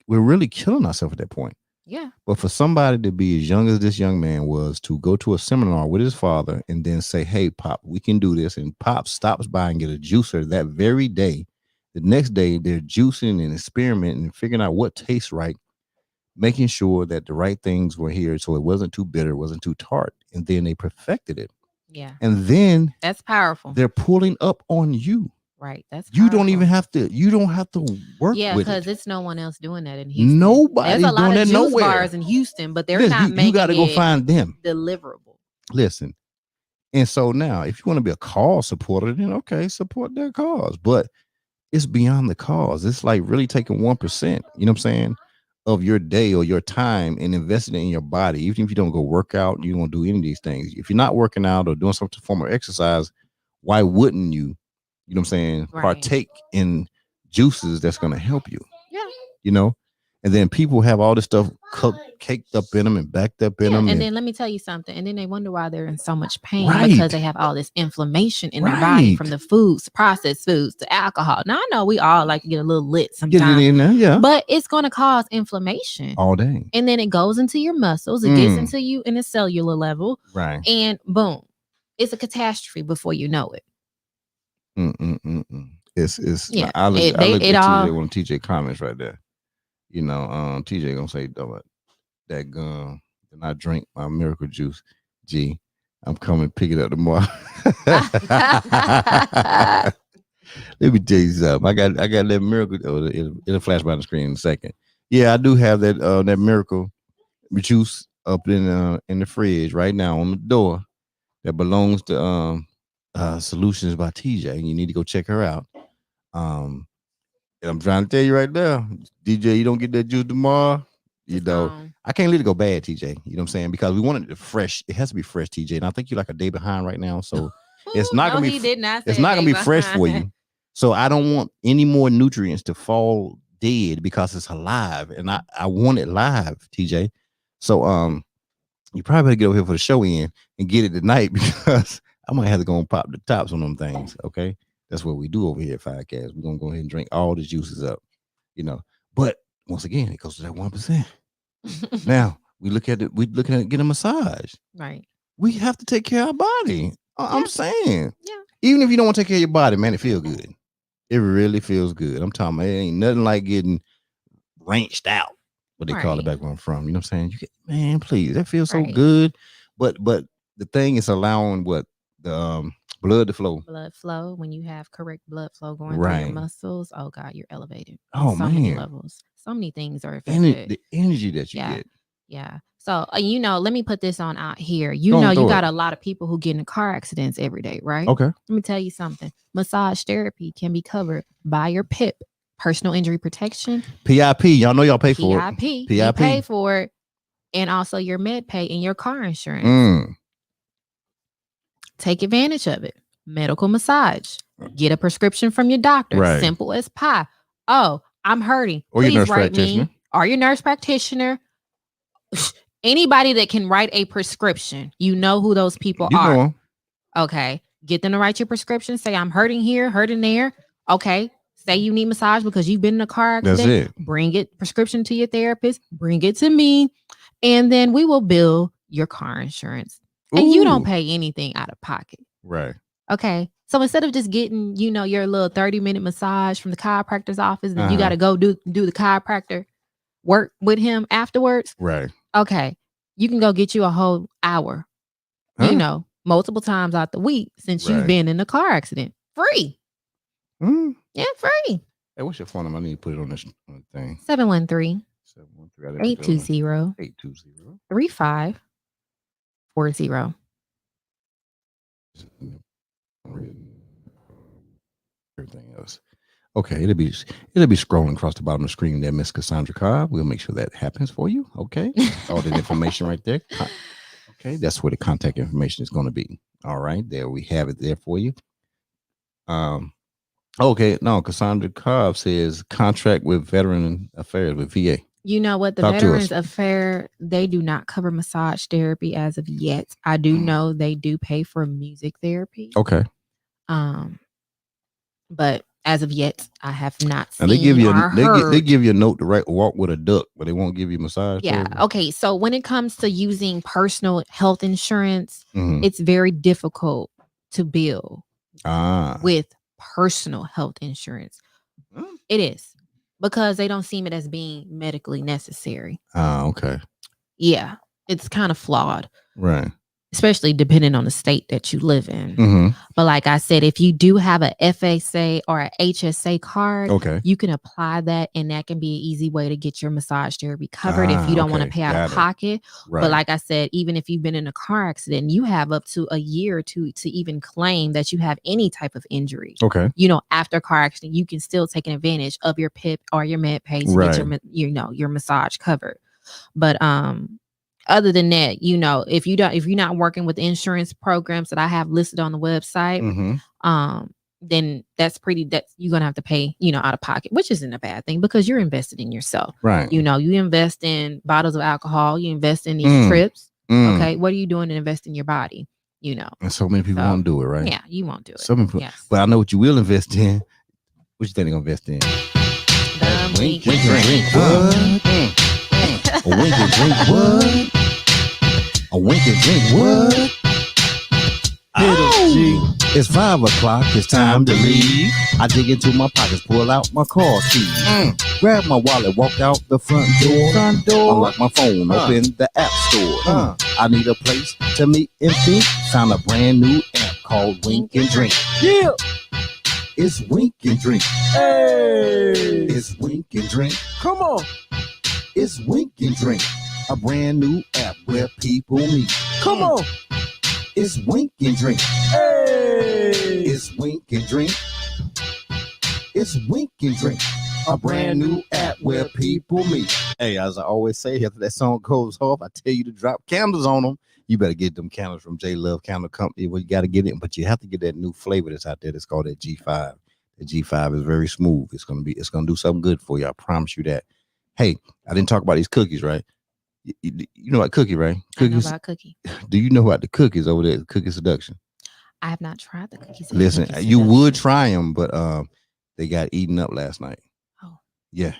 We're really killing ourselves at that point. Yeah. But for somebody to be as young as this young man was, to go to a seminar with his father and then say, hey, Pop, we can do this. And Pop stops by and get a juicer that very day. The next day, they're juicing and experimenting and figuring out what tastes right, making sure that the right things were here so it wasn't too bitter, it wasn't too tart. And then they perfected it. Yeah. And then that's powerful. They're pulling up on you. Right. That's powerful. You don't have to work with it. Yeah, because it's no one else doing that in Houston. Nobody's There's a lot doing of that juice nowhere. bars in Houston, but they're not making you got to go find them. Deliverable. Listen. And so now, if you want to be a cause supporter, then okay, support their cause. But it's beyond the cause. It's like really taking 1%, you know what I'm saying, of your day or your time and investing in your body. Even if you don't go work out, you don't do any of these things. If you're not working out or doing some form of exercise, why wouldn't you? You know what I'm saying? Partake in juices that's going to help you. Yeah. You know? And then people have all this stuff caked up in them and backed up in them. And then let me tell you something. And then they wonder why they're in so much pain because they have all this inflammation in their body from the foods, processed foods, to alcohol. Now, I know we all like to get a little lit sometimes. Get it in there, yeah. But it's going to cause inflammation. All day. And then it goes into your muscles. It gets into you in a cellular level. Right. And boom. It's a catastrophe before you know it. It's I look at TJ when TJ comments right there. You know, TJ gonna say that gun and I drink my miracle juice. G, I'm coming to pick it up tomorrow. Let me tell you something. I got that miracle. It'll flash by the screen in a second. Yeah, I do have that miracle juice up in the fridge right now on the door that belongs to Solutions by TJ, and you need to go check her out. And I'm trying to tell you right now, DJ, you don't get that juice tomorrow, you know, I can't let it go bad, TJ. You know what I'm saying? Because we wanted it fresh. It has to be fresh, TJ. And I think you're like a day behind right now, so it's not gonna be. It's not gonna be fresh for you. So I don't want any more nutrients to fall dead because it's alive, and I want it live, TJ. So you probably better get over here for the show in and get it tonight because I might have to go and pop the tops on them things. Okay. That's what we do over here at Firecast. We're gonna go ahead and drink all the juices up, you know. But once again, it goes to that 1%. Now we're looking at getting a massage. Right. We have to take care of our body. I'm saying. Yeah. Even if you don't want to take care of your body, man, it feels good. It really feels good. I'm talking about it ain't nothing like getting wrenched out. What they call it back where I'm from. You know what I'm saying? Man, please, that feels so good. But the thing is allowing what the blood to flow. Blood flow. When you have correct blood flow going through your muscles, oh God, you're elevated. Oh so man, many levels. So many things are affected. The energy that you get. Yeah. So let me put this on out here. You got a lot of people who get in car accidents every day, right? Okay. Let me tell you something. Massage therapy can be covered by your PIP, personal injury protection. PIP. Y'all know y'all pay for it. PIP. You pay for it, and also your med pay and your car insurance. Take advantage of it. Medical massage. Get a prescription from your doctor. Right. Simple as pie. Oh, I'm hurting. Or your nurse practitioner. Or your nurse practitioner. Anybody that can write a prescription, you know who those people are. Know. Okay. Get them to write your prescription. Say, I'm hurting here, hurting there. Okay. Say you need massage because you've been in a car accident. That's it. Bring it, prescription to your therapist. Bring it to me. And then we will bill your car insurance. Ooh. And you don't pay anything out of pocket. Right. Okay. So instead of just getting, your little 30-minute massage from the chiropractor's office, then you got to go do the chiropractor work with him afterwards. Right. Okay. You can go get you a whole hour, multiple times out the week since you've been in a car accident. Free. Yeah, free. Hey, what's your phone number? I need to put it on this thing. 713-820-3540. Everything else. Okay, it'll be scrolling across the bottom of the screen there, Miss Cassandra Cobb. We'll make sure that happens for you. Okay. All the information right there. Okay, that's where the contact information is going to be. All right, there we have it there for you. Okay, no, Cassandra Cobb says contract with Veteran Affairs with VA. You know what? The Veterans Affair, they do not cover massage therapy as of yet. I do know they do pay for music therapy. Okay. But as of yet, I have not seen and they give you heard. They give you a note to walk with a duck, but they won't give you massage. Yeah. Therapy. Okay. So when it comes to using personal health insurance, it's very difficult to bill with personal health insurance. It is because they don't seem it as being medically necessary. Okay. Yeah. It's kind of flawed. Right. Especially depending on the state that you live in. But like I said, if you do have a FSA or a HSA card, you can apply that, and that can be an easy way to get your massage therapy covered if you don't want to pay out of pocket. Right. But like I said, even if you've been in a car accident, you have up to a year to even claim that you have any type of injury. Okay. After a car accident, you can still take advantage of your PIP or your med pay to get your massage covered. But other than that, if you're not working with insurance programs that I have listed on the website, then that's you're gonna have to pay, out of pocket, which isn't a bad thing because you're invested in yourself. Right. You invest in bottles of alcohol, you invest in these trips. Okay. What are you doing to invest in your body? And so many people won't do it, right? Yeah, you won't do it. Some people, yes. But I know what you will invest in. What you think they're gonna invest in? Wink and drink. A wink and drink what? A wink and drink what? It's 5 o'clock. It's time to leave. I dig into my pockets, pull out my car keys, grab my wallet, walk out the front door. Unlock my phone, open the app store. I need a place to meet and think. Found a brand new app called Wink and Drink. Yeah, it's Wink and Drink. Hey, it's Wink and Drink. Come on. It's Wink and Drink, a brand new app where people meet. Come on. It's Wink and Drink. Hey. It's Wink and Drink. It's Wink and Drink, a brand new app where people meet. Hey, as I always say, after that song goes off, I tell you to drop candles on them. You better get them candles from J Love Candle Company. Well, you got to get it, but you have to get that new flavor that's out there. That's called that G5. The G5 is very smooth. It's gonna do something good for you. I promise you that. Hey, I didn't talk about these cookies, right? You know about cookie, right? Cookies. I know about cookie. Do you know about the cookies over there? Cookie Seduction. I have not tried the cookies. Listen, you would try them, but they got eaten up last night. Oh. Yeah.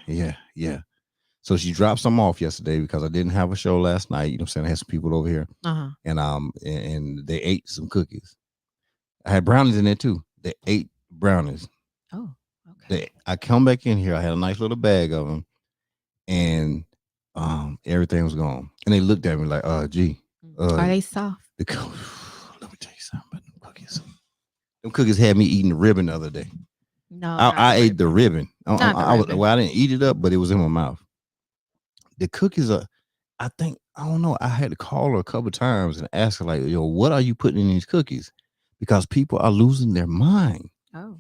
So she dropped some off yesterday because I didn't have a show last night. You know what I'm saying? I had some people over here. And they ate some cookies. I had brownies in there too. They ate brownies. Oh, okay. I come back in here. I had a nice little bag of them, and everything was gone. And they looked at me like, gee. Are they soft? Let me tell you something about them cookies. Them cookies had me eating the ribbon the other day. No, I ate the ribbon. I didn't eat it up, but it was in my mouth. The cookies are, I don't know. I had to call her a couple of times and ask her, like, yo, what are you putting in these cookies? Because people are losing their mind. Oh.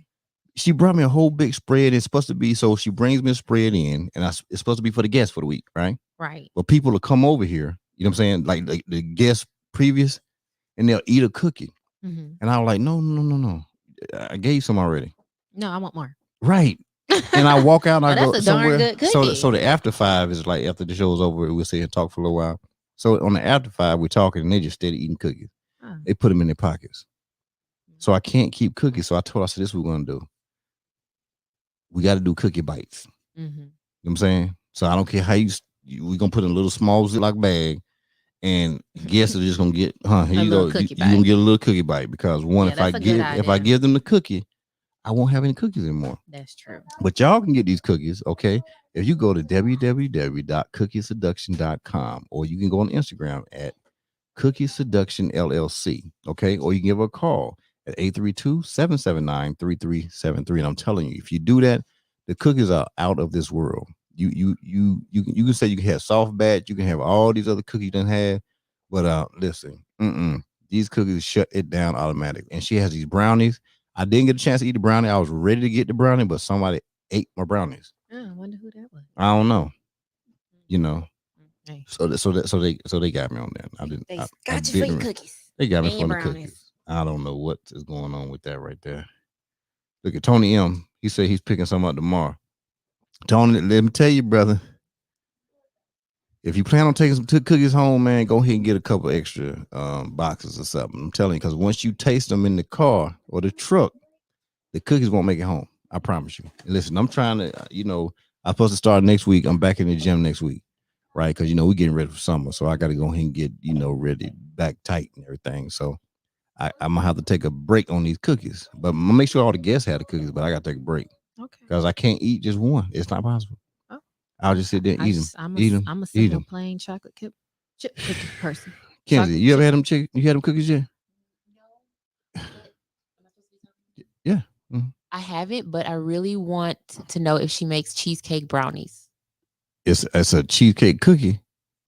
She brought me a whole big spread. It's supposed to be, so she brings me a spread in, and it's supposed to be for the guests for the week, right? Right. But people will come over here, you know what I'm saying? Like the guests previous, and they'll eat a cookie. Mm-hmm. And I was like, no. I gave you some already. No, I want more. Right. And I walk out and I go somewhere. So the after 5 is like after the show's over, we'll sit and talk for a little while. So on the after 5, we're talking and they just steady eating cookies. Oh. They put them in their pockets. So I can't keep cookies. So I told her, I said, this is what we're going to do. We got to do cookie bites. Mm-hmm. You know what I'm saying? So I don't care how we're going to put in a little small Ziploc bag. And guests are just gonna get, here you go. You're gonna get a little cookie bite because if I give them the cookie, I won't have any cookies anymore. That's true. But y'all can get these cookies, okay? If you go to www.cookieseduction.com, or you can go on Instagram at Cookie Seduction LLC, okay? Or you can give her a call at 832-779-3373. And I'm telling you, if you do that, the cookies are out of this world. You can say you can have soft batch, you can have all these other cookies you done have, but listen, these cookies shut it down automatically. And she has these brownies. I didn't get a chance to eat the brownie. I was ready to get the brownie, but somebody ate my brownies. Oh, I wonder who that was. I don't know. You know, so they got me on that. They got you for your cookies. They got me for the cookies. I don't know what is going on with that right there. Look at Tony M. He said he's picking some up tomorrow. Tony, let me tell you, brother, if you plan on taking some cookies home, man, go ahead and get a couple extra boxes or something. I'm telling you, because once you taste them in the car or the truck, the cookies won't make it home. I promise you. And listen, I'm trying to, I'm supposed to start next week. I'm back in the gym next week, right? Because, we're getting ready for summer. So I got to go ahead and get, ready, back tight and everything. So I'm going to have to take a break on these cookies. But I'm going to make sure all the guests have the cookies, but I got to take a break. Okay. Because I can't eat just one. It's not possible. Oh. I'll just sit there and eat them. I'm a simple plain chocolate chip cookie person. Kenzie, you ever had them you had them cookies yet? No. Yeah. Mm-hmm. I haven't, but I really want to know if she makes cheesecake brownies. It's a cheesecake cookie.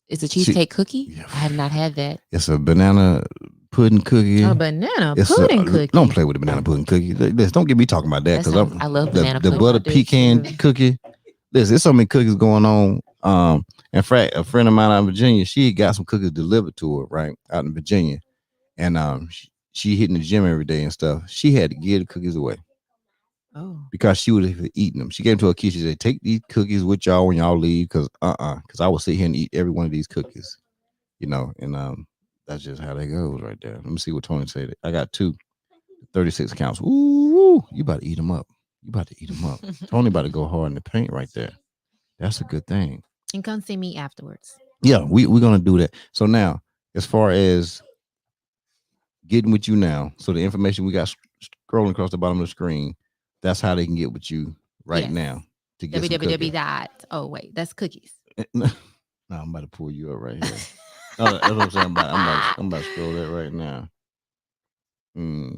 It's a cheesecake cookie? Yeah. I have not had that. It's a banana pudding cookie. A banana pudding cookie. Don't play with the banana pudding cookie. Listen, don't get me talking about that because I love banana pudding. The butter pecan cookie. Listen, there's so many cookies going on. In fact, a friend of mine out in Virginia, she got some cookies delivered to her right out in Virginia, and she hitting the gym every day and stuff. She had to give the cookies away. Oh. Because she would have eaten them. She gave them to her kids. She said, "Take these cookies with y'all when y'all leave, because I will sit here and eat every one of these cookies." And that's just how that goes right there. Let me see what Tony said. I got 2, 36 counts. Ooh, you about to eat them up. Tony about to go hard in the paint right there. That's a good thing. And come see me afterwards. Yeah, we're going to do that. So now, as far as getting with you now, so the information we got scrolling across the bottom of the screen, that's how they can get with you now. To get www. Oh, wait, that's cookies. No, I'm about to pull you up right here. That's what I'm saying. I'm about to scroll that right now. Where's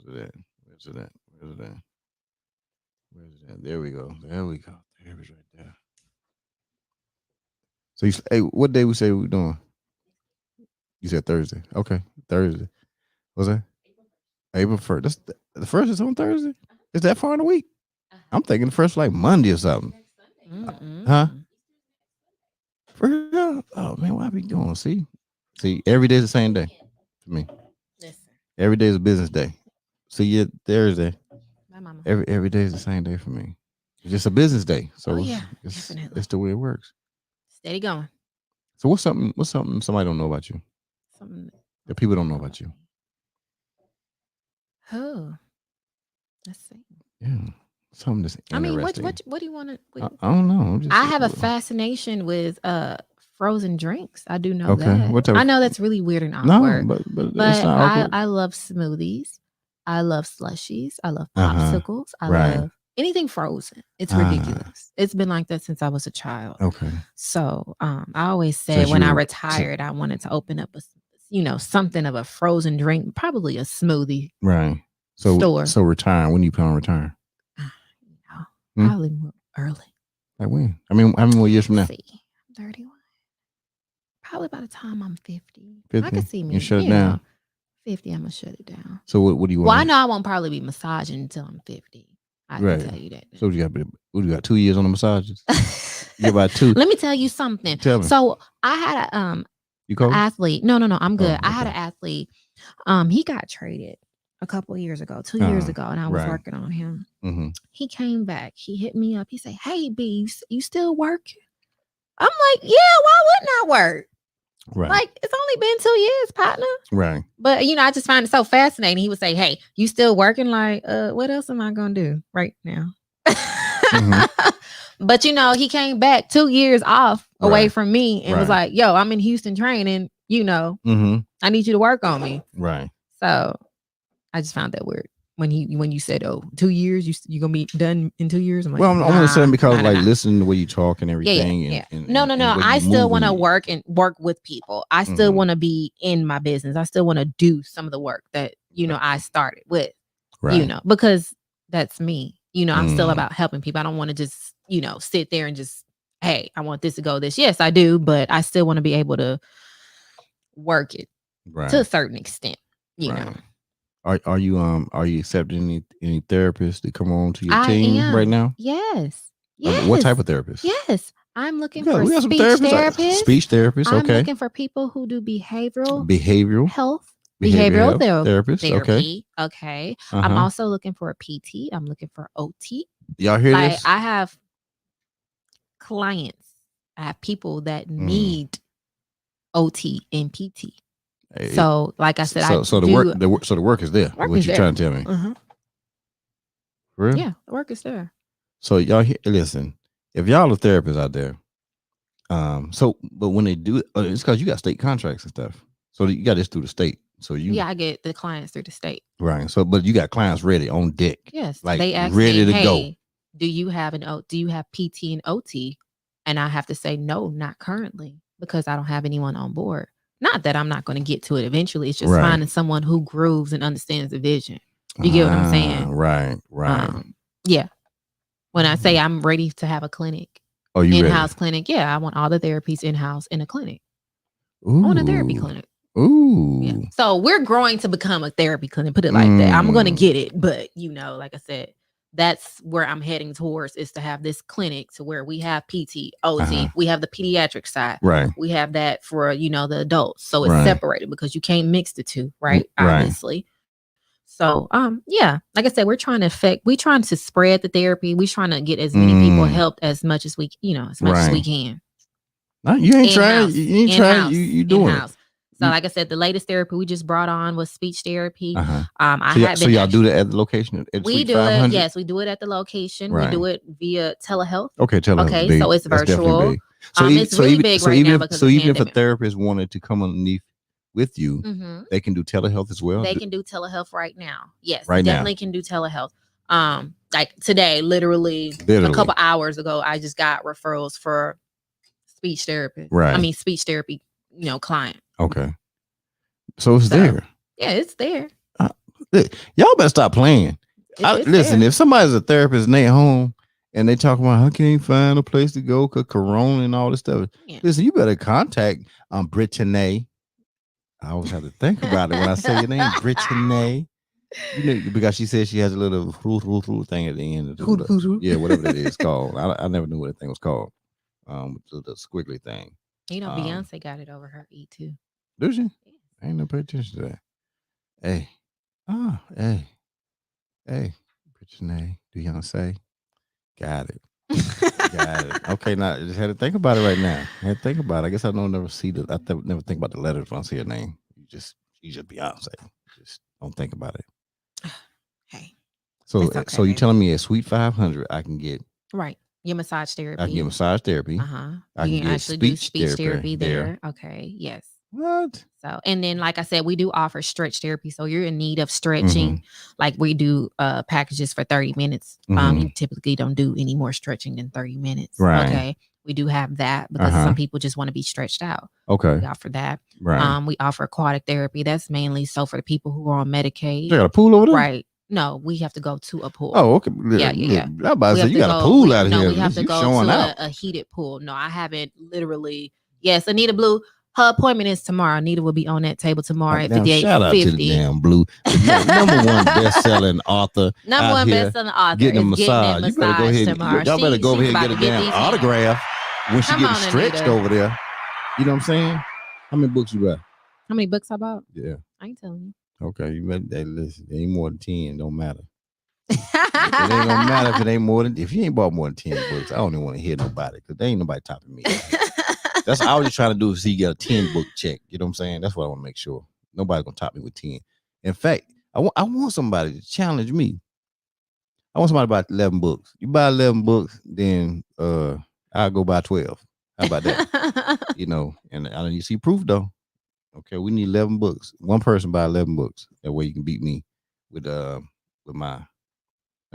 it at? There we go. There it is right there. So hey, what day we say we're doing? You said Thursday. Okay, Thursday. What's that? April 1st. That's the first is on Thursday. Is that far in a week? I'm thinking the first like Monday or something. Huh? Oh man, what I be doing? See, every day is the same day for me. Listen. Every day is a business day. See you Thursday. My mama. Every day is the same day for me. It's just a business day. So it's the way it works. Steady going. So what's something somebody don't know about you? Something that people don't know about you. Oh, let's see. Yeah. Something that's interesting. What do you want to? I don't know. I have a fascination with frozen drinks. I do know that. What type I know that's really weird and awkward. No, but but it's not awkward. I love smoothies. I love slushies. I love popsicles. I love anything frozen. It's ridiculous. It's been like that since I was a child. Okay. So I always said when I retired, I wanted to open up something of a frozen drink, probably a smoothie. Right. So retiring. When do you plan on retiring? Probably more early. Like when? I mean, how many more years from now? I'm 31. Probably by the time I'm 50. 50? I can see me. You shut it down. 50, I'm gonna shut it down. So what do you want? Well, I know I won't probably be massaging until I'm 50. I can tell you that. So you got 2 years on the massages? You get about 2. Let me tell you something. Tell me. So I had a athlete. No, I'm good. I had an athlete. He got traded a couple of years ago, 2 years ago, and I was working on him. Mm-hmm. He came back. He hit me up. He said, "Hey, B, you still working?" I'm like, "Yeah, why wouldn't I work?" Right. Like, it's only been 2 years, partner. Right. But, I just find it so fascinating. He would say, "Hey, you still working?" Like, what else am I going to do right now? Mm-hmm. But, he came back 2 years off away from me and was like, "Yo, I'm in Houston training, mm-hmm. I need you to work on me." Right. So I just found that weird. When you said, "Oh, 2 years, you gonna be done in 2 years?" I'm like, I'm only saying because listening to the way you talk and everything. Yeah. No. I still want to work with people. I still want to be in my business. I still want to do some of the work that I started with. Right. Because that's me. I'm still about helping people. I don't want to just sit there and just, hey, I want this to go this. Yes, I do, but I still want to be able to work it to a certain extent. You know. Are you accepting any therapists to come on to your team right now? Yes. What type of therapist? Yes. I'm looking for speech therapists. Speech therapists, okay. I'm looking for people who do behavioral health, behavioral therapists. Therapy. Okay. I'm also looking for a PT. I'm looking for OT. Y'all hear this? I have clients. I have people that need OT and PT. Hey, so, like I said, the work is there. What you're trying to tell me? Uh-huh. Really? Yeah, the work is there. So y'all listen. If y'all are therapists out there, but when they do, it's because you got state contracts and stuff. So you got this through the state. So I get the clients through the state. Right. So, but you got clients ready on deck. Yes. Like they ask ready me, to go. Do you have PT and OT? And I have to say no, not currently, because I don't have anyone on board. Not that I'm not going to get to it eventually. It's just finding someone who grooves and understands the vision. You get what I'm saying? Right. Yeah. When I say I'm ready to have a clinic, in-house clinic, I want all the therapies in-house in a clinic. Ooh. I want a therapy clinic. Ooh. Yeah. So we're growing to become a therapy clinic, put it like that. I'm going to get it. But, like I said, that's where I'm heading towards, is to have this clinic to where we have PT, OT, we have the pediatric side. Right. We have that for, the adults. So it's separated because you can't mix the two, right? Obviously. So, like I said, we're trying to spread the therapy. We're trying to get as many people helped as much as we, as much as we can. No, you ain't trying. You ain't trying. You doing it. So, like I said, the latest therapy we just brought on was speech therapy. So y'all do that at the location? We do it. Yes, we do it at the location. We do it via telehealth. Okay, telehealth. Okay, so it's virtual. It's really big right now because of the even if a therapist wanted to come underneath with you, they can do telehealth as well. They can do telehealth right now. Yes, definitely can do telehealth. Like today, literally a couple hours ago, I just got referrals for speech therapy. Right. I mean, speech therapy, client. Okay. So it's there. Yeah, it's there. Y'all better stop playing. Listen, if somebody's a therapist and they at home and they talk about how can't find a place to go because Corona and all this stuff, listen, you better contact Brittane. I always have to think about it when I say your name, Brittane. Because she said she has a little thing at the end. Whatever that is called. I never knew what that thing was called. The squiggly thing. Beyonce got it over her E too. Did she? I ain't never paid attention to that. Hey. Brittane, Beyonce. Got it. Okay, now I just had to think about it right now. I had to think about it. I guess I don't never see I never think about the letters when I see her name. You just Beyonce. Just don't think about it. Hey. So you telling me at Sweet 500 I can get right. Your massage therapy. I can get massage therapy. I can actually do speech therapy there. Okay. Yes. What? So, and then, like I said, we do offer stretch therapy. So you're in need of stretching. Like we do packages for 30 minutes. You typically don't do any more stretching than 30 minutes. Right. Okay. We do have that because some people just want to be stretched out. Okay. We offer that. Right. We offer aquatic therapy. That's mainly so for the people who are on Medicaid. They got a pool over there? Right. No, we have to go to a pool. Oh, okay. Yeah. I'm about to say, you got a pool out here. No, we have to go to a heated pool. No, I haven't literally. Yes, Anita Blue. Her appointment is tomorrow. Anita will be on that table tomorrow at 58:50. Shout out to the damn Blue. Number one best-selling author. Number one best-selling author. Getting a massage. You better go ahead. Tomorrow. Y'all better go over here and get a damn autograph when she gets stretched over there. You know what I'm saying? How many books you got? How many books I bought? Yeah. I ain't telling you. Okay, you better listen. It ain't more than 10. Don't matter. It ain't gonna matter if it ain't more than. If you ain't bought more than 10 books, I don't even want to hear nobody because there ain't nobody topping me. That's all I was just trying to do is see you get a 10 book check. You know what I'm saying? That's what I want to make sure. Nobody's gonna top me with 10. In fact, I want somebody to challenge me. I want somebody to buy 11 books. You buy 11 books, then I'll go buy 12. How about that? You know, and you see proof though. Okay, we need 11 books. One person buy 11 books. That way you can beat me with my.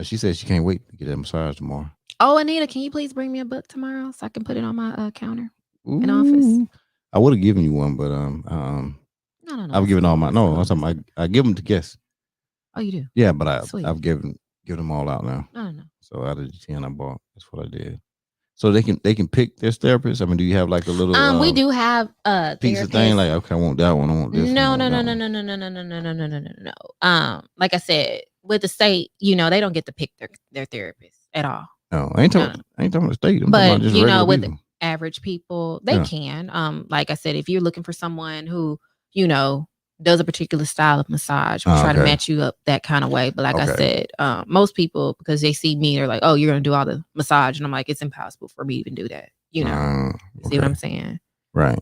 She said she can't wait to get that massage tomorrow. Oh, Anita, can you please bring me a book tomorrow so I can put it on my counter in office? I would have given you one, but no. I've given all my I give them to guests. Oh, you do? Yeah, but I've given them all out now. No. So out of the 10 I bought, that's what I did. So they can pick their therapist. I mean, do you have like a little? We do have a piece of thing like, okay, I want that one. I want this. No. Like I said, with the state, you know, they don't get to pick their therapist at all. No, I ain't talking about the state. But you know, with the average people, they can. Like I said, if you're looking for someone who, you know, does a particular style of massage, we try to match you up that kind of way. But like I said, most people, because they see me, they're like, oh, you're going to do all the massage. And I'm like, it's impossible for me to even do that. You know, see what I'm saying? Right.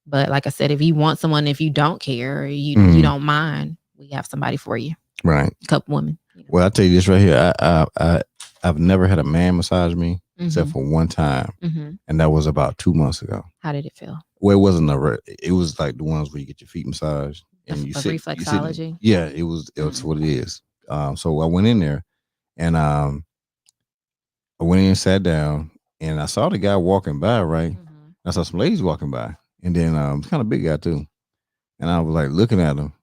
But like I said, if you want someone, if you don't care, or you don't mind, we have somebody for you. Right. A couple women. You know. Well, I'll tell you this right here. I've never had a man massage me except for one time. And that was about 2 months ago. How did it feel? Well, it wasn't it was like the ones where you get your feet massaged. And you sit, reflexology. It was what it is. So I went in there and I went in and sat down and I saw the guy walking by, right? I saw some ladies walking by. And then it's kind of big guy too. And I was like looking at him.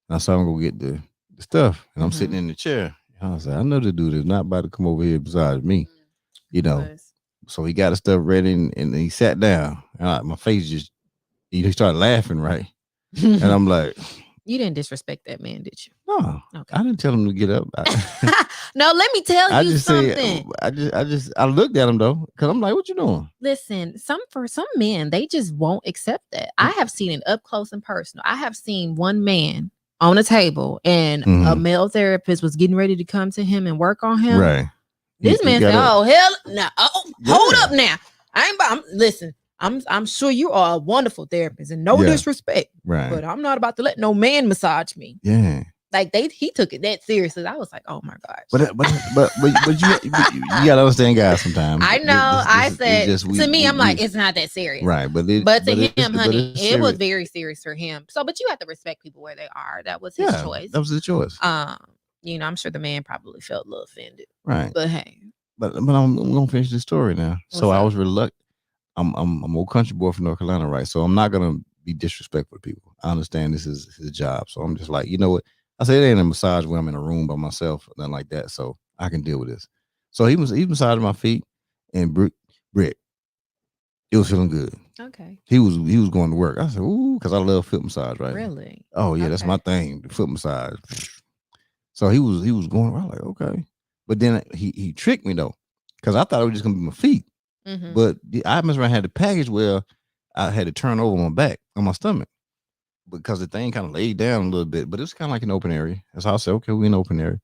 And I saw him go get the stuff. And I'm sitting in the chair. And I was like, I know the dude is not about to come over here beside me. You know. So he got the stuff ready and he sat down. And my face just he started laughing, right? And I'm like, you didn't disrespect that man, did you? No, okay. I didn't tell him to get up. No, let me tell you something. I looked at him though, because I'm like, what you doing? Listen, for some men, they just won't accept that. I have seen it up close and personal. I have seen one man on a table and a male therapist was getting ready to come to him and work on him. Right. This man said, oh, hell no. Hold up now. Listen. I'm sure you are a wonderful therapist and no disrespect, right? But I'm not about to let no man massage me. Yeah, like he took it that seriously. I was like, oh my gosh. But you gotta understand, guys. Sometimes I know. I said to me, I'm like, it's not that serious, right? But to him, honey, it was very serious for him. So, but you have to respect people where they are. That was his choice. That was his choice. You know, I'm sure the man probably felt a little offended, right? But hey, but I'm gonna finish the story now. So I was reluctant. I'm an old country boy from North Carolina, right? So I'm not gonna be disrespectful to people. I understand this is his job, so I'm just like, you know what? I said it ain't a massage where I'm in a room by myself, nothing like that. So I can deal with this. So he massaging my feet, and Britt, it was feeling good. Okay. He was going to work. I said, ooh, because I love foot massage, right? Really? Oh yeah, that's my thing, the foot massage. So he was going. I was like, okay, but then he tricked me though, because I thought it was just gonna be my feet. But I must have had the package where I had to turn over my back on my stomach because the thing kind of laid down a little bit, but it was kind of like an open area. That's how I said, okay, we're in open area.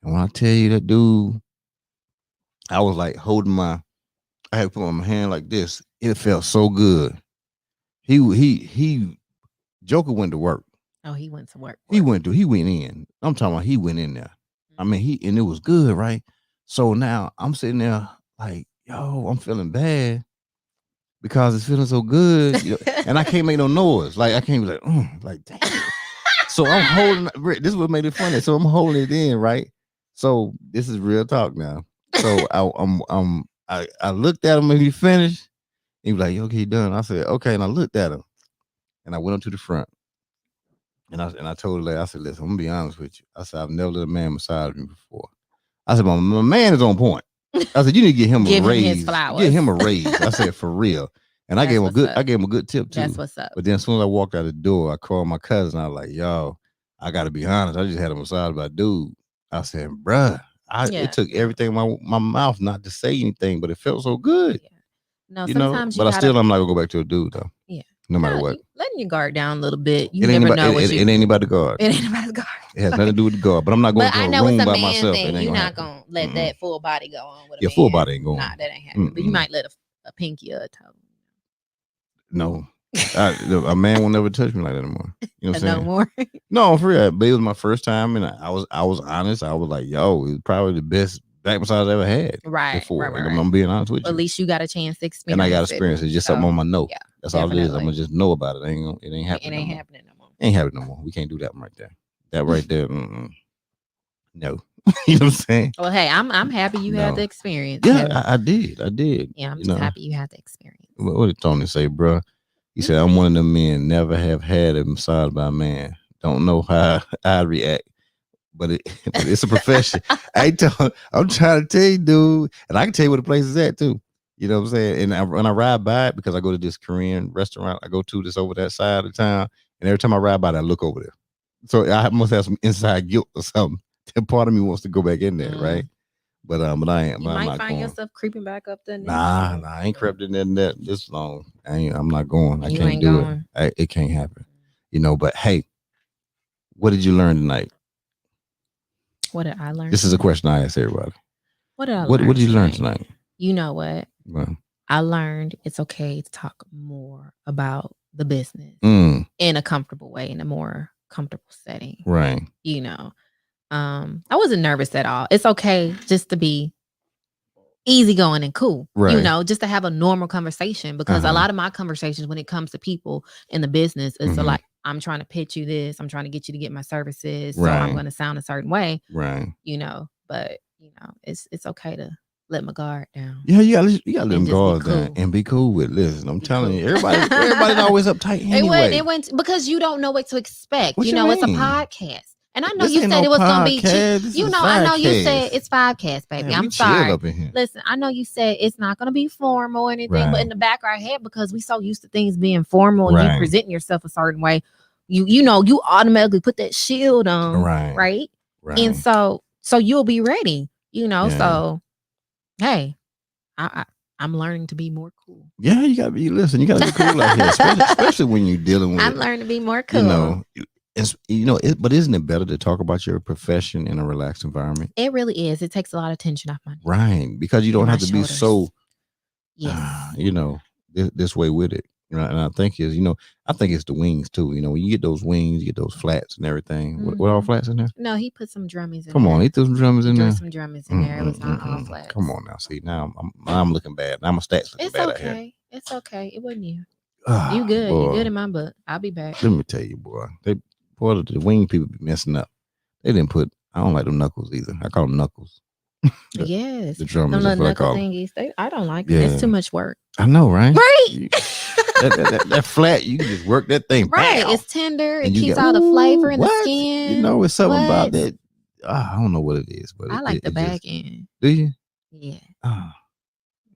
And when I tell you that dude, I was like holding I had to put my hand like this. It felt so good. He Joker went to work. Oh, he went to work. He went in. I'm talking about he went in there. I mean, and it was good, right? So now I'm sitting there like, yo, I'm feeling bad because it's feeling so good, and I can't make no noise. Like I can't be like damn. So I'm holding. This is what made it funny. So I'm holding it in, right? So this is real talk now. So I looked at him when he finished. He was like, okay, done. I said, okay, and I looked at him, and I went up to the front, and I told her, I said, listen, I'm gonna be honest with you. I said, I've never let a man massage me before. I said, my man is on point. I said, you need to get him a raise. Him his flowers. Get him a raise. I said, for real. And I gave him a good tip too. That's what's up. But then as soon as I walked out the door, I called my cousin. I was like, yo, I gotta be honest. I just had a massage by a dude. I said, bruh, it took everything in my mouth not to say anything, but it felt so good. Yeah. No, sometimes but I'm not gonna go back to a dude though. Yeah. No matter what. Letting your guard down a little bit. You never know. It ain't anybody's guard. It ain't anybody's guard. It has nothing to do with the guard. But I'm not going to a room by myself. You're not gonna let that full body go on with a man. Full body ain't going. Nah, that ain't happening. But you might let a pinky or a toe. No. A man will never touch me like that anymore. You know what I'm saying? No more. No, for real. But it was my first time, and I was honest. I was like, yo, it was probably the best back massage I ever had. Right. Before. Right. I'm being honest with you. At least you got a chance to experience. And I got experience. It's just something on my note. Yeah, that's definitely. all it is. I'm gonna just know about it. It ain't happening. It ain't happening no more. Ain't happening no more. We can't do that one right there. That right there. No. You know what I'm saying? Well, hey, I'm happy you had the experience. Yeah, I did. Yeah, I'm just happy you had the experience. What did Tony say, bro? He said, I'm one of them men, never have had a massage by a man. Don't know how I react, but it's a profession. I'm trying to tell you, dude, and I can tell you where the place is at too. You know what I'm saying? And when I ride by it, because I go to this Korean restaurant, I go to this over that side of town, and every time I ride by it, I look over there. So I must have some inside guilt or something. That part of me wants to go back in there, right? But I ain't. You might find yourself creeping back up there. Nah, I ain't crept in there this long. I'm not going. I can't do it. It can't happen. But hey, what did you learn tonight? What did I learn? This is a question I ask everybody. What did I learn? What did you learn tonight? You know what? Well, I learned it's okay to talk more about the business in a comfortable way, in a more comfortable setting. Right. I wasn't nervous at all. It's okay just to be easygoing and cool, right. Just to have a normal conversation, because a lot of my conversations when it comes to people in the business is like, I'm trying to pitch you this, I'm trying to get you to get my services, so I'm going to sound a certain way, right? But it's okay to let my guard down. Yeah, you gotta let them guard down and be cool with. Listen, I'm telling you, everybody's always uptight anyway. It went because you don't know what to expect. It's a podcast. And I know you said it was going to be cheap. I know you said it's 5Cast, baby. I'm sorry. Listen, I know you said it's not going to be formal or anything, but in the back of our head, because we so used to things being formal and you presenting yourself a certain way, you automatically put that shield on, right? And so you'll be ready, so hey, I'm learning to be more cool. Yeah, you got to be cool out here, especially when you're dealing with I'm learning to be more cool. But isn't it better to talk about your profession in a relaxed environment? It really is. It takes a lot of tension off my neck. Right, because you don't have to be so, yes. This way with it. And I think it's the wings too. When you get those wings, you get those flats and everything. What all flats in there? No, he put some drummies in there. Come on, he threw some drummies in there. Some drummies in there. It was not all flats. Come on now, see now I'm looking bad. Now my stats looking bad out here. It's okay. It wasn't you. You good. You good in my book. I'll be back. Let me tell you, boy. The wing people be messing up. They didn't put. I don't like them knuckles either. I call them knuckles. Yes, the drummers. Them little knuckle thingies. I don't like them. It's too much work. I know, right? Right. that flat, you can just work that thing. Right. Bam. It's tender. It keeps all the flavor in the skin. It's something about that. I don't know what it is, but I like the back end. Do you? Yeah.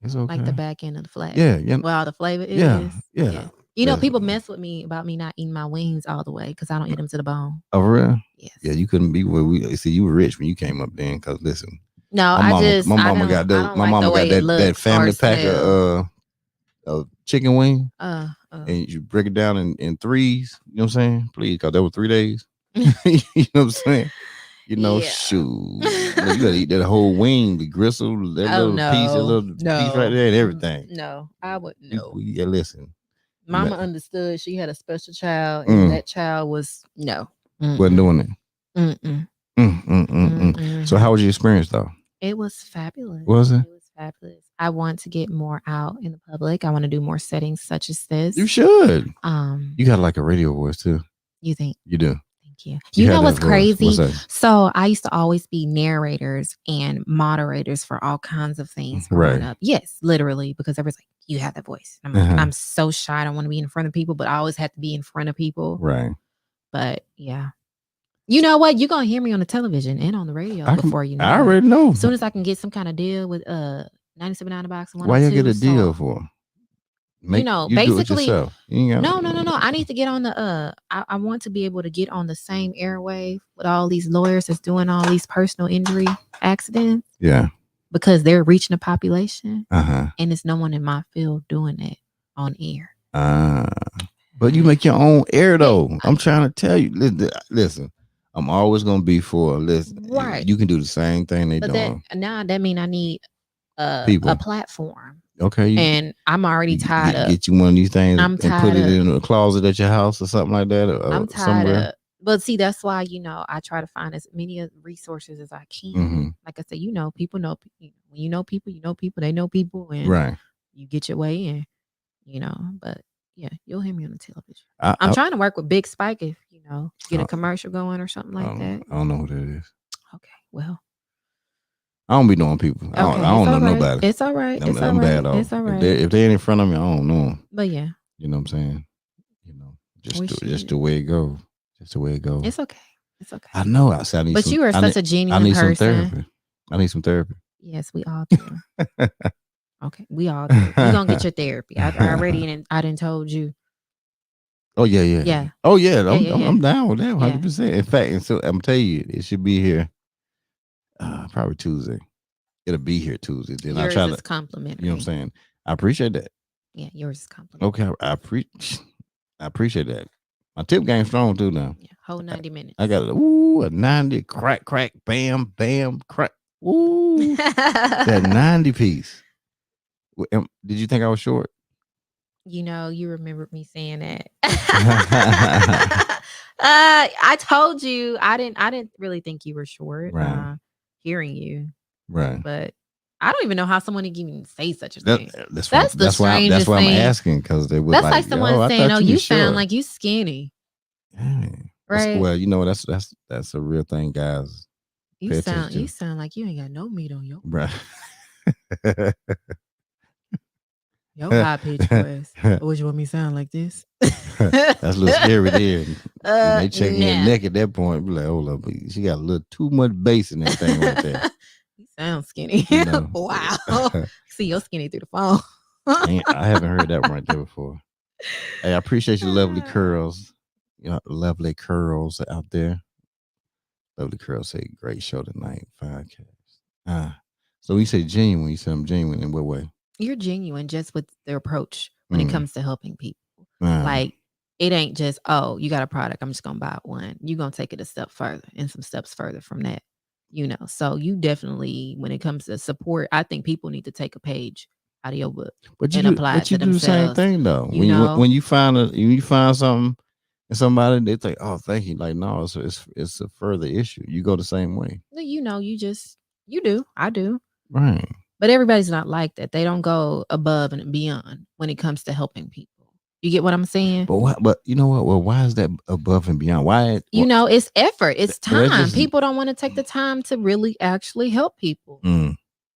It's okay. Like the back end of the flat. Yeah. Where all the flavor is. Yeah. People mess with me about me not eating my wings all the way because I don't eat them to the bone. Oh, for real? Yes. Yeah, you couldn't be where we see. You were rich when you came up then. Because listen, no, my mama got that family pack of chicken wing, and you break it down in threes. You know what I'm saying? Please, because that was 3 days. You know what I'm saying? Shoot, you gotta eat that whole wing, the gristle, that little piece right there, and everything. No, I wouldn't know. Yeah, listen. Mama understood she had a special child, and that child was wasn't doing it. So how was your experience though? It was fabulous. Was it? It was fabulous. I want to get more out in the public. I want to do more settings such as this. You should. You got like a radio voice too. You think? You do. Thank you. You know what's crazy? So I used to always be narrators and moderators for all kinds of things growing up. Yes, literally, because everyone's like, you have that voice. I'm like, I'm so shy. I don't want to be in front of people, but I always have to be in front of people. Right. But yeah. You know what? You're going to hear me on the television and on the radio before you know. I already know. As soon as I can get some kind of deal with 97.9 The Box. Why you get a deal for? Basically. No. I need to get on the I want to be able to get on the same airwave with all these lawyers that's doing all these personal injury accidents. Yeah. Because they're reaching a population. And it's no one in my field doing it on air. But you make your own air though. I'm trying to tell you. Listen. I'm always gonna be for right. You can do the same thing they doing. That mean I need a platform. Okay. And I'm already tired of get you one of these things and put it in a closet at your house or something like that. I'm tired of. But see, that's why I try to find as many resources as I can. Like I said, people know. When you know people, they know people, and you get your way in. But. Yeah, you'll hear me on the television. I'm trying to work with Big Spike if, get a commercial going or something like that. I don't know who that is. Okay, well. I don't be knowing people. I don't know nobody. It's all right. I'm bad off. It's all right. If they ain't in front of me, I don't know them. But yeah. You know what I'm saying? Just the way it goes. Just the way it goes. It's okay. I know. I need but you are such a genuine person. Some therapy. I need some therapy. Yes, we all do. Okay, we all do. You're gonna get your therapy. I didn't told you. Oh yeah. Yeah. Oh yeah. I'm down with that 100%. In fact, and so I'm telling you, it should be here probably Tuesday. It'll be here Tuesday. Then yours is complimentary. You know what I'm saying? I appreciate that. Yeah, yours is complimentary. Okay, I appreciate that. My tip game's strong too now. Yeah, whole 90 minutes. I got a 90 crack, bam, bam, crack. Ooh, that 90 piece. Did you think I was short? You remembered me saying that. I told you I didn't really think you were short. Right. Hearing you. Right. But I don't even know how someone can even say such a thing. That's why I'm asking, because they would. That's like someone saying, "Oh, you sound like you skinny." Dang. Right. Well, that's a real thing, guys. You sound like you ain't got no meat on your right. Your high pitch voice. What you want me to sound like this? That's a little scary there. They check me in the neck at that point. Be like, hold up, she got a little too much bass in that thing right there. You sound skinny. Wow. See, you're skinny through the phone. I haven't heard that one right there before. Hey, I appreciate your lovely curls. Lovely curls out there. Lovely curls say great show tonight. Podcast. So you say genuine. You said I'm genuine in what way? You're genuine just with their approach when it comes to helping people. Like, it ain't just, you got a product, I'm just going to buy one. You're going to take it a step further and some steps further from that, So you definitely, when it comes to support, I think people need to take a page out of your book and apply it to themselves. But you do the same thing, though. When you find something in somebody, they think, oh, thank you. Like, no, it's a further issue. You go the same way. You do. I do. Right. But everybody's not like that. They don't go above and beyond when it comes to helping people. You get what I'm saying? But you know what? Well, why is that above and beyond? Why? It's effort. It's time. People don't want to take the time to really actually help people.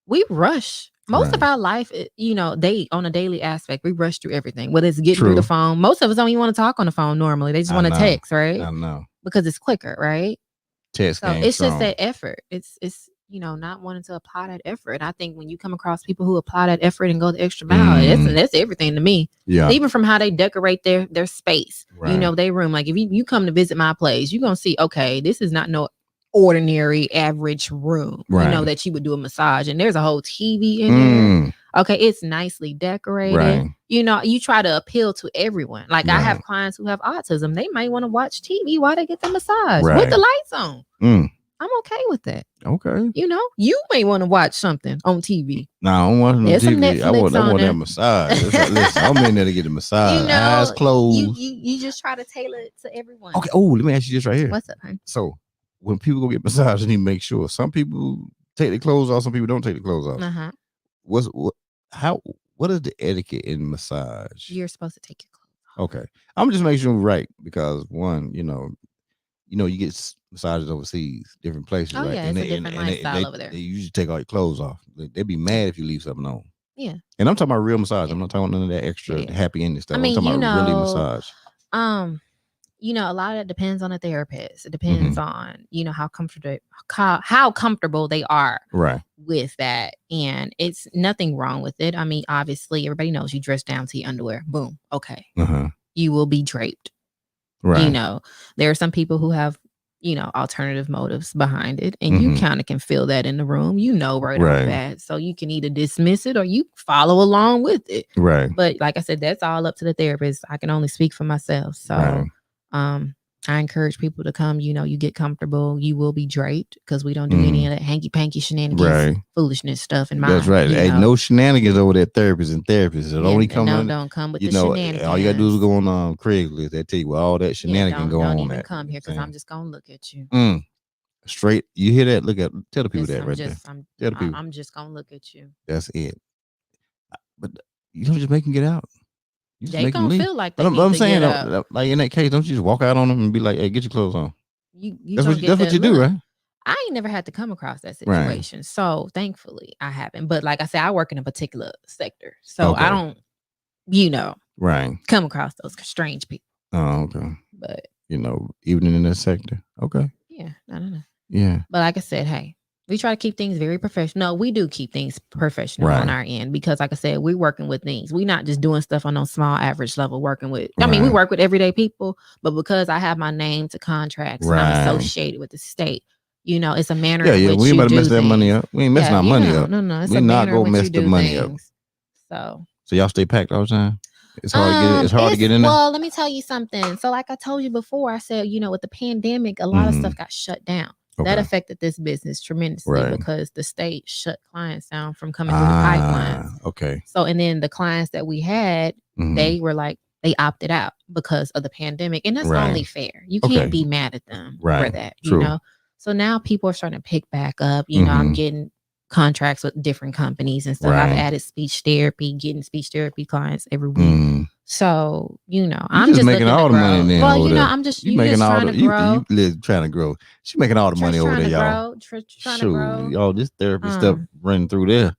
We rush. Most of our life, on a daily aspect, we rush through everything. Whether it's getting through the phone. Most of us don't even want to talk on the phone normally. They just want to text, right? I know. Because it's quicker, right? Text. So it's just that effort. It's not wanting to apply that effort. I think when you come across people who apply that effort and go the extra mile, that's everything to me. Yeah. Even from how they decorate their space, right. Their room. Like if you come to visit my place, you're going to see, okay, this is not no ordinary average room, right. That you would do a massage and there's a whole TV in there. Okay. It's nicely decorated. Right. You try to appeal to everyone. Like I have clients who have autism. They might want to watch TV while they get the massage with the lights on. I'm okay with that. Okay. You may want to watch something on TV. No, I don't want no TV. I want that massage. Listen, I'm in there to get a massage. Eyes closed. You just try to tailor it to everyone. Okay. Oh, let me ask you this right here. What's up, honey? So when people go get massage, they need to make sure. Some people take their clothes off. Some people don't take their clothes off. what is the etiquette in massage? You're supposed to take your clothes off. Okay, I'm just making sure we're right because one, you get massages overseas, different places, right? Yeah, it's a different lifestyle over there. They usually take all your clothes off. They'd be mad if you leave something on. Yeah, and I'm talking about real massage. I'm not talking about none of that extra happy ending stuff. I'm talking about really massage. A lot of it depends on the therapist. It depends on how comfortable they are with that, and it's nothing wrong with it. I mean, obviously, everybody knows you dress down to your underwear. Boom, okay, you will be draped. Right. There are some people who have alternative motives behind it, and you kind of can feel that in the room. Right off that, so you can either dismiss it or you follow along with it. Right. But like I said, that's all up to the therapist. I can only speak for myself. So. I encourage people to come. You get comfortable. You will be draped because we don't do any of that hanky-panky shenanigans, foolishness stuff. In my that's right. Ain't no shenanigans over there. Therapies and Therapies. It only come. Don't come with the shenanigans. All you gotta do is go on Craigslist. They tell you where all that shenanigans go on. Don't even come here because I'm just gonna look at you. Straight. You hear that? Tell the people that right there. Tell the people. I'm just gonna look at you. That's it. But you don't just make them get out. They gonna feel like that. I'm saying, like in that case, don't you just walk out on them and be like, "Hey, get your clothes on." That's what you do, right? I ain't never had to come across that situation, so thankfully I haven't. But like I said, I work in a particular sector, so I don't, come across those strange people. Oh, okay. But even in that sector, okay. Yeah, no. Yeah. But like I said, hey. We try to keep things very professional. We do keep things professional on our end because, like I said, we're working with things. We're not just doing stuff on no small average level working with. I mean, we work with everyday people, but because I have my name to contracts and I'm associated with the state, it's a manner in which we ain't about to mess that things. money up. We ain't messing our money up. No. It's we not going to mess the money things. up. So y'all stay packed all the time? It's hard to get in there? Well, let me tell you something. So like I told you before, I said, with the pandemic, a lot of stuff got shut down. Okay. That affected this business tremendously because the state shut clients down from coming through the pipeline. Okay. So, and then the clients that we had, they were like, they opted out because of the pandemic. And that's only fair. You can't be mad at them for that, True. So now people are starting to pick back up. I'm getting contracts with different companies and stuff. I've added speech therapy, getting speech therapy clients every week. So, I'm just making all the money then. Well, I'm just making all trying to grow. You trying to grow. She's making all the money over there, y'all. Trying to grow. Y'all, this therapy stuff running through there.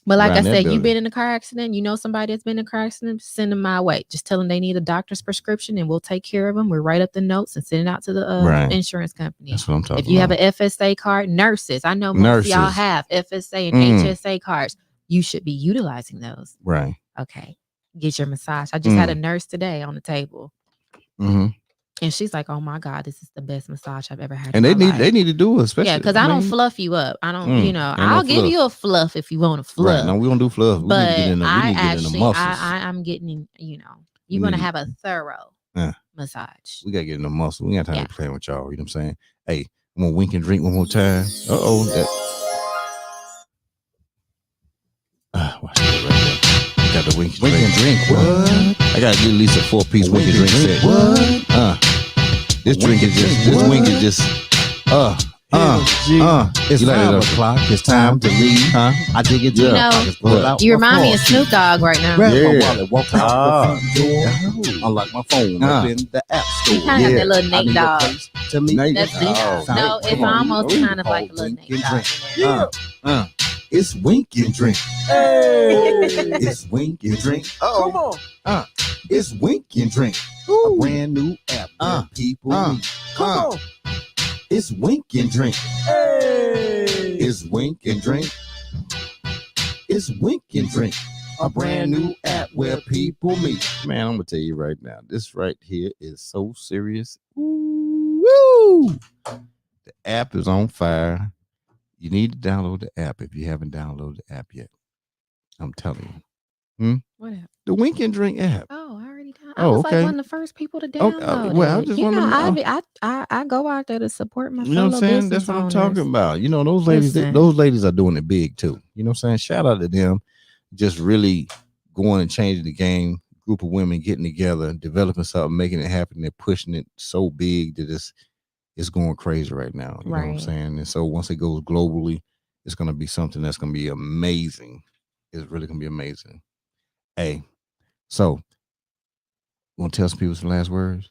But like I said, you've been in a car accident. Somebody that's been in a car accident, send them my way. Just tell them they need a doctor's prescription and we'll take care of them. We'll write up the notes and send it out to the insurance company. That's what I'm talking about. If you have an FSA card, nurses. I know most of y'all have FSA and HSA cards. You should be utilizing those. Right. Okay. Get your massage. I just had a nurse today on the table. And she's like, "Oh my God, this is the best massage I've ever had." And they need to do it, especially because I don't fluff you up. I don't, I'll give you a fluff if you want a fluff. Right. No, we don't do fluff. But we need to get in the muscles. I'm getting, you're gonna have a thorough massage. We gotta get in the muscle. We got time to play with y'all. You know what I'm saying? Hey, I'm gonna wink and drink one more time. Watch it right there. Got the wink and drink. What? I gotta get at least a 4-piece wink and drink set. What? This wink is just. It's 5 o'clock. It's time to leave. Huh? I dig it. You remind me of Snoop Dogg right now. Grab my wallet, walk out the front door, unlock my phone, open the app store. You kind of have that little Nate Dogg. To me, that's no, it's almost kind of like a little Nate Dogg. It's wink and drink. Hey. It's wink and drink. Come on. It's wink and drink. A brand new app where people meet. Come on. It's wink and drink. Hey. It's wink and drink. It's wink and drink. A brand new app where people meet. Man, I'm gonna tell you right now, this right here is so serious. Woo! The app is on fire. You need to download the app if you haven't downloaded the app yet. I'm telling you. What app? The Wink and Drink app. Oh, I already downloaded. I was like one of the first people to download well, I just want to I go out there to support my fellow business owners. You know what I'm saying? That's what I'm talking about. Those ladies are doing it big too. You know what I'm saying? Shout out to them. Just really going and changing the game. Group of women getting together, developing something, making it happen. They're pushing it so big that it's going crazy right now. You know what I'm saying? And so once it goes globally, it's going to be something that's going to be amazing. It's really gonna be amazing. Hey, so want to tell some people some last words?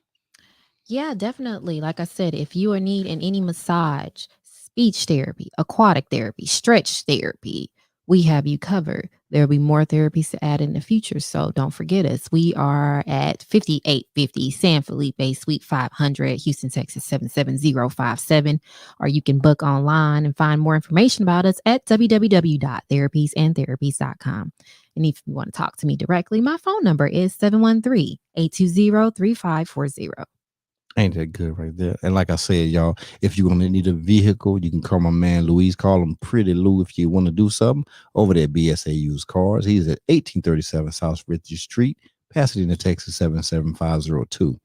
Yeah, definitely. Like I said, if you are needing any massage, speech therapy, aquatic therapy, stretch therapy, we have you covered. There'll be more therapies to add in the future. So don't forget us. We are at 5850 San Felipe, Suite 500, Houston, Texas 77057. Or you can book online and find more information about us at www.therapiesandtherapies.com. And if you want to talk to me directly, my phone number is 713-820-3540. Ain't that good right there? And like I said, y'all, if you're gonna need a vehicle, you can call my man Luis. Call him Pretty Lou if you want to do something over there at BSA Used Cars. He's at 1837 South Richard Street, Pasadena, Texas 77502.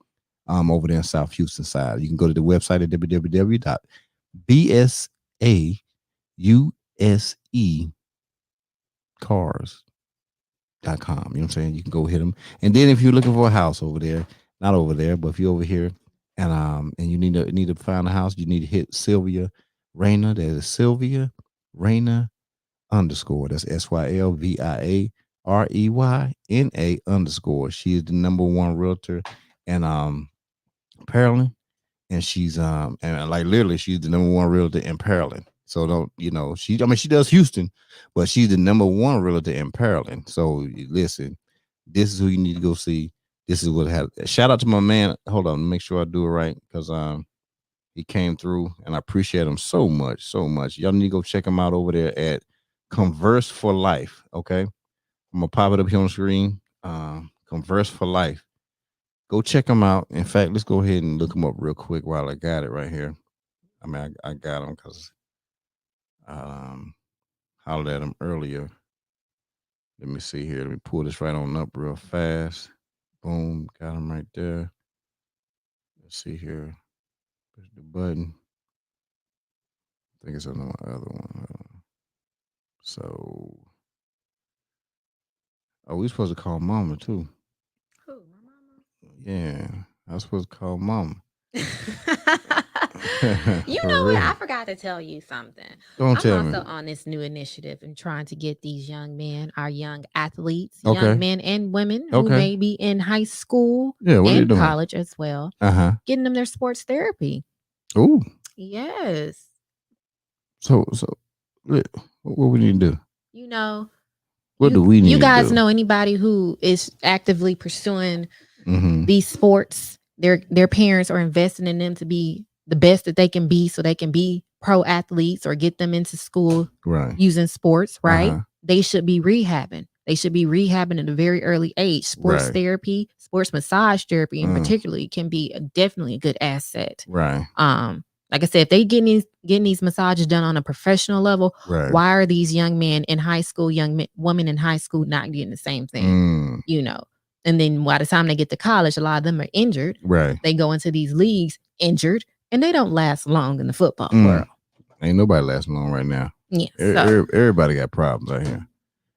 Over there in South Houston side. You can go to the website at www.bsauseCars.com. You know what I'm saying? You can go hit them. And then if you're looking for a house over there, not over there, but if you're over here, and you need to find a house, you need to hit Sylvia Rayner. That is Sylvia Rayner _ That's SYLVIAREYNA _ She is the #1 realtor in Pearland, and she's and like literally she's the #1 realtor in Pearland. So don't she does Houston, but she's the #1 realtor in Pearland. So listen, this is who you need to go see. This is what happened. Shout out to my man. Hold on, make sure I do it right because he came through and I appreciate him so much, so much. Y'all need to go check him out over there at Converse for Life. Okay, I'm gonna pop it up here on the screen. Converse for Life. Go check him out. In fact, let's go ahead and look him up real quick while I got it right here. I mean, I got him because hollered at him earlier. Let me see here. Let me pull this right on up real fast. Boom, got him right there. Let's see here. Push the button. I think it's on the other one. So, we supposed to call Mama too. Who, my mama? Yeah, I was supposed to call Mama. You know what? I forgot to tell you something. I'm also on this new initiative and trying to get these young men, our young athletes, young men and women who may be in high school and college as well, getting them their sports therapy. Oh, yes. So what we need to do? What do we need? You guys know anybody who is actively pursuing these sports? Their parents are investing in them to be the best that they can be so they can be pro athletes or get them into school using sports, right? They should be rehabbing. They should be rehabbing at a very early age. Sports therapy, sports massage therapy in particularly can be definitely a good asset. Right. Like I said, if they getting these massages done on a professional level, why are these young men in high school, women in high school not getting the same thing? And then by the time they get to college, a lot of them are injured. Right. They go into these leagues injured, and they don't last long in the football world. Ain't nobody lasting long right now. Yeah. Everybody got problems out here.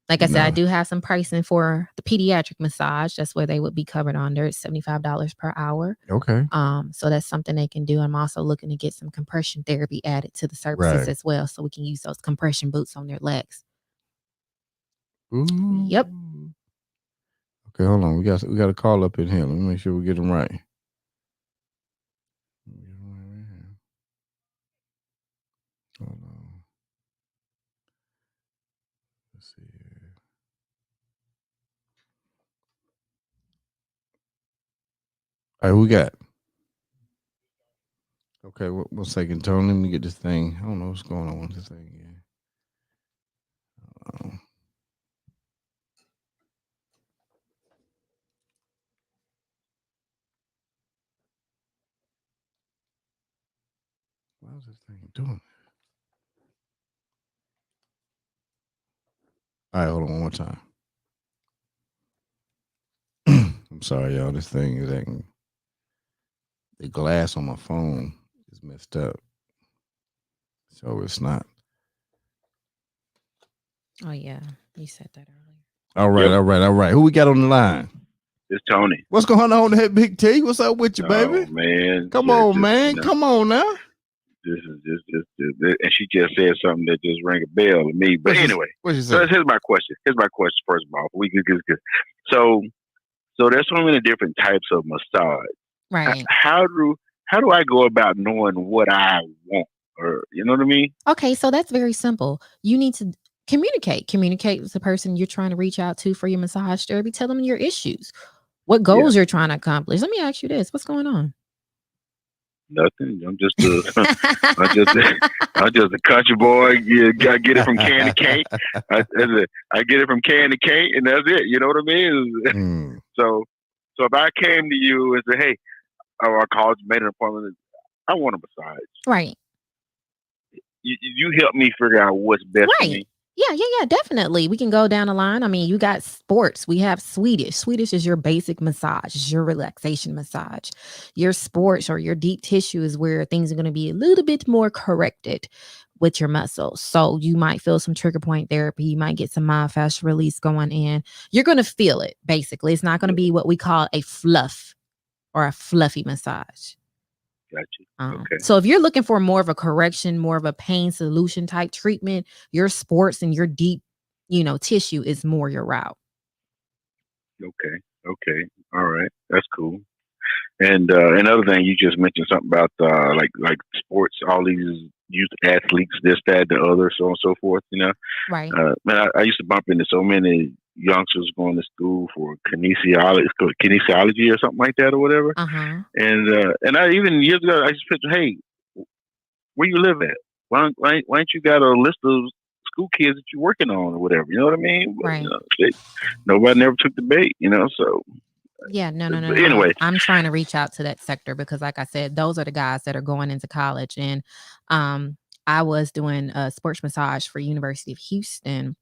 Like I said, I do have some pricing for the pediatric massage. That's where they would be covered under. It's $75 per hour. Okay. So that's something they can do. I'm also looking to get some compression therapy added to the services as well, so we can use those compression boots on their legs. Ooh. Yep. Okay, hold on. We got a call up in here. Let me make sure we get them right. Hold on. Let's see here. All right, who we got? Okay, 1 second, Tony. Let me get this thing. I don't know what's going on with this thing here. How's this thing doing? All right, hold on one more time. I'm sorry, y'all. This thing is acting. The glass on my phone is messed up, so it's not. Oh yeah, you said that earlier. All right. Who we got on the line? It's Tony. What's going on, that Big T? What's up with you, baby? Oh, man. Come on, man. Come on now. this is just, and she just said something that just rang a bell to me. But anyway, so here's my question. First of all, we could so there's so many different types of massage. Right. How do I go about knowing what I want? Or you know what I mean? Okay, so that's very simple. You need to communicate with the person you're trying to reach out to for your massage therapy. Tell them your issues, what goals you're trying to accomplish. Let me ask you this: what's going on? Nothing. I'm just a country boy. I get it from can to cane. I get it from can to cane, and that's it. You know what I mean? So if I came to you and said, "Hey," or I called you, made an appointment, I want a massage. Right. You help me figure out what's best for me. Yeah, definitely. We can go down the line. I mean, you got sports. We have Swedish. Swedish is your basic massage. It's your relaxation massage. Your sports or your deep tissue is where things are going to be a little bit more corrected with your muscles. So you might feel some trigger point therapy. You might get some myofascial release going in. You're going to feel it, basically. It's not going to be what we call a fluff or a fluffy massage. Gotcha. Okay. So if you're looking for more of a correction, more of a pain solution type treatment, your sports and your deep, tissue is more your route. Okay. All right. That's cool. And another thing, you just mentioned something about like sports, all these youth athletes, this, that, the other, so on and so forth. Right. Man, I used to bump into so many youngsters going to school for kinesiology or something like that or whatever. And I even years ago I just pictured, hey, where you live at? Why ain't you got a list of school kids that you're working on or whatever? You know what I mean? But, right. Nobody never took the bait. So. Yeah, no. Anyway, I'm trying to reach out to that sector because, like I said, those are the guys that are going into college. And I was doing a sports massage for University of Houston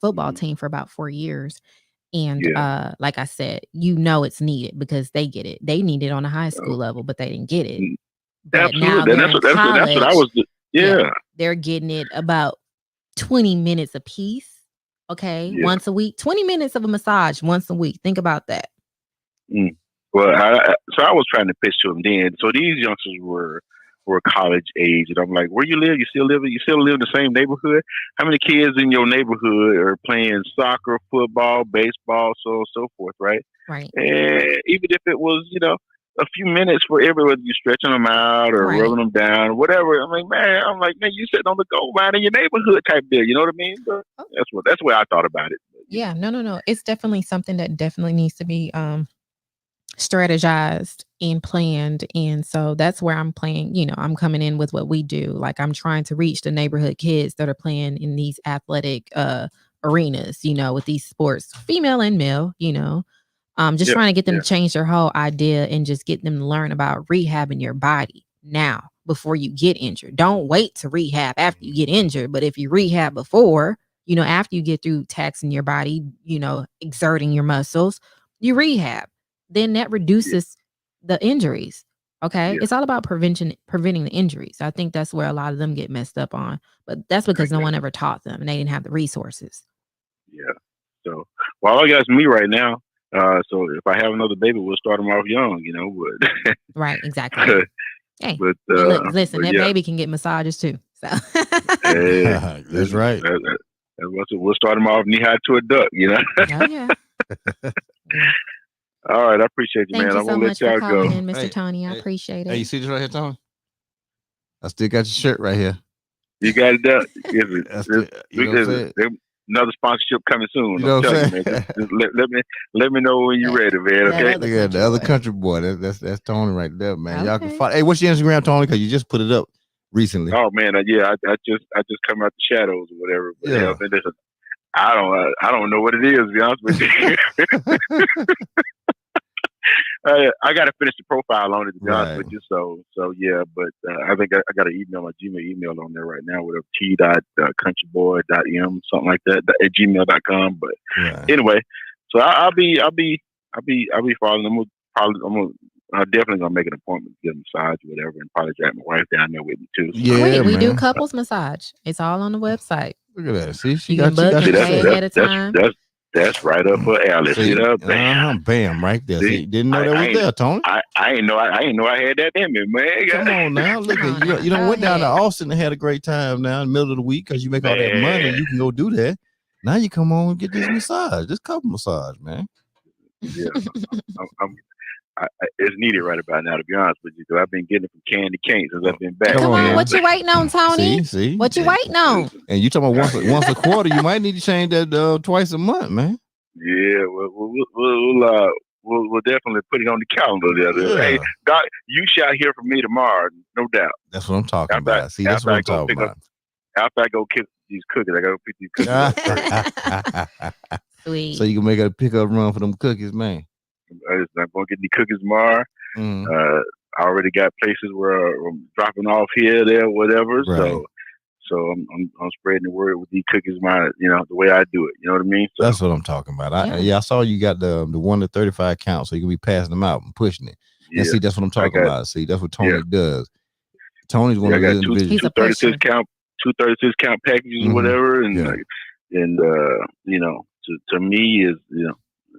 football team for about 4 years. And like I said, it's needed because they get it. They need it on a high school level, but they didn't get it. But absolutely. Now that's what I was. Yeah. They're getting it about 20 minutes a piece. Okay. Yeah. Once a week, 20 minutes of a massage once a week. Think about that. Well, I was trying to pitch to them then. So these youngsters were college age, and I'm like, "Where you live? You still live in the same neighborhood? How many kids in your neighborhood are playing soccer, football, baseball, so on and so forth, right? Right. And even if it was, a few minutes for everyone, you stretching them out or rubbing them down, whatever. I'm like, man, you sitting on the goal line in your neighborhood type deal. You know what I mean? But that's where I thought about it. Yeah, no. It's definitely something that definitely needs to be strategized and planned. And so that's where I'm playing, I'm coming in with what we do. Like I'm trying to reach the neighborhood kids that are playing in these athletic arenas, with these sports, female and male, just trying to get them to change their whole idea and just get them to learn about rehabbing your body now before you get injured. Don't wait to rehab after you get injured. But if you rehab before, after you get through taxing your body, exerting your muscles, you rehab. Then that reduces the injuries. Okay. It's all about preventing the injuries. I think that's where a lot of them get messed up on, but that's because no one ever taught them and they didn't have the resources. Yeah. So, well, all I got is me right now. So if I have another baby, we'll start them off young, but right. Exactly. Hey, but look, listen, that baby can get massages too. So that's right. We'll start them off knee high to a duck, Oh yeah. All right, I appreciate you, man. Thank you so much for calling in, Mr. Hey, Tony. I appreciate it. Hey, you see this right here, Tony? I still got your shirt right here. You got it done. Another sponsorship coming soon. You know what I'm saying? Man. Just let me know when you're ready, man. Okay. Look at the other country boy. That's Tony right there, man. Okay. Y'all can find. Hey, what's your Instagram, Tony? Because you just put it up recently. Oh man, I just come out the shadows or whatever. But listen, I don't know what it is. To be honest with you. I got to finish the profile on it, to be honest with you. So yeah, but I think I got an email, my Gmail email on there right now with a t.countryboy.m, something like that, at gmail.com. But anyway, so I'll be following. I'm definitely gonna make an appointment to get a massage or whatever, and probably drag my wife down there with me too. So. Yeah, we do couples massage. It's all on the website. Look at that. See, you can book ahead of time. That's right up her alley. See that? Bam, right there. See, didn't know that was there, Tony. I ain't know I had that in me, man. Come on now, look at you don't went down to Austin and had a great time now in the middle of the week because you make all that money. You can go do that. Now you come on and get this massage, this couple massage, man. Yeah, it's needed right about now, to be honest with you. I've been getting it from Candy Cane since I've been back. Come on, what you waiting on, Tony? See? What you waiting on? And you talking about once a quarter? You might need to change that twice a month, man. Yeah, we'll definitely put it on the calendar there. Hey, Doc, you shall hear from me tomorrow, no doubt. That's what I'm talking about. See, that's what I'm talking about. After I go kick these cookies, I gotta pick these cookies. Sweet. So you can make a pickup run for them cookies, man. I'm gonna get the cookies tomorrow. I already got places where I'm dropping off here, there, whatever. Right. So I'm spreading the word with these cookies, the way I do it. You know what I mean? So, that's what I'm talking about. I saw you got the 1 to 35 count, so you can be passing them out and pushing it. Yeah. And see, that's what I'm talking about. See, that's what Tony does. Tony's one of the individuals. 236 count packages or whatever, and to me is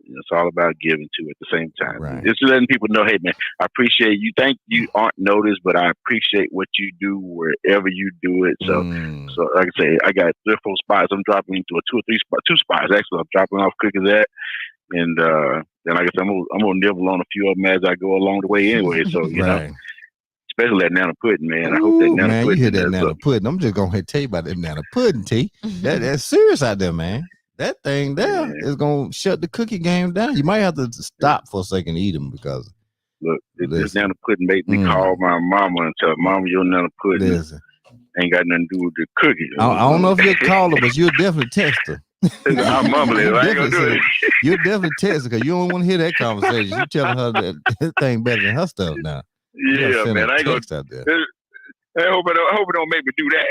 it's all about giving to at the same time. Right. Just letting people know, hey man, I appreciate you. Think you aren't noticed, but I appreciate what you do wherever you do it. So like I say, I got 3 or 4 spots. I'm dropping into 2 or 3 spots, 2 spots actually. I'm dropping off cookies at, and then like I said, I'm gonna nibble on a few of them as I go along the way anyway. So you know. Especially that nana pudding, man. I hope that nana pudding. You hear that nana pudding? I'm just gonna tell you about that nana pudding, T. That's serious out there, man. That thing there is gonna shut the cookie game down. You might have to stop for a second to eat them because look, this nana pudding made me call my mama and tell Mama your nana pudding ain't got nothing to do with the cookie. I don't know if you'll call her, but you'll definitely text her. I'm mumbling. I ain't gonna do it. You'll definitely text her because you don't want to hear that conversation. You telling her that thing better than her stuff now. Yeah, man. I ain't gonna. Out there. I hope it don't make me do that,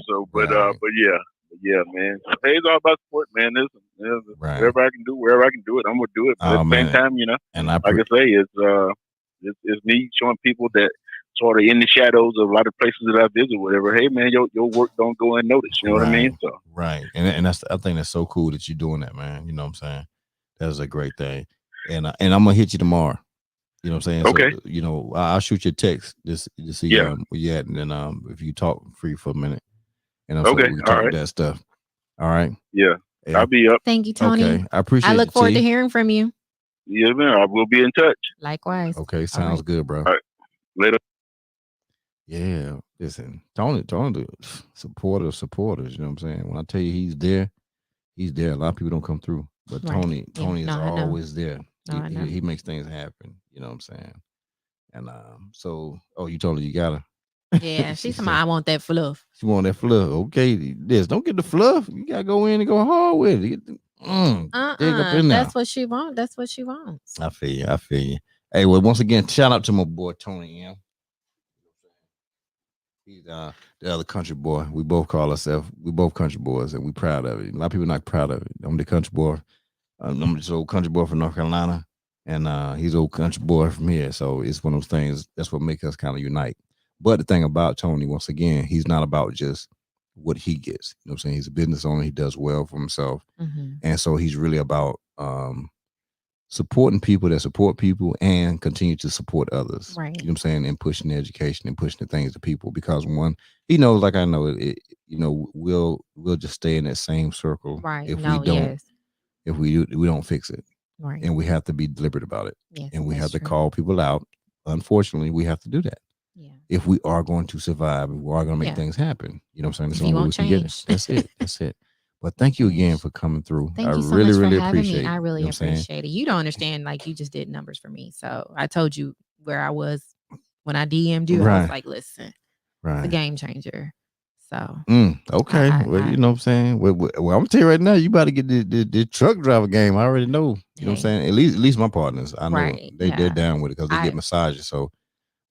So, but yeah, man. Hey, it's all about support, man. Wherever I can do it, I'm gonna do it. But at the same time, and like I say, it's me showing people that sort of in the shadows of a lot of places that I visit, whatever. Hey, man, your work don't go unnoticed. You know what I mean? So and I think that's so cool that you're doing that, man. You know what I'm saying? That's a great thing. And I'm gonna hit you tomorrow. You know what I'm saying? Okay. So, I'll shoot you a text just to see where you at, and then if you talk free for a minute, and so we can talk that stuff. All right. Yeah. I'll be up. Thank you, Tony. Okay. I appreciate it. I look forward to hearing from you. Yeah, man. I will be in touch. Likewise. Okay. Sounds good, bro. All right. Later. Yeah. Listen, Tony, supporters. You know what I'm saying? When I tell you he's there. A lot of people don't come through, but Tony is always there. He makes things happen. You know what I'm saying? And you told her you got her. Yeah, she's saying, I want that fluff. She want that fluff. Okay, don't get the fluff. You gotta go in and go hard with it. Dig up in there. That's what she wants. I feel you. Hey, well, once again, shout out to my boy Tony M. He's the other country boy. We both call ourselves. We both country boys, and we proud of it. A lot of people not proud of it. I'm the country boy. I'm just old country boy from North Carolina, and he's old country boy from here. So it's one of those things. That's what makes us kind of unite. But the thing about Tony, once again, he's not about just what he gets. You know what I'm saying? He's a business owner. He does well for himself. And so he's really about supporting people that support people and continue to support others. Right. You know what I'm saying? And pushing the education and pushing the things to people. Because one, he knows, like I know, we'll just stay in that same circle. Right. If we don't. If we don't fix it. Right. And we have to be deliberate about it. Yes, and we have to call people out. Unfortunately, we have to do that. Yeah. If we are going to survive, if we are going to make things happen. You know what I'm saying? That's the only way we can get it. That's it. But thank you again for coming through. Thank you so really, much for really having appreciate me. I really appreciate it. You don't understand. Like, you just did numbers for me. So I told you where I was when I DM'd you. I was like, listen, it's a game changer. So okay. Well, you know what I'm saying? Well, I'm gonna tell you right now, you about to get the truck driver game. I already know. You know what I'm saying? At least my partners, I know they're down with it because they get massages, so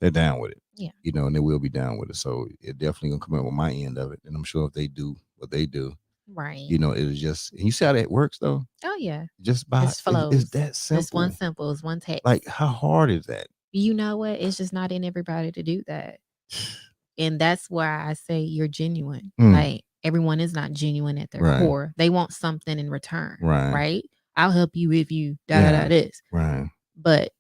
they're down with it. Yeah. You know, and they will be down with it. So it definitely gonna come up with my end of it. And I'm sure if they do what they do, right. You know, it'll just, and you see how that works though? Oh yeah. Just by it's that simple. It's one simple, it's one text. Like, how hard is that? You know what? It's just not in everybody to do that. And that's why I say you're genuine. Like, everyone is not genuine at their core. They want something in return. Right. I'll help you if you this. Right. But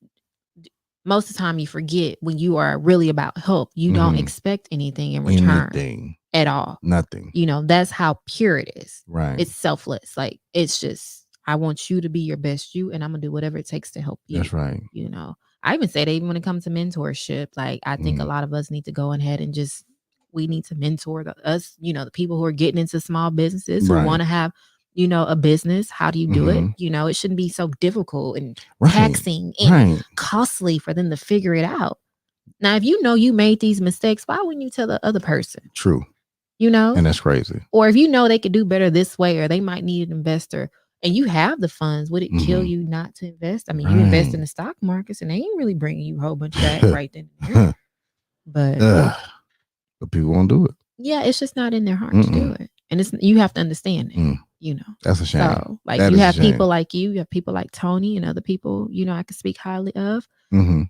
most of the time you forget when you are really about help, you don't expect anything in return at all. Nothing. You know, that's how pure it is. Right. It's selfless. Like, it's just, I want you to be your best you, and I'm going to do whatever it takes to help you. That's right. You know, I even say that even when it comes to mentorship, like, I think a lot of us need to go ahead and just, we need to mentor us, you know, the people who are getting into small businesses, who want to have, you know, a business. How do you do it? You know, it shouldn't be so difficult and taxing and costly for them to figure it out. Now, if you know you made these mistakes, why wouldn't you tell the other person? True. You know? And that's crazy. Or if you know they could do better this way, or they might need an investor, and you have the funds, would it kill you not to invest? I mean, you invest in the stock markets, and they ain't really bringing you a whole bunch of that right then and there. But people won't do it. Yeah, it's just not in their heart to do it. And it's, you have to understand it, you know. That's a shame. So, like, you have people like you have people like Tony and other people, you know, I could speak highly of.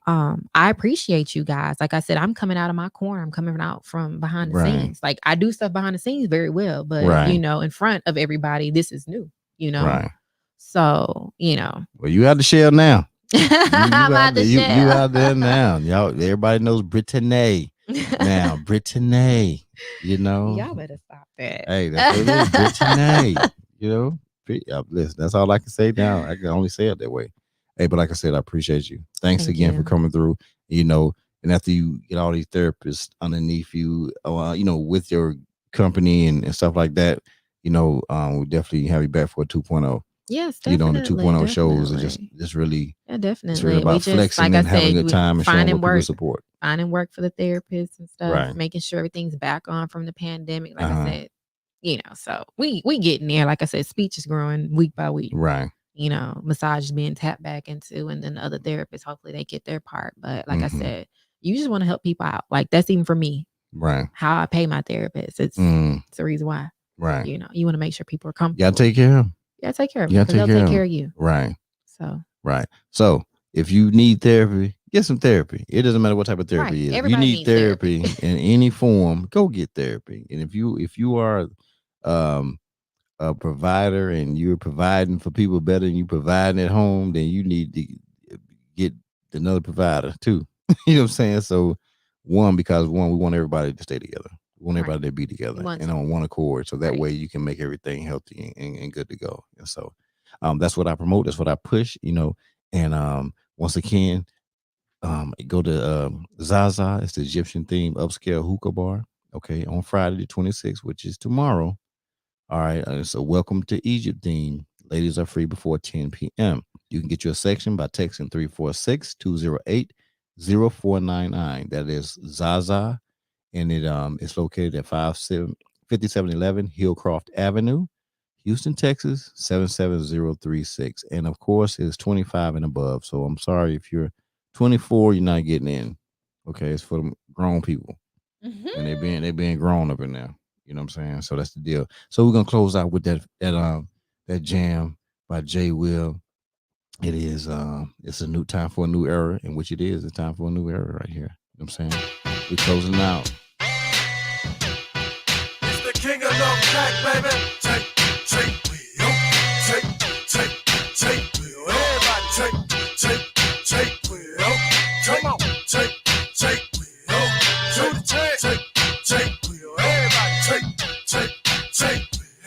I appreciate you guys. Like I said, I'm coming out of my corner. I'm coming out from behind the scenes. Like, I do stuff behind the scenes very well, but you know, in front of everybody, this is new, you know. Right. So, you know. Well, you out the shell now. You out there now. Y'all, everybody knows Brittane. Now, Brittane, you know. Y'all better stop that. Hey, that's what it is, Brittane. You know, listen, that's all I can say now. I can only say it that way. Hey, but like I said, I appreciate you. Thanks again for coming through. You know, and after you get all these therapists underneath you, you know, with your company and stuff like that, you know, we'll definitely have you back for a 2.0. Yes, definitely. You know, the 2.0 shows are just really, definitely. It's really about flexing and having a good time and showing what people support. Finding work for the therapists and stuff, making sure everything's back on from the pandemic. Like I said, you know, so we getting there. Like I said, speech is growing week by week. Right. You know, massage is being tapped back into, and then the other therapists, hopefully they get their part. But like I said, you just want to help people out. Like, that's even for me. Right. How I pay my therapist. It's the reason why. Right. You know, you want to make sure people are comfortable. You gotta take care of them. Yeah, take care of them. They'll take care of you. Right. So. Right. So if you need therapy, get some therapy. It doesn't matter what type of therapy it is. If you need therapy in any form, go get therapy. And if you are a provider and you're providing for people better than you providing at home, then you need to get another provider too. You know what I'm saying? So because we want everybody to stay together. We want everybody to be together and on one accord. So that way you can make everything healthy and good to go. And so that's what I promote. That's what I push, you know. And once again, go to Zaza. It's the Egyptian themed upscale hookah bar. Okay, on Friday the 26th, which is tomorrow. All right. So welcome to Egypt theme. Ladies are free before 10 p.m. You can get your section by texting 346-208-0499. That is Zaza. And it's located at 5711 Hillcroft Avenue, Houston, Texas, 77036. And of course, it's 25 and above. So I'm sorry if you're 24, you're not getting in. Okay, it's for the grown people. And they're being grown up in there. You know what I'm saying? So that's the deal. So we're gonna close out with that jam by Jay Will. It is it's a new time for a new era, in which it is a time for a new era right here. You know what I'm saying? We're closing out. It's the king of love track, baby. Take Will. Take Will. Everybody take Will. Come on. Take Will. To the take Will. Everybody take Will.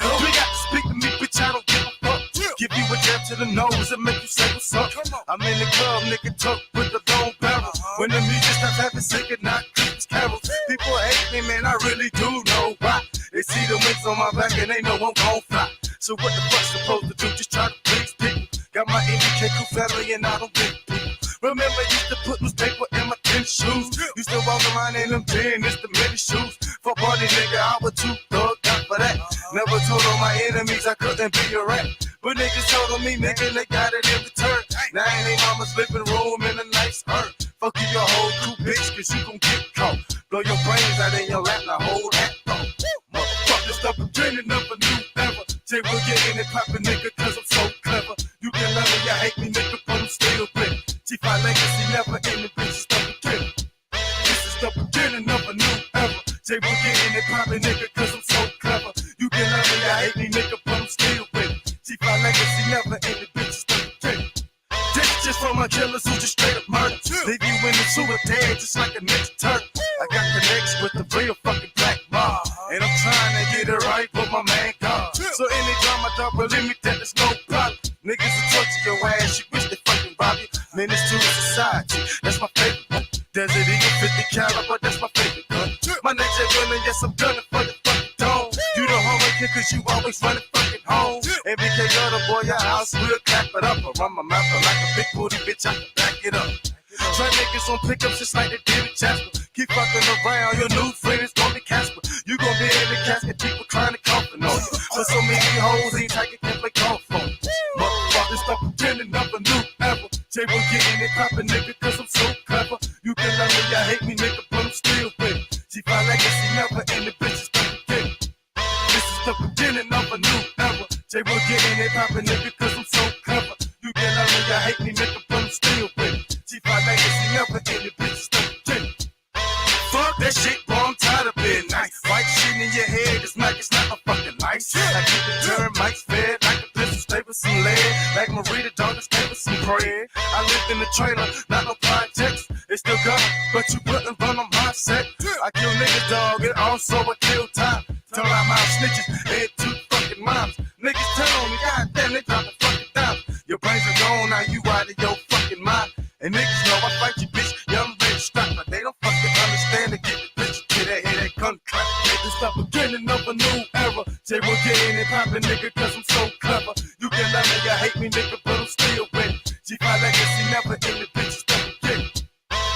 You got to speak to me, bitch, I don't give a fuck. Give you a jab to the nose and make you say what's up. I'm in the club, nigga, tuck with the long barrel. When the music starts having singing, not Christmas carols. People hate me, man, I really do know why. They see the wings on my back and they know I'm gon' fly. So what the fuck's supposed to do? Just try to please people. Got my MBK crew family and I don't think people. Remember, used to put newspaper in my tennis shoes. Used to walk around in them tennis, the many shoes. For party nigga, I was too thugged out for that. Never told all my enemies I couldn't be a rat. But niggas told on me, nigga, they got it in return. Now ain't they mama's living room in a nice earth. Fuck you, your whole crew, bitch, cause you gon' get caught. Blow your brains out in your lap, now hold that thought. Motherfucker, stop pretending of a new era. Jay will get in and poppin', nigga, cause I'm so clever. You can love me, you hate me, nigga, but I'm still ready. G5 legacy never in the bitch, stop pretending. This is the beginning of a new era. Jay will get in and poppin', nigga, cause I'm so clever. You can love me, you hate me, nigga, but I'm still ready. G5 legacy never in the bitch, leave you in the sewer dead just like a next Turk. I got connects with the real fucking black mob, and I'm trying to get it right with my man God. So anytime I don't believe me, that there's no problem. Niggas will torture your ass, you wish they fucking rob you. Menace to society, that's my favorite one. Desert Eagle 50 caliber, that's my favorite gun. My nature gunning, yes I'm gunning for the fucking dome. You the homie kid cause you always running fucking home. MBK got a boy, your house will clap it up. I run my mouth like a big booty bitch, I can back it up. Try niggas on pickups just like they did with Jasper. Keep fucking around, your new friend is gonna be Casper. You gon' be in the casket, people trying to coffin on you. But so many hoes ain't like it can play golf on you. Motherfuckers stop pretending I'm a new ever. Jay will get in it poppin' nigga cause I'm so clever. You can love me, I hate me nigga, but I'm still with it. She find legacy never in the bitches the beginning. This is the beginning of a new era. Jay will get in it poppin' nigga cause I'm so clever. You can love me, I hate me nigga, but I'm still with it. She find legacy never in the bitches the beginning. Fuck that shit, bro, I'm tired of being nice. White shit in your head, this mic is not a fucking lice. I keep the termites fed like a pistol, stay with some lead. Like Marita, dog, stay with some bread. I lived in the trailer, not no projects. It still got, but you wouldn't run on my set. I kill niggas, dog, and also I kill time. Tell out my snitches, they had 2 fucking moms. Niggas tell me, goddamn, they drop the fucking dimes. Your brains are gone, now you out of your fucking mind. And niggas know I fight you, bitch, yeah, I'm ready to stop. But they don't fucking understand to get the bitch, get that head, that gun clap. This the beginning of a new era. Jay will get in and poppin' nigga cause I'm so clever. You can love me, you hate me nigga, but I'm still with it. G5 legacy never in the bitches the beginning.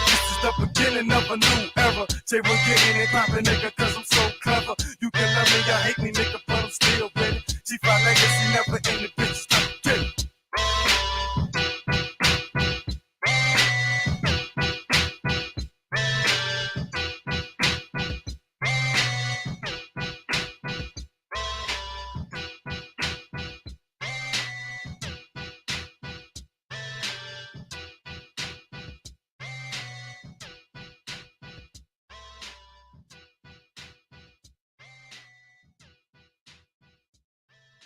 This is the beginning of a new era. Jay will get in and poppin' nigga cause I'm so clever. You can love me, you hate me nigga, but I'm still with it. G5 legacy never in the bitches the beginning.